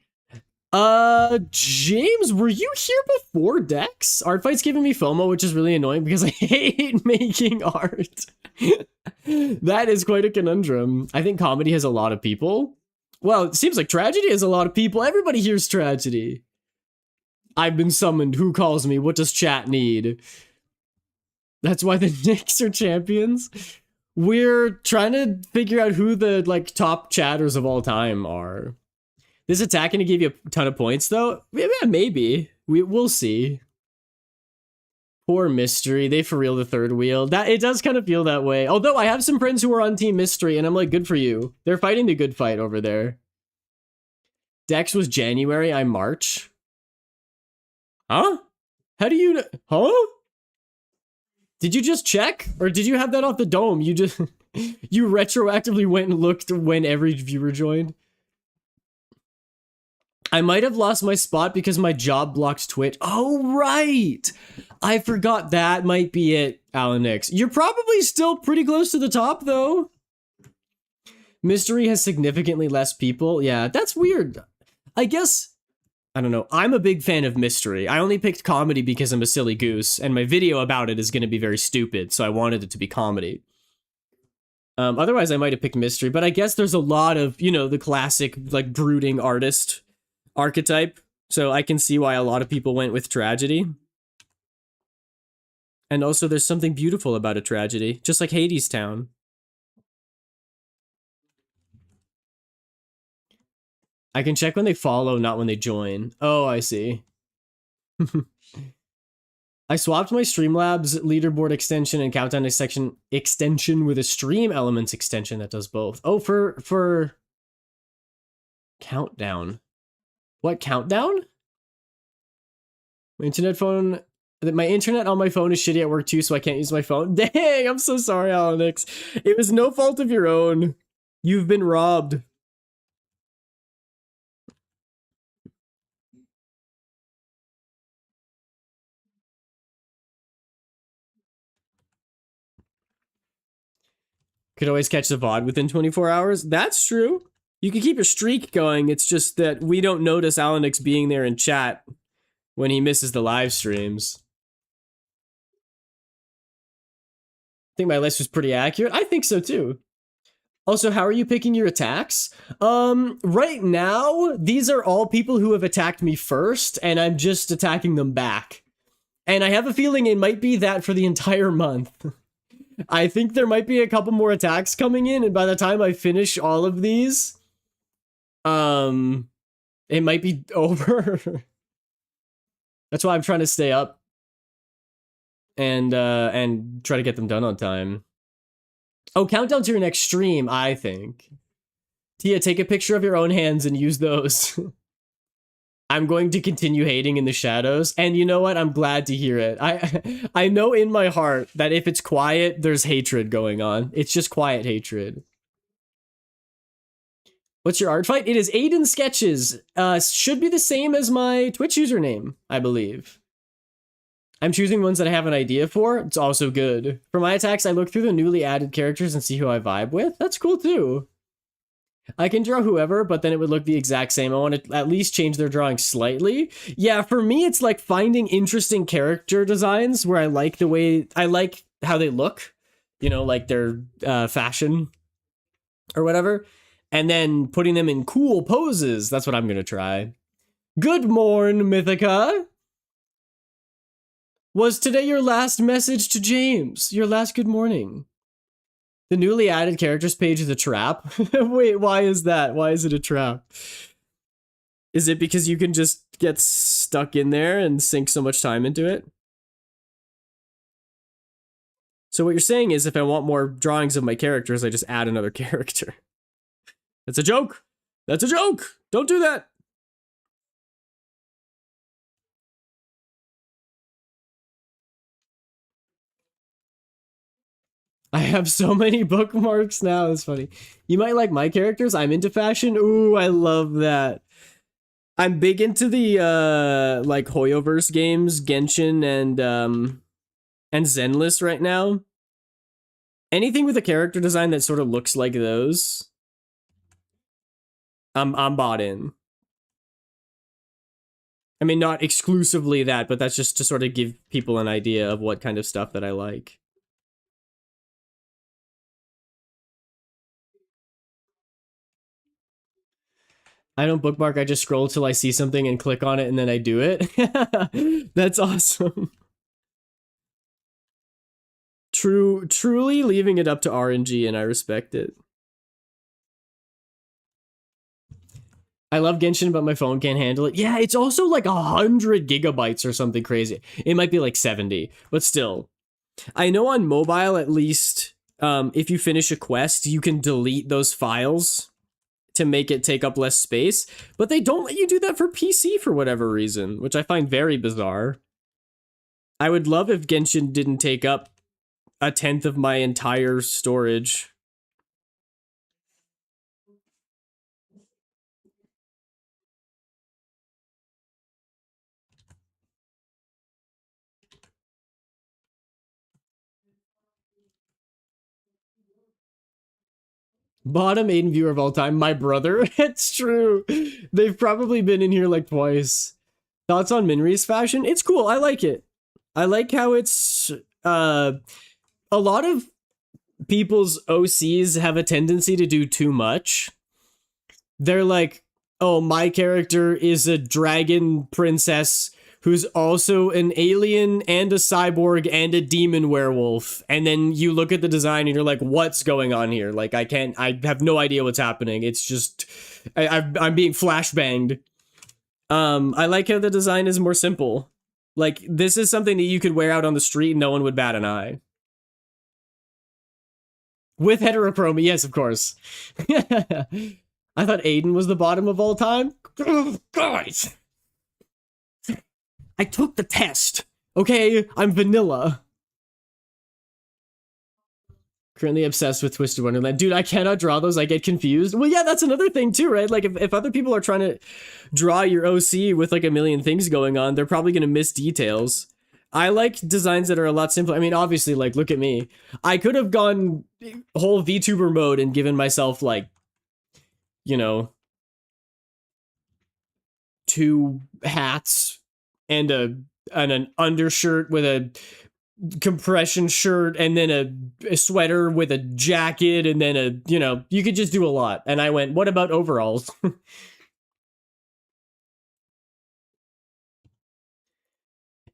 James, were you here before Dex? ARTFIGHT's giving me FOMO, which is really annoying because I hate making art. That is quite a conundrum. I think comedy has a lot of people. Well, it seems like tragedy has a lot of people. Everybody here's tragedy. I've been summoned. Who calls me? What does chat need? That's why the Knicks are champions. We're trying to figure out who the top chatters of all time are. This attack gonna give you a ton of points, though? Yeah, maybe. We'll see. Poor Mystery. They for real the third wheel. It does kind of feel that way. Although I have some friends who are on Team Mystery, and I'm like, good for you. They're fighting the good fight over there. Dex was January, I'm March. Huh? How do you... Huh? Did you just check? Or did you have that off the dome? You just... you retroactively went and looked when every viewer joined? I might have lost my spot because my job blocked Twitch. Oh, right! I forgot that might be it, Alanix. You're probably still pretty close to the top, though. Mystery has significantly less people. Yeah, that's weird. I guess... I don't know. I'm a big fan of mystery. I only picked comedy because I'm a silly goose, and my video about it is going to be very stupid, so I wanted it to be comedy. Otherwise, I might have picked mystery, but I guess there's a lot of, you know, the classic, like, brooding artist archetype, so I can see why a lot of people went with tragedy. And also, there's something beautiful about a tragedy, just like Hades Town. I can check when they follow, not when they join. Oh, I see. I swapped my Streamlabs leaderboard extension and countdown extension with a Stream Elements extension that does both. Oh, for countdown. What, countdown? My internet on my phone is shitty at work too, so I can't use my phone. Dang, I'm so sorry, Alanix. It was no fault of your own. You've been robbed. Could always catch the VOD within 24 hours. That's true. You can keep a streak going. It's just that we don't notice Alanix being there in chat when he misses the live streams. I think my list was pretty accurate. I think so too. Also, how are you picking your attacks? Right now, these are all people who have attacked me first, and I'm just attacking them back. And I have a feeling it might be that for the entire month. I think there might be a couple more attacks coming in, and by the time I finish all of these, it might be over. That's why I'm trying to stay up and try to get them done on time. Oh, countdown to your next stream, I think. Tia, take a picture of your own hands and use those. I'm going to continue hating in the shadows, and you know what? I'm glad to hear it. I know in my heart that if it's quiet, there's hatred going on. It's just quiet hatred. What's your art fight? It is Aiden Sketches. Should be the same as my Twitch username, I believe. I'm choosing ones that I have an idea for. It's also good. For my attacks, I look through the newly added characters and see who I vibe with. That's cool too. I can draw whoever, but then it would look the exact same. I want to at least change their drawing slightly. Yeah, for me, it's like finding interesting character designs where I like how they look, you know, like their fashion or whatever, and then putting them in cool poses. That's what I'm going to try. Good morn, Mythica. Was today your last message to James? Your last good morning? The newly added characters page is a trap. Wait, why is that? Why is it a trap? Is it because you can just get stuck in there and sink so much time into it? So what you're saying is if I want more drawings of my characters, I just add another character. That's a joke. That's a joke. Don't do that. I have so many bookmarks now. It's funny. You might like my characters. I'm into fashion. Ooh, I love that. I'm big into the like Hoyoverse games, Genshin and Zenless right now. Anything with a character design that sort of looks like those, I'm bought in. I mean, not exclusively that, but that's just to sort of give people an idea of what kind of stuff that I like. I don't bookmark, I just scroll till I see something and click on it and then I do it. That's awesome. Truly leaving it up to RNG, and I respect it. I love Genshin, but my phone can't handle it. Yeah, it's also like 100 gigabytes or something crazy. It might be like 70, but still. I know on mobile, at least, if you finish a quest, you can delete those files to make it take up less space, but they don't let you do that for PC for whatever reason, which I find very bizarre. I would love if Genshin didn't take up a tenth of my entire storage. Bottom Aiden viewer of all time, my brother. It's true. They've probably been in here like twice. Thoughts on Minri's fashion? It's cool. I like it. I like how it's a lot of people's OCs have a tendency to do too much. They're like, oh, my character is a dragon princess who's also an alien and a cyborg and a demon werewolf. And then you look at the design and you're like, what's going on here? Like, I have no idea what's happening. It's just, I'm being flashbanged. I like how the design is more simple. Like, this is something that you could wear out on the street and no one would bat an eye. With heterochromia, yes, of course. I thought Aiden was the bottom of all time. Guys! I took the test. Okay, I'm vanilla. Currently obsessed with Twisted Wonderland. Dude, I cannot draw those. I get confused. Well, yeah, that's another thing too, right? Like, if other people are trying to draw your OC with like a million things going on, they're probably going to miss details. I like designs that are a lot simpler. I mean, obviously, like, look at me. I could have gone whole VTuber mode and given myself, like, you know, 2 hats and an undershirt with a compression shirt and then a sweater with a jacket and then you could just do a lot. And I went, what about overalls?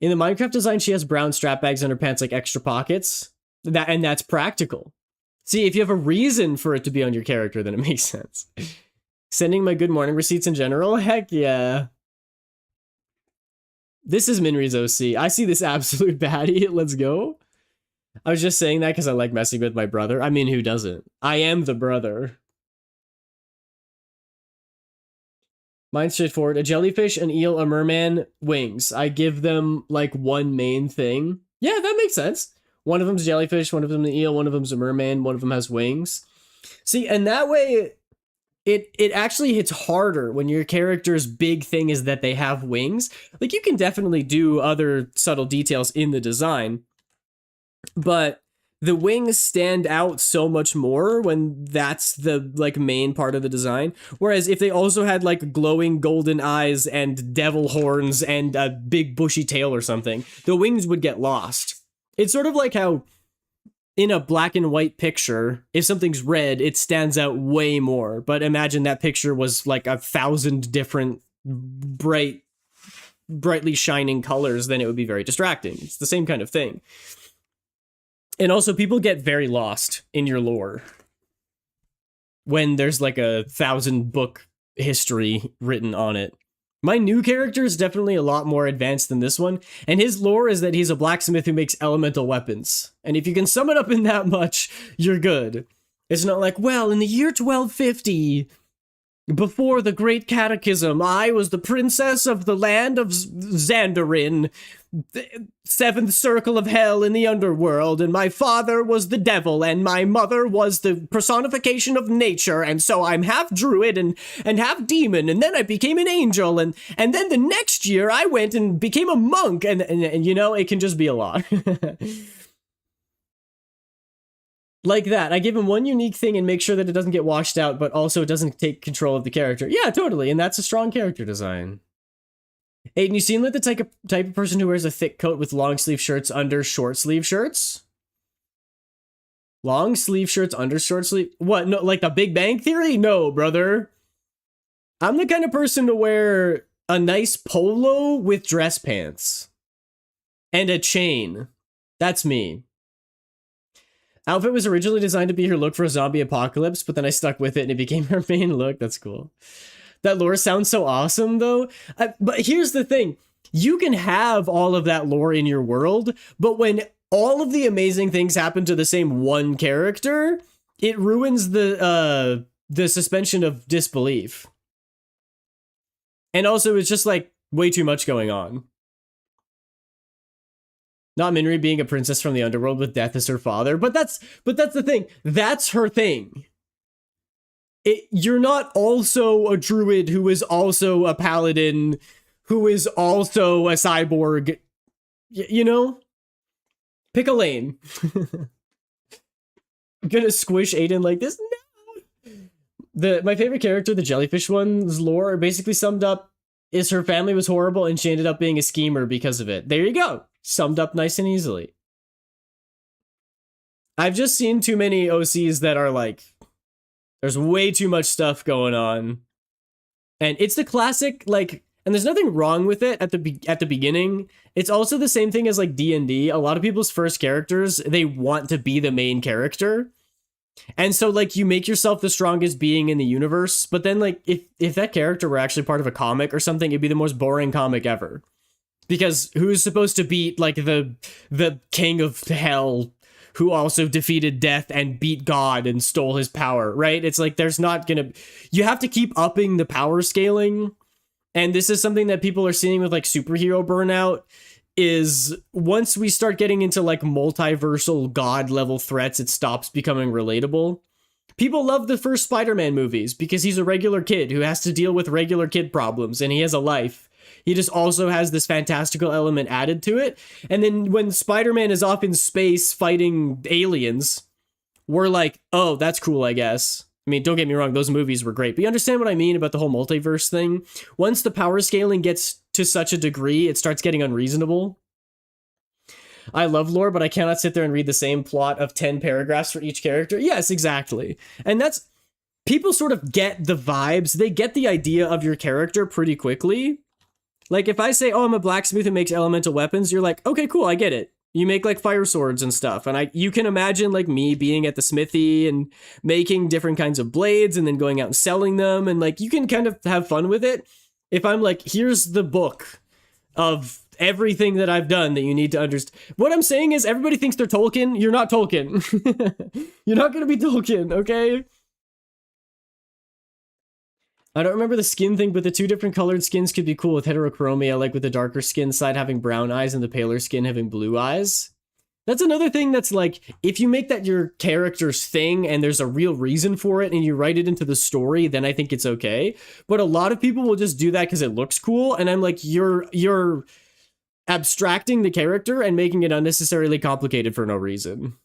In the Minecraft design, she has brown strap bags on her pants, like extra pockets. That's practical. See, if you have a reason for it to be on your character, then it makes sense. Sending my good morning receipts in general? Heck yeah. This is Minri's OC. I see this absolute baddie. Let's go. I was just saying that because I like messing with my brother. I mean, who doesn't? I am the brother. Mine's straightforward. A jellyfish, an eel, a merman, wings. I give them, like, one main thing. Yeah, that makes sense. One of them's a jellyfish, one of them's an eel, one of them's a merman, one of them has wings. See, and that way, it actually hits harder when your character's big thing is that they have wings. Like, you can definitely do other subtle details in the design, but the wings stand out so much more when that's the, like, main part of the design. Whereas if they also had, like, glowing golden eyes and devil horns and a big bushy tail or something, the wings would get lost. It's sort of like how in a black and white picture, if something's red, it stands out way more. But imagine that picture was like 1,000 different brightly shining colors, then it would be very distracting. It's the same kind of thing. And also, people get very lost in your lore when there's like 1,000 book history written on it. My new character is definitely a lot more advanced than this one, and his lore is that he's a blacksmith who makes elemental weapons. And if you can sum it up in that much, you're good. It's not like, well, in the year 1250, before the Great Cataclysm, I was the princess of the land of Xandarin, the 7th circle of hell in the underworld, and my father was the devil, and my mother was the personification of nature, and so I'm half druid and half demon, and then I became an angel, and then the next year I went and became a monk, and you know, it can just be a lot. Like that. I give him one unique thing and make sure that it doesn't get washed out, but also it doesn't take control of the character. Yeah, totally, and that's a strong character design. Aiden, you seem like the type of person who wears a thick coat with long sleeve shirts under short sleeve shirts? Long sleeve shirts under short sleeve? What, no, like the Big Bang Theory? No, brother. I'm the kind of person to wear a nice polo with dress pants. And a chain. That's me. Outfit was originally designed to be her look for a zombie apocalypse, but then I stuck with it and it became her main look. That's cool. That lore sounds so awesome, though. But here's the thing. You can have all of that lore in your world, but when all of the amazing things happen to the same one character, it ruins the suspension of disbelief. And also, it's just, like, way too much going on. Not Minri being a princess from the underworld with death as her father, but that's the thing. That's her thing. You're not also a druid who is also a paladin, who is also a cyborg. You know? Pick a lane. I'm gonna squish Aiden like this? No! My favorite character, the jellyfish one's lore, basically summed up is her family was horrible and she ended up being a schemer because of it. There you go. Summed up nice and easily. I've just seen too many OCs that are like, there's way too much stuff going on. And it's the classic, like, and there's nothing wrong with it at the beginning. It's also the same thing as like D&D. A lot of people's first characters, they want to be the main character. And so like you make yourself the strongest being in the universe, but then like if that character were actually part of a comic or something, it'd be the most boring comic ever. Because who's supposed to beat like the king of hell who also defeated death and beat God and stole his power, right? It's like there's not gonna, you have to keep upping the power scaling. And this is something that people are seeing with like superhero burnout, is once we start getting into like multiversal god level threats, it stops becoming relatable. People love the first Spider-Man movies because he's a regular kid who has to deal with regular kid problems and he has a life. He just also has this fantastical element added to it. And then when Spider-Man is off in space fighting aliens, we're like, oh, that's cool, I guess. I mean, don't get me wrong, those movies were great, but you understand what I mean about the whole multiverse thing? Once the power scaling gets to such a degree, it starts getting unreasonable. I love lore, but I cannot sit there and read the same plot of 10 paragraphs for each character. Yes, exactly. And that's, people sort of get the vibes, they get the idea of your character pretty quickly. Like if I say, oh, I'm a blacksmith who makes elemental weapons, you're like, okay, cool, I get it. You make like fire swords and stuff. And you can imagine like me being at the smithy and making different kinds of blades and then going out and selling them. And like, you can kind of have fun with it. If I'm like, here's the book of everything that I've done that you need to understand. What I'm saying is everybody thinks they're Tolkien. You're not Tolkien. You're not going to be Tolkien, okay? I don't remember the skin thing, but the two different colored skins could be cool with heterochromia, like with the darker skin side having brown eyes and the paler skin having blue eyes. That's another thing that's like, if you make that your character's thing and there's a real reason for it and you write it into the story, then I think it's okay. But a lot of people will just do that because it looks cool, and I'm like, you're abstracting the character and making it unnecessarily complicated for no reason.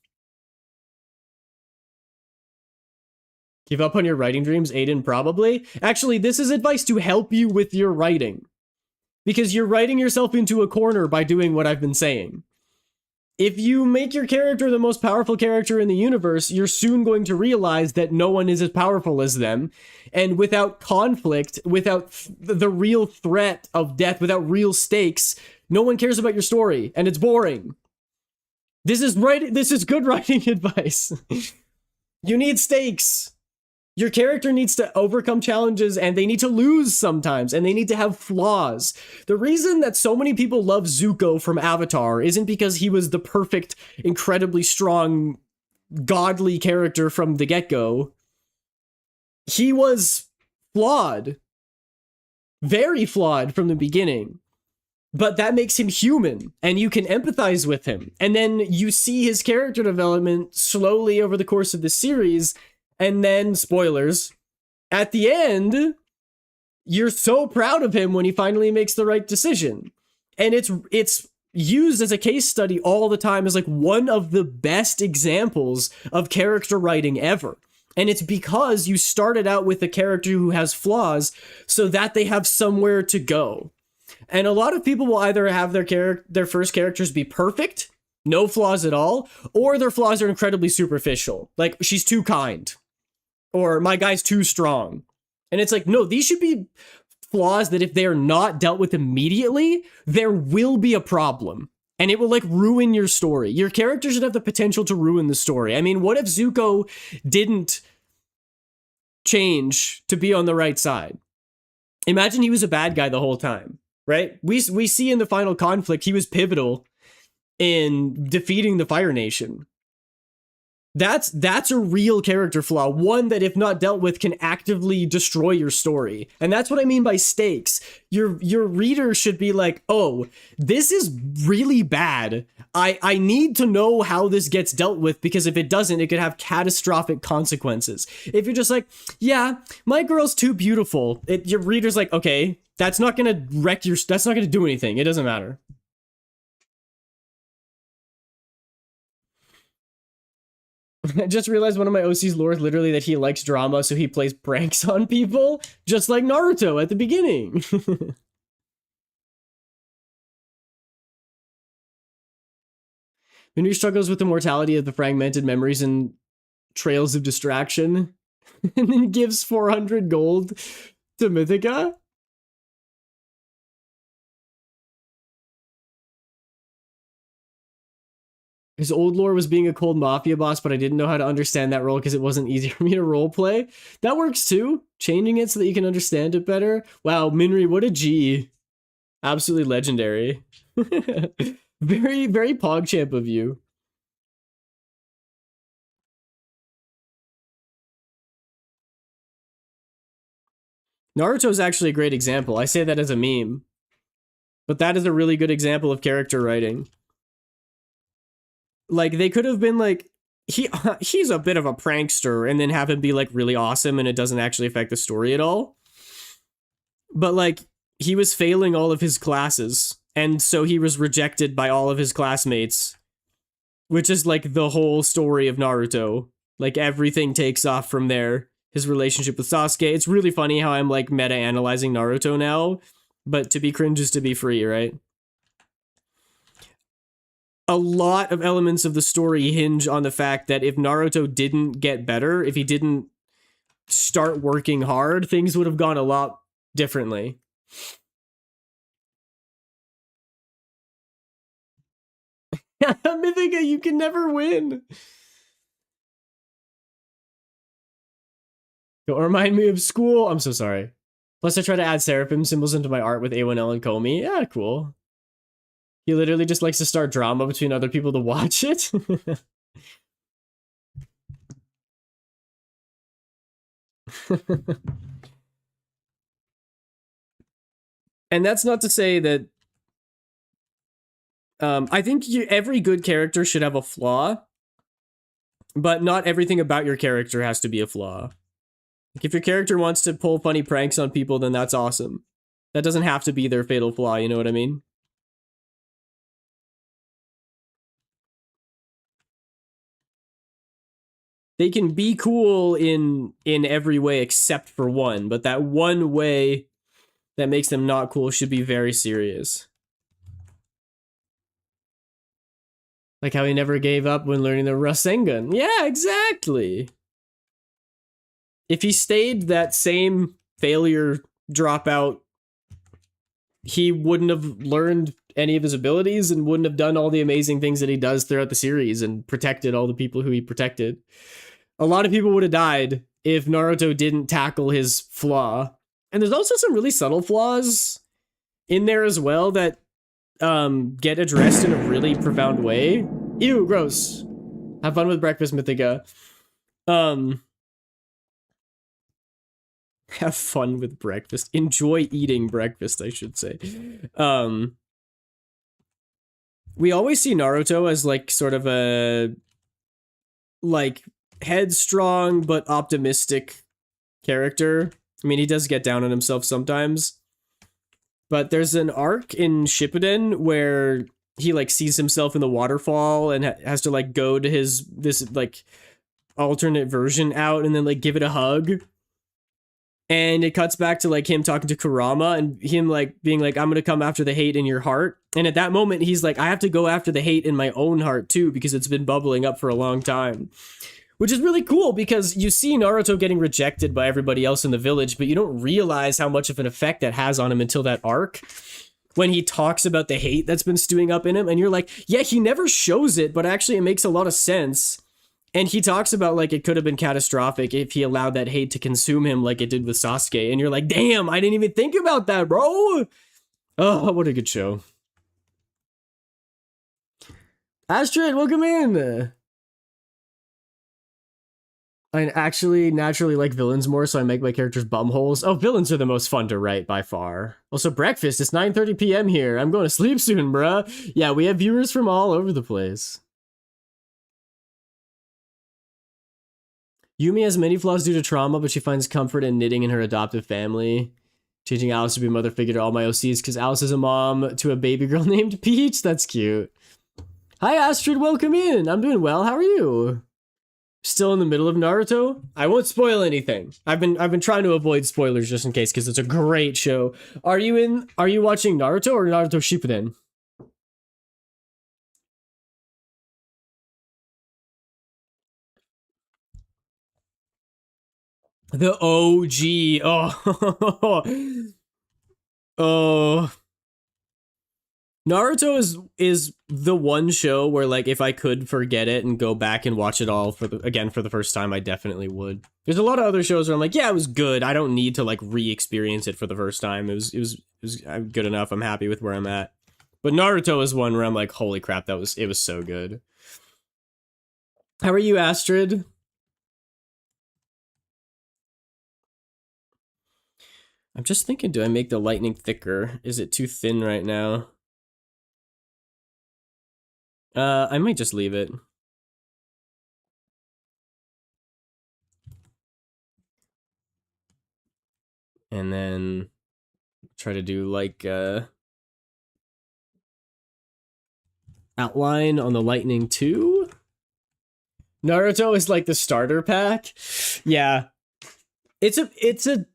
Give up on your writing dreams, Aiden, probably. Actually, this is advice to help you with your writing. Because you're writing yourself into a corner by doing what I've been saying. If you make your character the most powerful character in the universe, you're soon going to realize that no one is as powerful as them. And without conflict, without the real threat of death, without real stakes, no one cares about your story, and it's boring. This is good writing advice. You need stakes. Your character needs to overcome challenges, and they need to lose sometimes, and they need to have flaws. The reason that so many people love Zuko from Avatar isn't because he was the perfect, incredibly strong, godly character from the get-go. He was flawed. Very flawed from the beginning. But that makes him human, and you can empathize with him. And then you see his character development slowly over the course of the series. And then, spoilers, at the end, you're so proud of him when he finally makes the right decision. And it's used as a case study all the time as like one of the best examples of character writing ever. And it's because you started out with a character who has flaws so that they have somewhere to go. And a lot of people will either have their first characters be perfect, no flaws at all, or their flaws are incredibly superficial. Like, she's too kind. Or my guy's too strong. And it's like, no, these should be flaws that if they are not dealt with immediately, there will be a problem. And it will like ruin your story. Your character should have the potential to ruin the story. I mean, what if Zuko didn't change to be on the right side? Imagine he was a bad guy the whole time, right? We see in the final conflict, he was pivotal in defeating the Fire Nation. That's a real character flaw, one that if not dealt with can actively destroy your story. And that's what I mean by stakes. Your reader should be like, "Oh, this is really bad. I need to know how this gets dealt with, because if it doesn't, it could have catastrophic consequences." If you're just like, "Yeah, my girl's too beautiful." Your reader's like, "Okay, that's not going to that's not going to do anything. It doesn't matter." I just realized one of my OC's lore is literally that he likes drama, so he plays pranks on people, just like Naruto at the beginning. Minri struggles with the mortality of the fragmented memories and trails of distraction, and then gives 400 gold to Mythica. His old lore was being a cold mafia boss, but I didn't know how to understand that role because it wasn't easy for me to roleplay. That works too. Changing it so that you can understand it better. Wow, Minri, what a G. Absolutely legendary. Very, very PogChamp of you. Naruto's actually a great example. I say that as a meme. But that is a really good example of character writing. Like, they could have been like, he's a bit of a prankster, and then have him be like really awesome and it doesn't actually affect the story at all. But like, he was failing all of his classes, and so he was rejected by all of his classmates, which is like the whole story of Naruto. Like, everything takes off from there. His relationship with Sasuke. It's really funny how I'm like meta-analyzing Naruto now, but to be cringe is to be free, right? A lot of elements of the story hinge on the fact that if Naruto didn't get better, if he didn't start working hard, things would have gone a lot differently. Mythica, you can never win. Don't remind me of school. I'm so sorry. Plus, I try to add seraphim symbols into my art with A1L and Comey. Yeah, cool. He literally just likes to start drama between other people to watch it. And that's not to say that I think every good character should have a flaw, but not everything about your character has to be a flaw. Like, if your character wants to pull funny pranks on people, then that's awesome. That doesn't have to be their fatal flaw, you know what I mean? They can be cool in every way except for one, but that one way that makes them not cool should be very serious. Like how he never gave up when learning the Rasengan. Yeah, exactly. If he stayed that same failure dropout, he wouldn't have learned any of his abilities and wouldn't have done all the amazing things that he does throughout the series and protected all the people who he protected. A lot of people would have died if Naruto didn't tackle his flaw. And there's also some really subtle flaws in there as well that get addressed in a really profound way. Ew, gross. Have fun with breakfast, Mythica. Have fun with breakfast. Enjoy eating breakfast, I should say. We always see Naruto as like sort of a like headstrong but optimistic character. I mean, he does get down on himself sometimes. But there's an arc in Shippuden where he like sees himself in the waterfall and has to like go to this like alternate version out and then like give it a hug. And it cuts back to like him talking to Kurama and him like being like, "I'm gonna come after the hate in your heart." And at that moment, he's like, "I have to go after the hate in my own heart too, because it's been bubbling up for a long time." Which is really cool because you see Naruto getting rejected by everybody else in the village, but you don't realize how much of an effect that has on him until that arc. When he talks about the hate that's been stewing up in him, and you're like, yeah, he never shows it, but actually it makes a lot of sense. And he talks about like it could have been catastrophic if he allowed that hate to consume him like it did with Sasuke. And you're like, damn, I didn't even think about that, bro. Oh, what a good show. Astrid, welcome in. I actually naturally like villains more, so I make my characters bumholes. Oh, villains are the most fun to write by far. Also, breakfast. It's 9:30 p.m. here. I'm going to sleep soon, bruh. Yeah, we have viewers from all over the place. Yumi has many flaws due to trauma, but she finds comfort in knitting in her adoptive family. Changing Alice to be a mother figure to all my OCs because Alice is a mom to a baby girl named Peach. That's cute. Hi, Astrid. Welcome in. I'm doing well. How are you? Still in the middle of Naruto? I won't spoil anything. I've been trying to avoid spoilers just in case because it's a great show. Are you watching Naruto or Naruto Shippuden? The OG. Oh. Oh. Naruto is the one show where, like, if I could forget it and go back and watch it all for the first time, I definitely would. There's a lot of other shows where I'm like, yeah, it was good. I don't need to like re-experience it for the first time. It was good enough. I'm happy with where I'm at. But Naruto is one where I'm like, holy crap, it was so good. How are you, Astrid? I'm just thinking, do I make the lightning thicker? Is it too thin right now? I might just leave it. And then try to do like outline on the lightning too. Naruto is like the starter pack. Yeah. It's a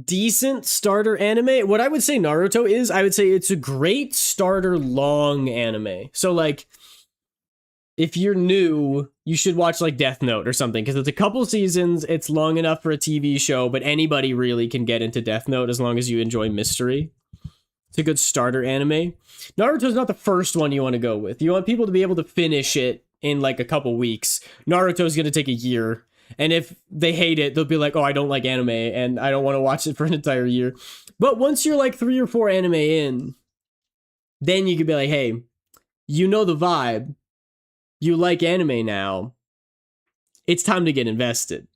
decent starter anime. What I would say Naruto is, I would say it's a great starter long anime. So like if you're new, you should watch like Death Note or something because it's a couple seasons, it's long enough for a TV show, but anybody really can get into Death Note as long as you enjoy mystery. It's a good starter anime. Naruto's not the first one you want to go with. You want people to be able to finish it in like a couple weeks. Naruto's going to take a year. And if they hate it, they'll be like, oh, I don't like anime and I don't want to watch it for an entire year. But once you're like 3 or 4 anime in, then you could be like, hey, you know the vibe. You like anime now. It's time to get invested.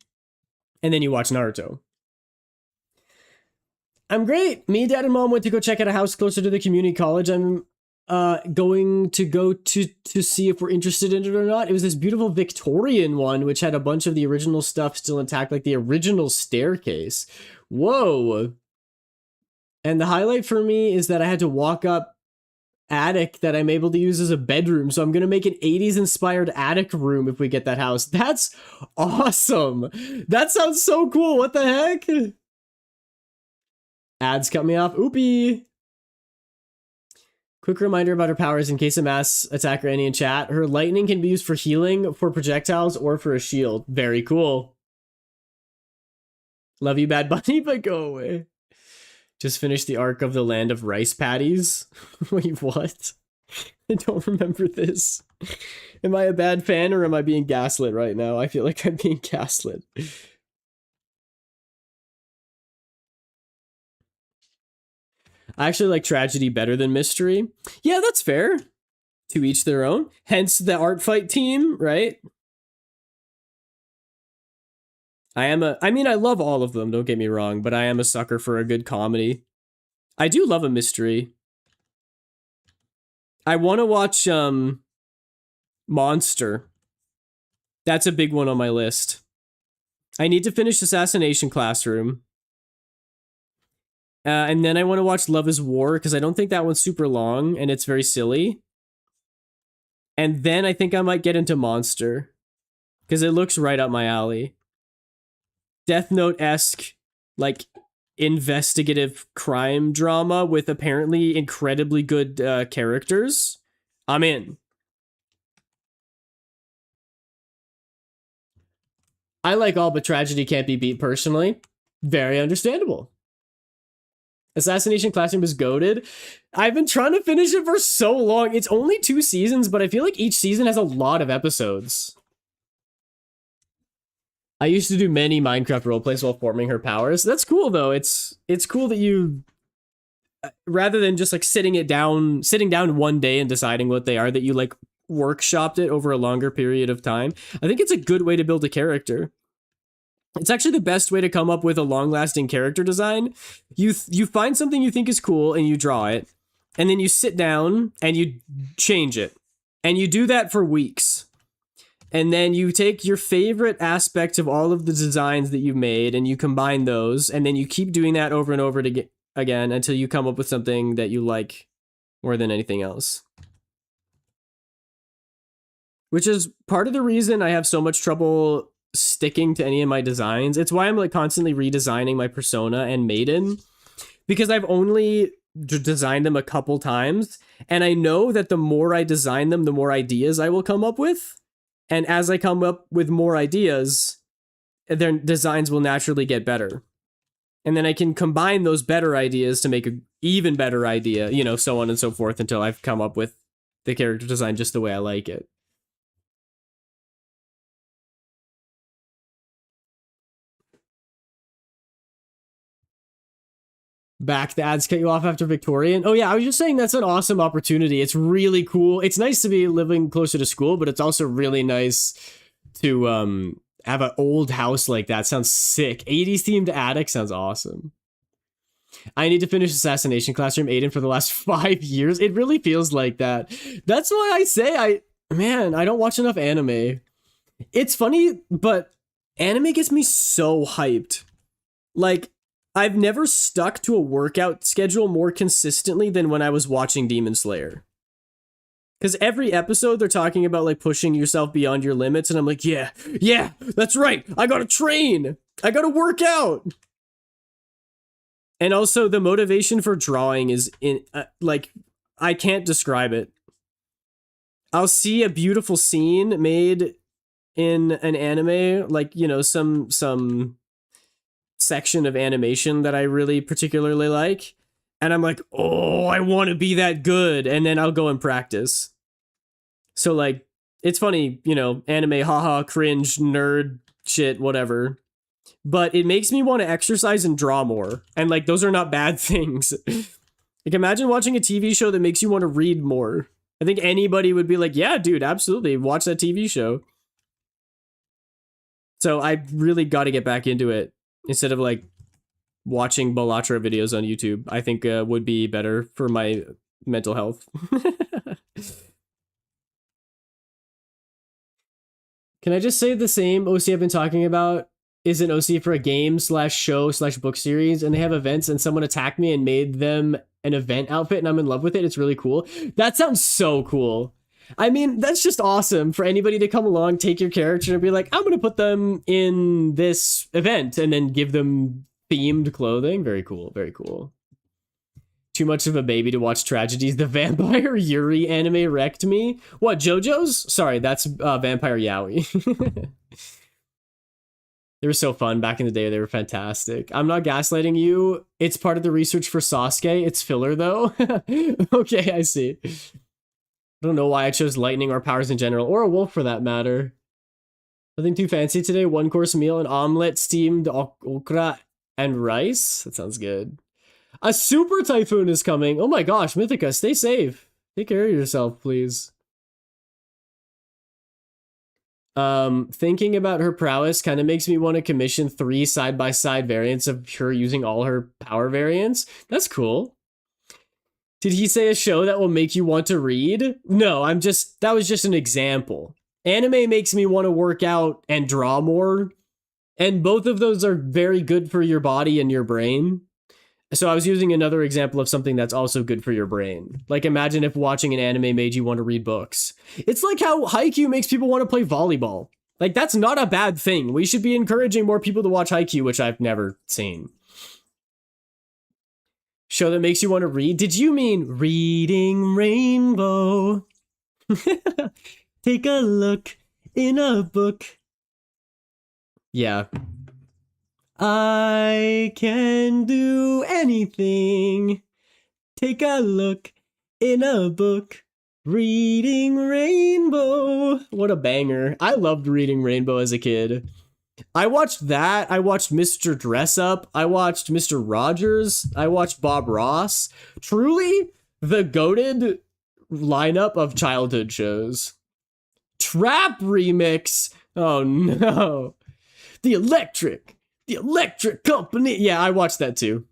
And then you watch Naruto. I'm great. Me, Dad, and Mom went to go check out a house closer to the community college. I'm going to go to see if we're interested in it or not. It was this beautiful Victorian one, which had a bunch of the original stuff still intact, like the original staircase. Whoa. And the highlight for me is that I had to walk up attic that I'm able to use as a bedroom. So I'm going to make an 80s inspired attic room if we get that house. That's awesome. That sounds so cool. What the heck? Ads cut me off. Oopie. Quick reminder about her powers in case a mass attacker any in chat. Her lightning can be used for healing, for projectiles, or for a shield. Very cool. Love you, Bad Bunny, but go away. Just finished the arc of the Land of Rice Patties. Wait, what? I don't remember this. Am I a bad fan or am I being gaslit right now? I feel like I'm being gaslit. I actually like tragedy better than mystery. Yeah, that's fair. To each their own. Hence the ARTFIGHT team, right? I love all of them, don't get me wrong, but I am a sucker for a good comedy. I do love a mystery. I want to watch Monster. That's a big one on my list. I need to finish Assassination Classroom. And then I want to watch Love is War, because I don't think that one's super long, and it's very silly. And then I think I might get into Monster, because it looks right up my alley. Death Note-esque, like, investigative crime drama with apparently incredibly good characters. I'm in. I like all but tragedy can't be beat personally. Very understandable. Assassination Classroom is goated. I've been trying to finish it for so long. It's only 2 seasons, but I feel like each season has a lot of episodes. I used to do many Minecraft roleplays while forming her powers. That's cool though. It's cool that you, rather than just like sitting down one day and deciding what they are, that you like workshopped it over a longer period of time. I think it's a good way to build a character. It's actually the best way to come up with a long-lasting character design. You find something you think is cool and you draw it, and then you sit down and you change it. And you do that for weeks. And then you take your favorite aspects of all of the designs that you've made and you combine those, and then you keep doing that over and over again until you come up with something that you like more than anything else. Which is part of the reason I have so much trouble sticking to any of my designs. It's why I'm like constantly redesigning my Persona and Maiden, because I've only designed them a couple times, and I know that the more I design them, the more ideas I will come up with. And as I come up with more ideas, their designs will naturally get better. And then I can combine those better ideas to make an even better idea, you know, so on and so forth until I've come up with the character design just the way I like it. Back, the ads cut you off after Victorian. Oh yeah, I was just saying that's an awesome opportunity. It's really cool. It's nice to be living closer to school, but it's also really nice to have an old house like that. Sounds sick. 80s themed attic sounds awesome. I need to finish Assassination Classroom Aiden for the last 5 years. It really feels like that. That's why I say I don't watch enough anime. It's funny, but anime gets me so hyped. Like, I've never stuck to a workout schedule more consistently than when I was watching Demon Slayer. Because every episode they're talking about like pushing yourself beyond your limits, and I'm like, yeah, that's right. I gotta train. I gotta work out. And also the motivation for drawing is like, I can't describe it. I'll see a beautiful scene made in an anime, like, you know, some section of animation that I really particularly like, and I'm like, oh, I want to be that good, and then I'll go and practice. So like, it's funny, you know, anime, haha, cringe, nerd shit, whatever, but it makes me want to exercise and draw more, and like, those are not bad things. Like, imagine watching a TV show that makes you want to read more. I think anybody would be like, yeah, dude, absolutely, watch that TV show. So I really got to get back into it. Instead of like watching Balatra videos on YouTube, I think would be better for my mental health. Can I just say the same OC I've been talking about is an OC for a game slash show slash book series, and they have events, and someone attacked me and made them an event outfit, and I'm in love with it. It's really cool. That sounds so cool. I mean, that's just awesome for anybody to come along, take your character, and be like, I'm going to put them in this event, and then give them themed clothing. Very cool, very cool. Too much of a baby to watch Tragedies. The Vampire Yuri anime wrecked me. What, JoJo's? Sorry, that's Vampire Yaoi. They were so fun back in the day. They were fantastic. I'm not gaslighting you. It's part of the research for Sasuke. It's filler, though. Okay, I see. I don't know why I chose lightning or powers in general, or a wolf for that matter. Nothing too fancy today. 1-course meal, an omelet, steamed okra, and rice. That sounds good. A super typhoon is coming. Oh my gosh, Mythica, stay safe. Take care of yourself, please. Thinking about her prowess kind of makes me want to commission 3 side-by-side variants of her using all her power variants. That's cool. Did he say a show that will make you want to read? No, that was just an example. Anime makes me want to work out and draw more, and both of those are very good for your body and your brain. So I was using another example of something that's also good for your brain. Like, imagine if watching an anime made you want to read books. It's like how Haikyuu makes people want to play volleyball. Like, that's not a bad thing. We should be encouraging more people to watch Haikyuu, which I've never seen. Show that makes you want to read? Did you mean Reading Rainbow? Take a look in a book. Yeah. I can do anything. Take a look in a book. Reading Rainbow. What a banger. I loved Reading Rainbow as a kid. I watched that. I watched Mr. Dress Up. I watched Mr. Rogers. I watched Bob Ross. Truly the goated lineup of childhood shows. Trap Remix. Oh no. The Electric Company. Yeah, I watched that too.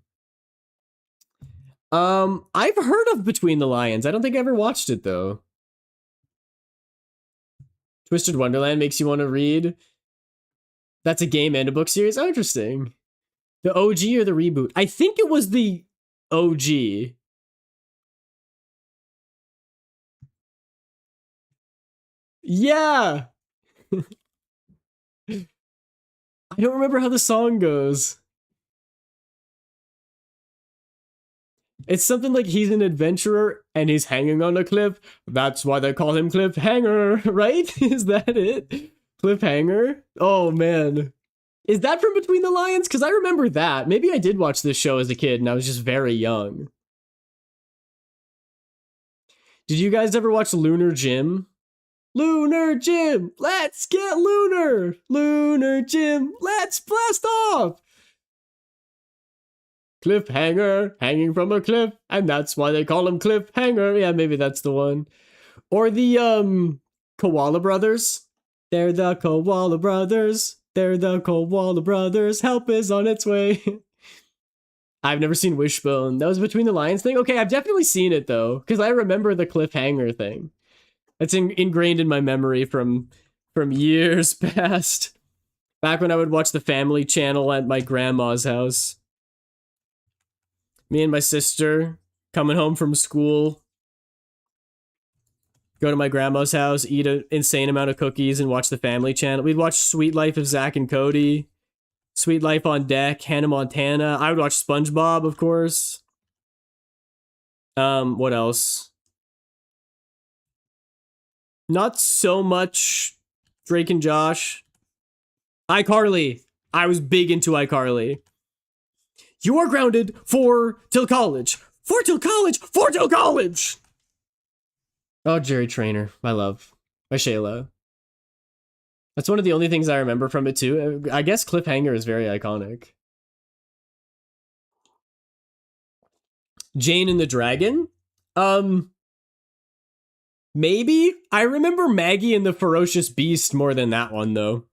I've heard of Between the Lions. I don't think I ever watched it though. Twisted Wonderland makes you want to read. That's a game and a book series. Oh, interesting. The OG or the reboot? I think it was the OG. Yeah. I don't remember how the song goes. It's something like he's an adventurer and he's hanging on a cliff. That's why they call him Cliffhanger, right? Is that it? Cliffhanger? Oh, man. Is that from Between the Lions? Because I remember that. Maybe I did watch this show as a kid and I was just very young. Did you guys ever watch Lunar Jim? Lunar Jim, let's get lunar! Lunar Jim, let's blast off! Cliffhanger, hanging from a cliff, and that's why they call him Cliffhanger. Yeah, maybe that's the one. Or the, Koala Brothers. They're the Koala Brothers. They're the Koala Brothers. Help is on its way. I've never seen Wishbone. That was Between the Lions thing? Okay, I've definitely seen it, though, because I remember the Cliffhanger thing. It's ingrained in my memory from years past. Back when I would watch the Family Channel at my grandma's house. Me and my sister coming home from school. Go to my grandma's house, eat an insane amount of cookies, and watch the Family Channel. We'd watch Sweet Life of Zach and Cody. Sweet Life on Deck, Hannah Montana. I would watch SpongeBob, of course. What else? Not so much Drake and Josh. iCarly. I was big into iCarly. You are grounded for till college. For till college. For till college. Oh, Jerry Trainer. My love. My Shayla. That's one of the only things I remember from it, too. I guess Cliffhanger is very iconic. Jane and the Dragon? Maybe? I remember Maggie and the Ferocious Beast more than that one, though.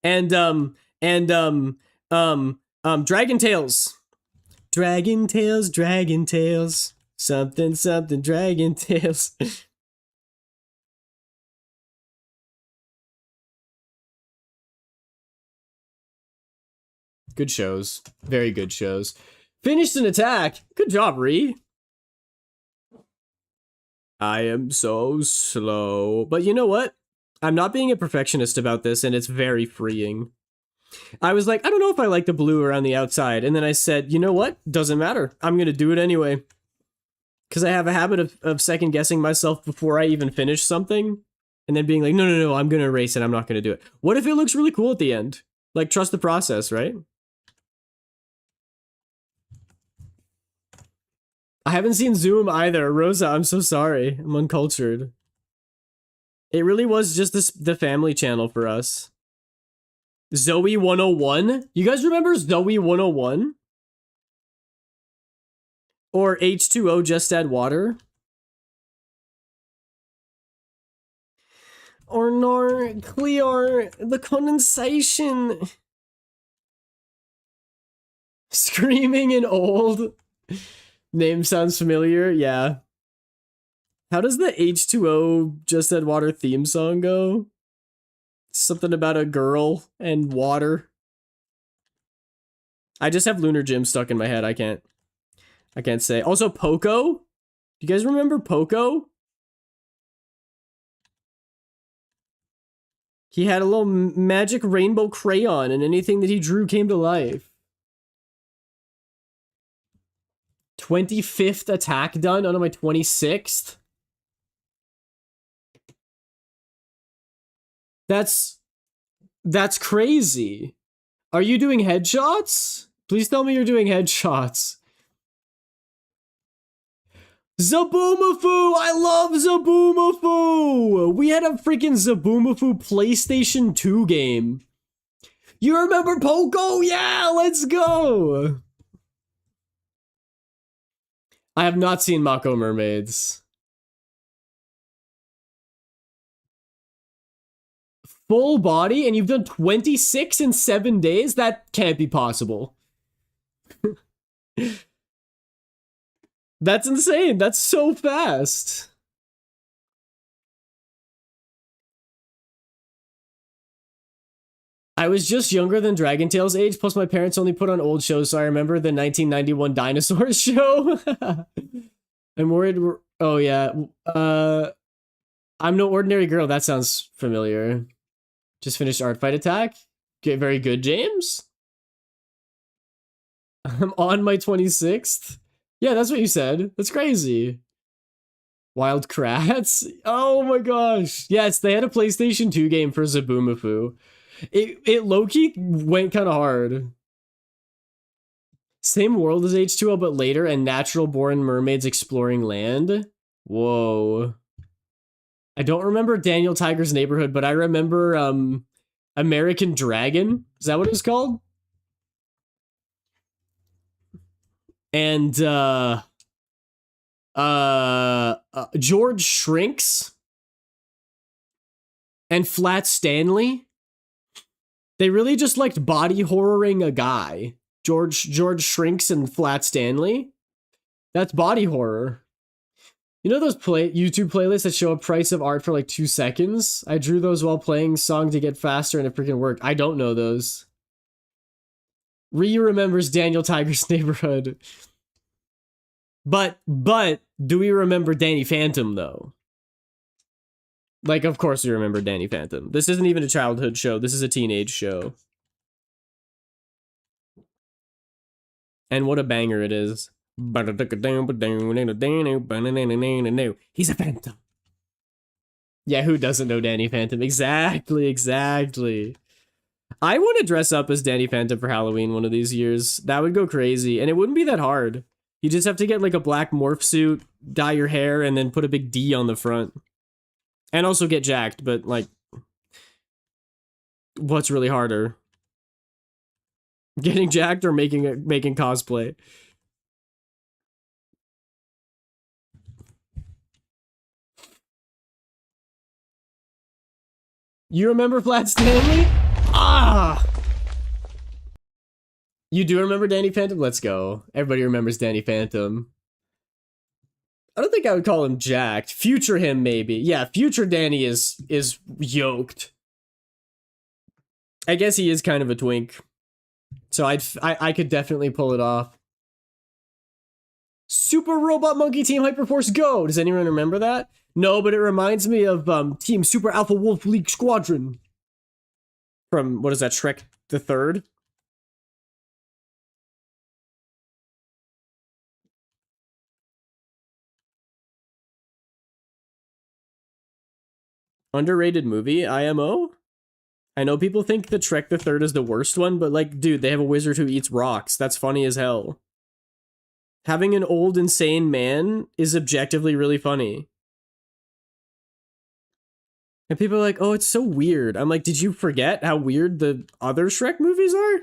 And, Dragon Tales. Dragon Tales, Dragon Tales. Something, something, Dragon Tales. Good shows. Very good shows. Finished an attack. Good job, Ree. I am so slow. But you know what? I'm not being a perfectionist about this, and it's very freeing. I was like, I don't know if I like the blue around the outside. And then I said, you know what? Doesn't matter. I'm going to do it anyway. Because I have a habit of second guessing myself before I even finish something. And then being like, no, I'm going to erase it. I'm not going to do it. What if it looks really cool at the end? Like, trust the process, right? I haven't seen Zoom either. Rosa, I'm so sorry. I'm uncultured. It really was just the Family Channel for us. Zoe 101? You guys remember Zoe 101? Or H2O Just Add Water? Or nor clear the condensation. Screaming and old. Name sounds familiar, yeah. How does the H2O Just Add Water theme song go? Something about a girl and water. I just have Lunar Jim stuck in my head. I can't say. Also, Poco? Do you guys remember Poco? He had a little magic rainbow crayon, and anything that he drew came to life. 25th attack done on my 26th? That's crazy. Are you doing headshots? Please tell me you're doing headshots. Zaboomafoo! I love Zaboomafoo! We had a freaking Zaboomafoo PlayStation 2 game. You remember Poco? Yeah, let's go! I have not seen Mako Mermaids. full body and you've done 26 in 7 days? That can't be possible. That's insane. That's so fast. I was just younger than Dragon Tale's age, plus my parents only put on old shows, so I remember the 1991 Dinosaurs show. I'm worried. Oh, yeah. I'm no ordinary girl. That sounds familiar. Just finished ARTFIGHT Attack. Okay, very good, James. I'm on my 26th. Yeah, that's what you said. That's crazy. Wild Kratts? Oh my gosh. Yes, they had a PlayStation 2 game for Zaboomafoo. It low-key went kind of hard. Same world as H2O, but later, and natural-born mermaids exploring land. Whoa. I don't remember Daniel Tiger's Neighborhood, but I remember American Dragon. Is that what it was called? And George Shrinks and Flat Stanley. They really just liked body horroring a guy. George Shrinks and Flat Stanley. That's body horror. You know those YouTube playlists that show a price of art for like 2 seconds? I drew those while playing song to get faster and it freaking worked. I don't know those. Ryu remembers Daniel Tiger's Neighborhood. But do we remember Danny Phantom though? Like, of course we remember Danny Phantom. This isn't even a childhood show. This is a teenage show. And what a banger it is. He's a phantom. Yeah, who doesn't know Danny Phantom? Exactly. I want to dress up as Danny Phantom for Halloween one of these years. That would go crazy. And it wouldn't be that hard. You just have to get like a black morph suit, dye your hair, and then put a big D on the front. And also get jacked, but like, what's really harder? Getting jacked or making cosplay? You remember Flat Stanley? Ah! You do remember Danny Phantom? Let's go. Everybody remembers Danny Phantom. I don't think I would call him jacked. Future him, maybe. Yeah, future Danny is yoked. I guess he is kind of a twink. So I could definitely pull it off. Super Robot Monkey Team Hyperforce Go! Does anyone remember that? No, but it reminds me of Team Super Alpha Wolf League Squadron. From, what is that, Shrek the Third? Underrated movie, IMO? I know people think that Shrek the Third is the worst one, but like, dude, they have a wizard who eats rocks. That's funny as hell. Having an old, insane man is objectively really funny. And people are like, oh, it's so weird. I'm like, did you forget how weird the other Shrek movies are?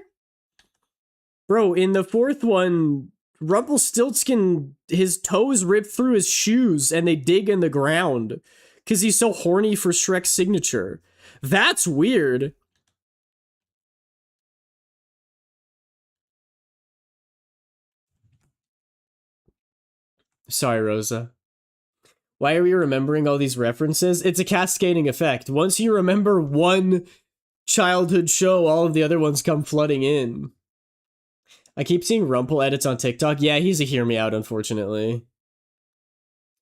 Bro, in the fourth one, Rumpelstiltskin, his toes rip through his shoes and they dig in the ground because he's so horny for Shrek's signature. That's weird. Sorry, Rosa. Why are we remembering all these references? It's a cascading effect. Once you remember one childhood show, all of the other ones come flooding in. I keep seeing Rumpel edits on TikTok. Yeah, he's a hear me out, unfortunately.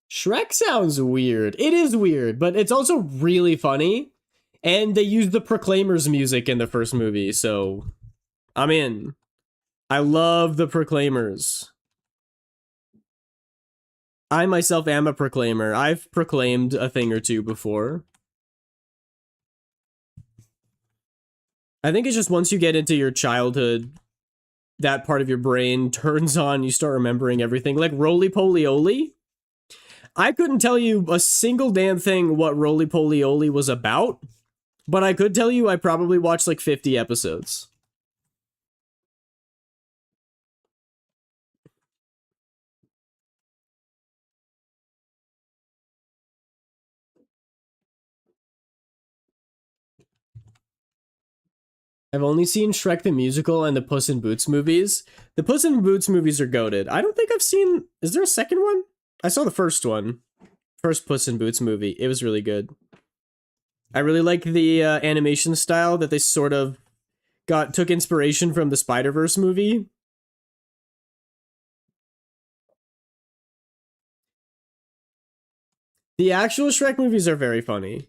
Shrek sounds weird. It is weird, but it's also really funny. And they use the Proclaimers music in the first movie, so I'm in. I love the Proclaimers. I myself am a proclaimer. I've proclaimed a thing or two before. I think it's just once you get into your childhood, that part of your brain turns on, you start remembering everything. Like Roly Poly Oly. I couldn't tell you a single damn thing what Roly Poly Oly was about, but I could tell you I probably watched like 50 episodes. I've only seen Shrek the Musical and the Puss in Boots movies. The Puss in Boots movies are goated. I don't think I've seen... Is there a second one? I saw the first one. First Puss in Boots movie. It was really good. I really like the animation style that they sort of took inspiration from the Spider-Verse movie. The actual Shrek movies are very funny.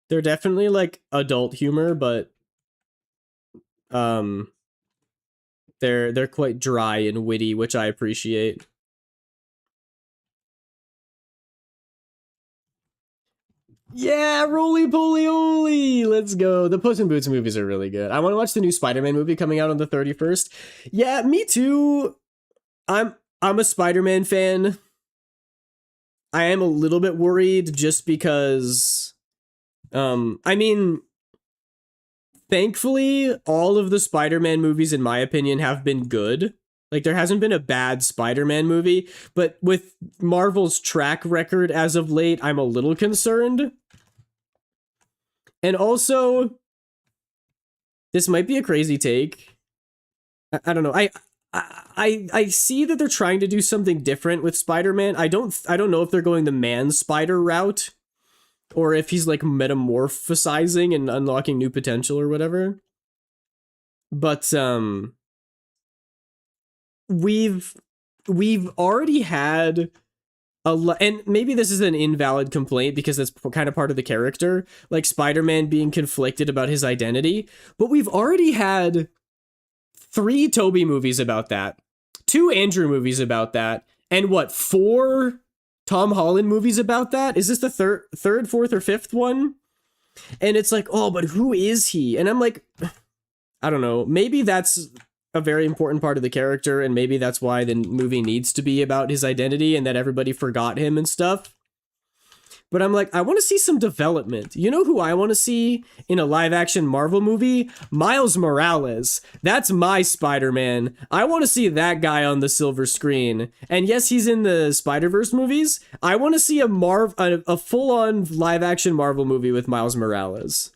They're definitely like adult humor, but they're quite dry and witty, which I appreciate. Yeah, roly poly oly, let's go. The Puss in Boots movies are really good. I want to watch the new Spider-Man movie coming out on the 31st. Yeah, me too. I'm a Spider-Man fan. I am a little bit worried just because I mean, thankfully all of the Spider-Man movies in my opinion have been good. Like, there hasn't been a bad Spider-Man movie, but with Marvel's track record as of late, I'm a little concerned. And also, this might be a crazy take. I don't know. I see that they're trying to do something different with Spider-Man. I don't know if they're going the man spider route or if he's like metamorphosizing and unlocking new potential or whatever. But we've already had and maybe this is an invalid complaint because that's kind of part of the character, like Spider-Man being conflicted about his identity, but we've already had 3 Tobey movies about that, 2 Andrew movies about that, and what, 4 Tom Holland movies about that? Is this the third, 4th, or 5th one? And it's like, oh, but who is he? And I'm like, I don't know, maybe that's a very important part of the character, and maybe that's why the movie needs to be about his identity and that everybody forgot him and stuff. But I'm like, I want to see some development. You know who I want to see in a live-action Marvel movie? Miles Morales. That's my Spider-Man. I want to see that guy on the silver screen. And yes, he's in the Spider-Verse movies. I want to see a full-on live-action Marvel movie with Miles Morales.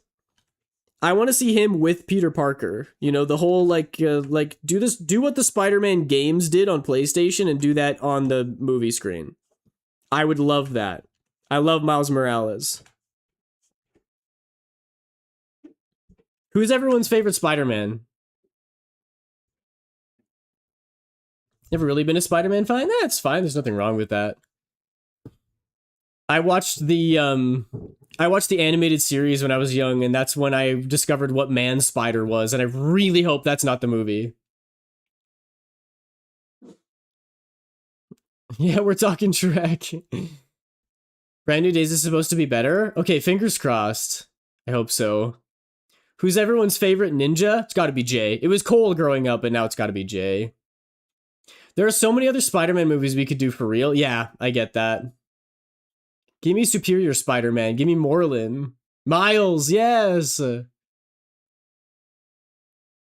I want to see him with Peter Parker. You know, the whole do what the Spider-Man games did on PlayStation and do that on the movie screen. I would love that. I love Miles Morales. Who's everyone's favorite Spider-Man? Never really been a Spider-Man fan? That's fine. There's nothing wrong with that. I watched the animated series when I was young, and that's when I discovered what Man Spider was, and I really hope that's not the movie. Yeah, we're talking Shrek. Brand New Days is supposed to be better? Okay, fingers crossed. I hope so. Who's everyone's favorite ninja? It's gotta be Jay. It was Cole growing up, but now it's gotta be Jay. There are so many other Spider-Man movies we could do for real. Yeah, I get that. Give me Superior Spider-Man. Give me Moreland. Miles, yes!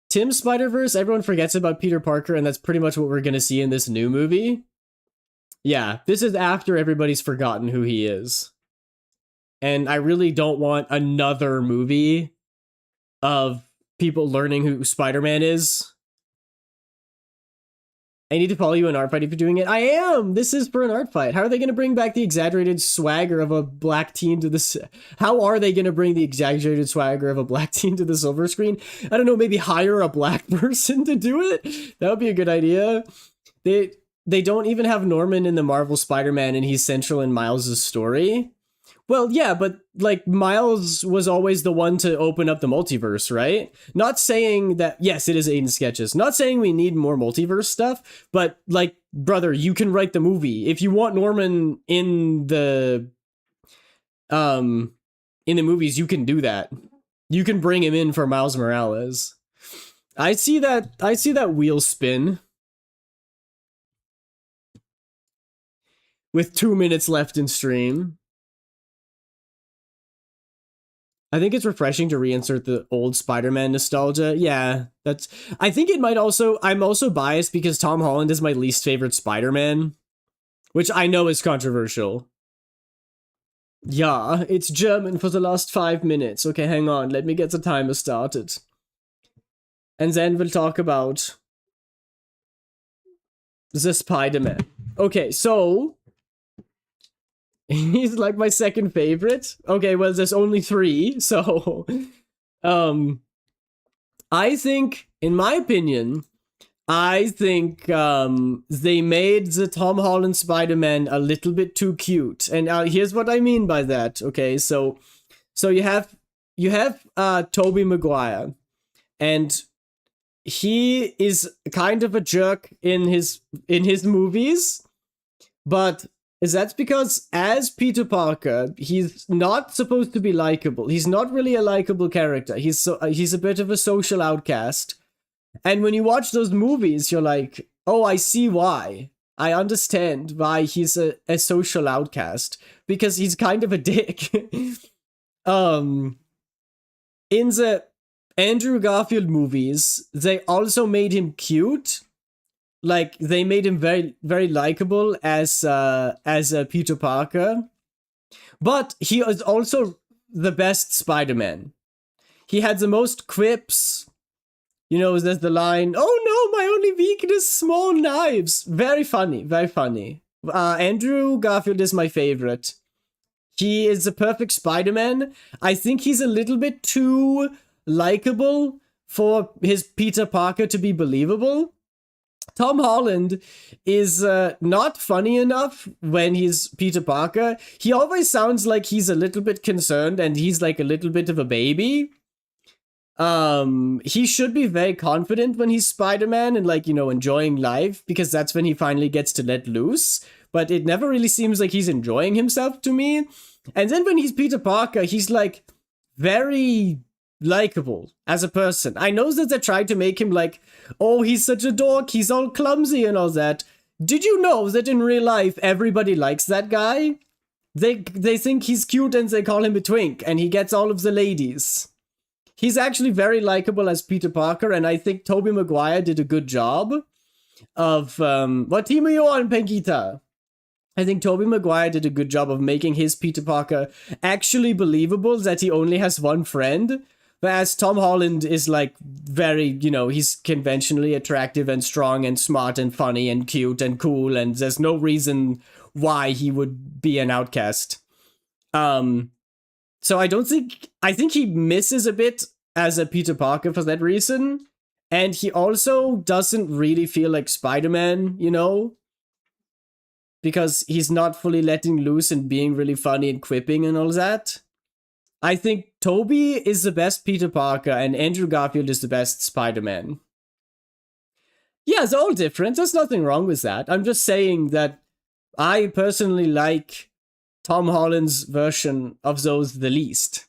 Tim Spider-Verse, everyone forgets about Peter Parker, and that's pretty much what we're gonna see in this new movie. Yeah, this is after everybody's forgotten who he is. And I really don't want another movie of people learning who Spider-Man is. I need to follow you in art fight if you're doing it. I am! This is for an art fight. How are they going to bring back the exaggerated swagger of a black teen to the... How are they going to bring the exaggerated swagger of a black teen to the silver screen? I don't know, maybe hire a black person to do it? That would be a good idea. They don't even have Norman in the Marvel Spider-Man, and he's central in Miles' story. Well, yeah, but, like, Miles was always the one to open up the multiverse, right? Not saying that, yes, it is Aiden Sketches. Not saying we need more multiverse stuff, but, like, brother, you can write the movie. If you want Norman in the movies, you can do that. You can bring him in for Miles Morales. I see that wheel spin. With 2 minutes left in stream. I think it's refreshing to reinsert the old Spider-Man nostalgia. Yeah, I think it might also... I'm also biased because Tom Holland is my least favorite Spider-Man, which I know is controversial. Yeah, it's German for the last 5 minutes. Okay, hang on. Let me get the timer started. And then we'll talk about the Spider-Man. Okay, so he's like my second favorite. Okay, well, there's only 3, so I think, in my opinion, I think they made the Tom Holland Spider-Man a little bit too cute. And here's what I mean by that. Okay, so you have Tobey Maguire, and he is kind of a jerk in his movies, but that's because as Peter Parker, he's not supposed to be likable. He's not really a likable character. He's a bit of a social outcast. And when you watch those movies, you're like, oh, I see why. I understand why he's a social outcast. Because he's kind of a dick. In the Andrew Garfield movies, they also made him cute. Like, they made him very, very likable as Peter Parker. But he is also the best Spider-Man. He had the most quips. You know, there's the line, oh no, my only weakness, small knives. Very funny, very funny. Andrew Garfield is my favorite. He is a perfect Spider-Man. I think he's a little bit too likable for his Peter Parker to be believable. Tom Holland is not funny enough when he's Peter Parker. He always sounds like he's a little bit concerned and he's like a little bit of a baby. He should be very confident when he's Spider-Man and, like, you know, enjoying life, because that's when he finally gets to let loose. But it never really seems like he's enjoying himself to me. And then when he's Peter Parker, he's, like, very likable as a person. I know that they tried to make him like, oh, he's such a dork, he's all clumsy and all that. Did you know that in real life, everybody likes that guy? They think he's cute and they call him a twink, and he gets all of the ladies. He's actually very likable as Peter Parker, and I think Tobey Maguire did a good job of, what team are you on, Penkita? I think Tobey Maguire did a good job of making his Peter Parker actually believable, that he only has one friend, whereas Tom Holland is, like, very, you know, he's conventionally attractive and strong and smart and funny and cute and cool, and there's no reason why he would be an outcast. So I think he misses a bit as a Peter Parker for that reason. And he also doesn't really feel like Spider-Man, you know? Because he's not fully letting loose and being really funny and quipping and all that. I think Tobey is the best Peter Parker and Andrew Garfield is the best Spider-Man. Yeah, it's all different. There's nothing wrong with that. I'm just saying that I personally like Tom Holland's version of those the least.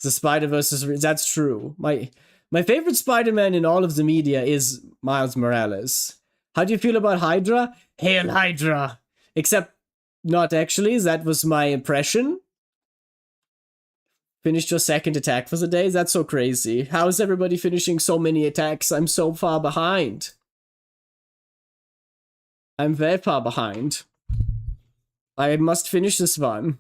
The Spider-Verse is... That's true. My favorite Spider-Man in all of the media is Miles Morales. How do you feel about Hydra? Hail Hydra! Except, not actually. That was my impression. Finished your second attack for the day? That's so crazy. How is everybody finishing so many attacks? I'm so far behind. I'm very far behind. I must finish this one.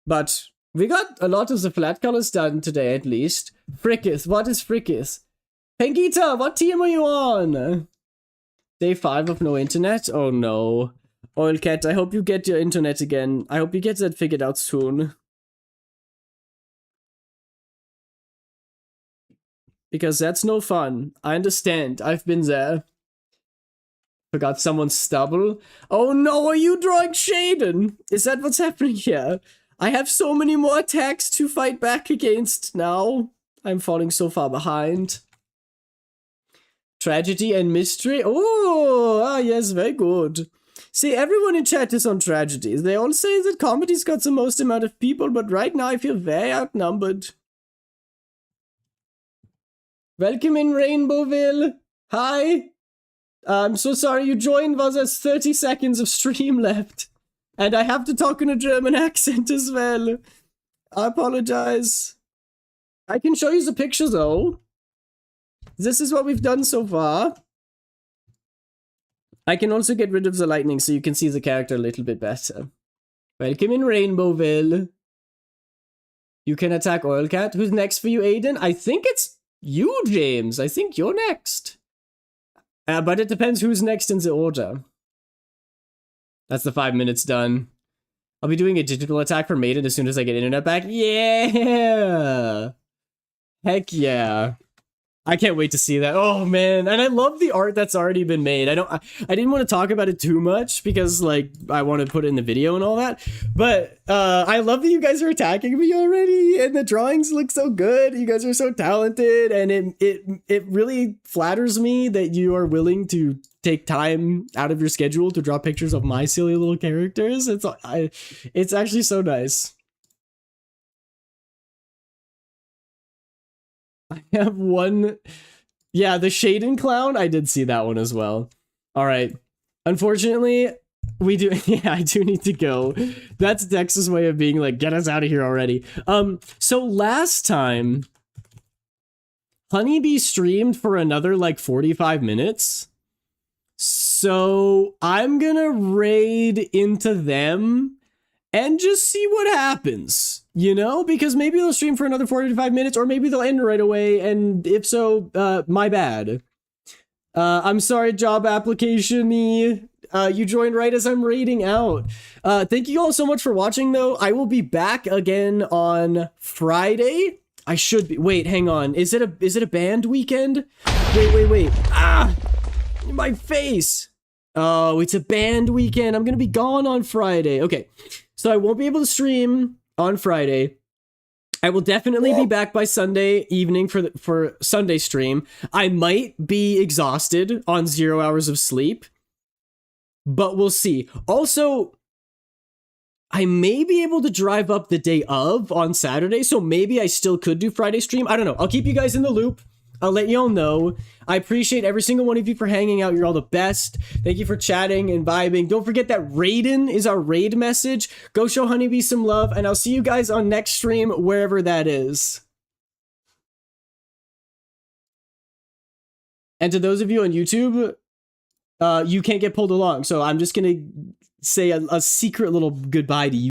But we got a lot of the flat colors done today, at least. Fricketh, what is Fricketh? Pengita, what team are you on? Day 5 of no internet? Oh no. Oilcat, I hope you get your internet again. I hope you get that figured out soon. Because that's no fun. I understand. I've been there. Forgot someone's stubble. Oh no, are you drawing Shaden? Is that what's happening here? I have so many more attacks to fight back against now. I'm falling so far behind. Tragedy and mystery. Oh, yes, very good. See, everyone in chat is on tragedies. They all say that comedy's got the most amount of people, but right now I feel very outnumbered. Welcome in, Rainbowville. Hi. I'm so sorry you joined while there's 30 seconds of stream left. And I have to talk in a German accent as well. I apologize. I can show you the picture though. This is what we've done so far. I can also get rid of the lightning so you can see the character a little bit better. Welcome in Rainbowville. You can attack Oil Cat. Who's next for you, Aiden? I think it's you, James. I think you're next. But it depends who's next in the order. That's the 5 minutes done. I'll be doing a digital attack for Maiden as soon as I get internet back. Yeah! Heck yeah. I can't wait to see that. Oh man, and I love the art that's already been made. I didn't want to talk about it too much because like I want to put it in the video and all that. But I love that you guys are attacking me already, and the drawings look so good. You guys are so talented, and it really flatters me that you are willing to take time out of your schedule to draw pictures of my silly little characters. It's actually so nice. I have one. Yeah, the Shaden clown. I did see that one as well. All right. Unfortunately, we do. Yeah, I do need to go. That's Dex's way of being like, get us out of here already. So last time, Honeybee streamed for another like 45 minutes. So I'm gonna raid into them and just see what happens, you know? Because maybe they'll stream for another 45 minutes, or maybe they'll end right away, and if so, my bad. I'm sorry, job application-y. You joined right as I'm raiding out. Thank you all so much for watching, though. I will be back again on Friday. I should be. Wait, hang on. Is it a band weekend? Wait. Ah! My face! Oh, it's a band weekend. I'm gonna be gone on Friday. Okay. So I won't be able to stream on Friday. I will definitely be back by Sunday evening for Sunday stream. I might be exhausted on 0 hours of sleep, but we'll see. Also, I may be able to drive up the day of on Saturday, so maybe I still could do Friday stream. I don't know. I'll keep you guys in the loop. I'll let you all know. I appreciate every single one of you for hanging out. You're all the best. Thank you for chatting and vibing. Don't forget that Raiden is our raid message. Go show Honeybee some love, and I'll see you guys on next stream, wherever that is. And to those of you on YouTube, you can't get pulled along, so I'm just gonna say a secret little goodbye to you.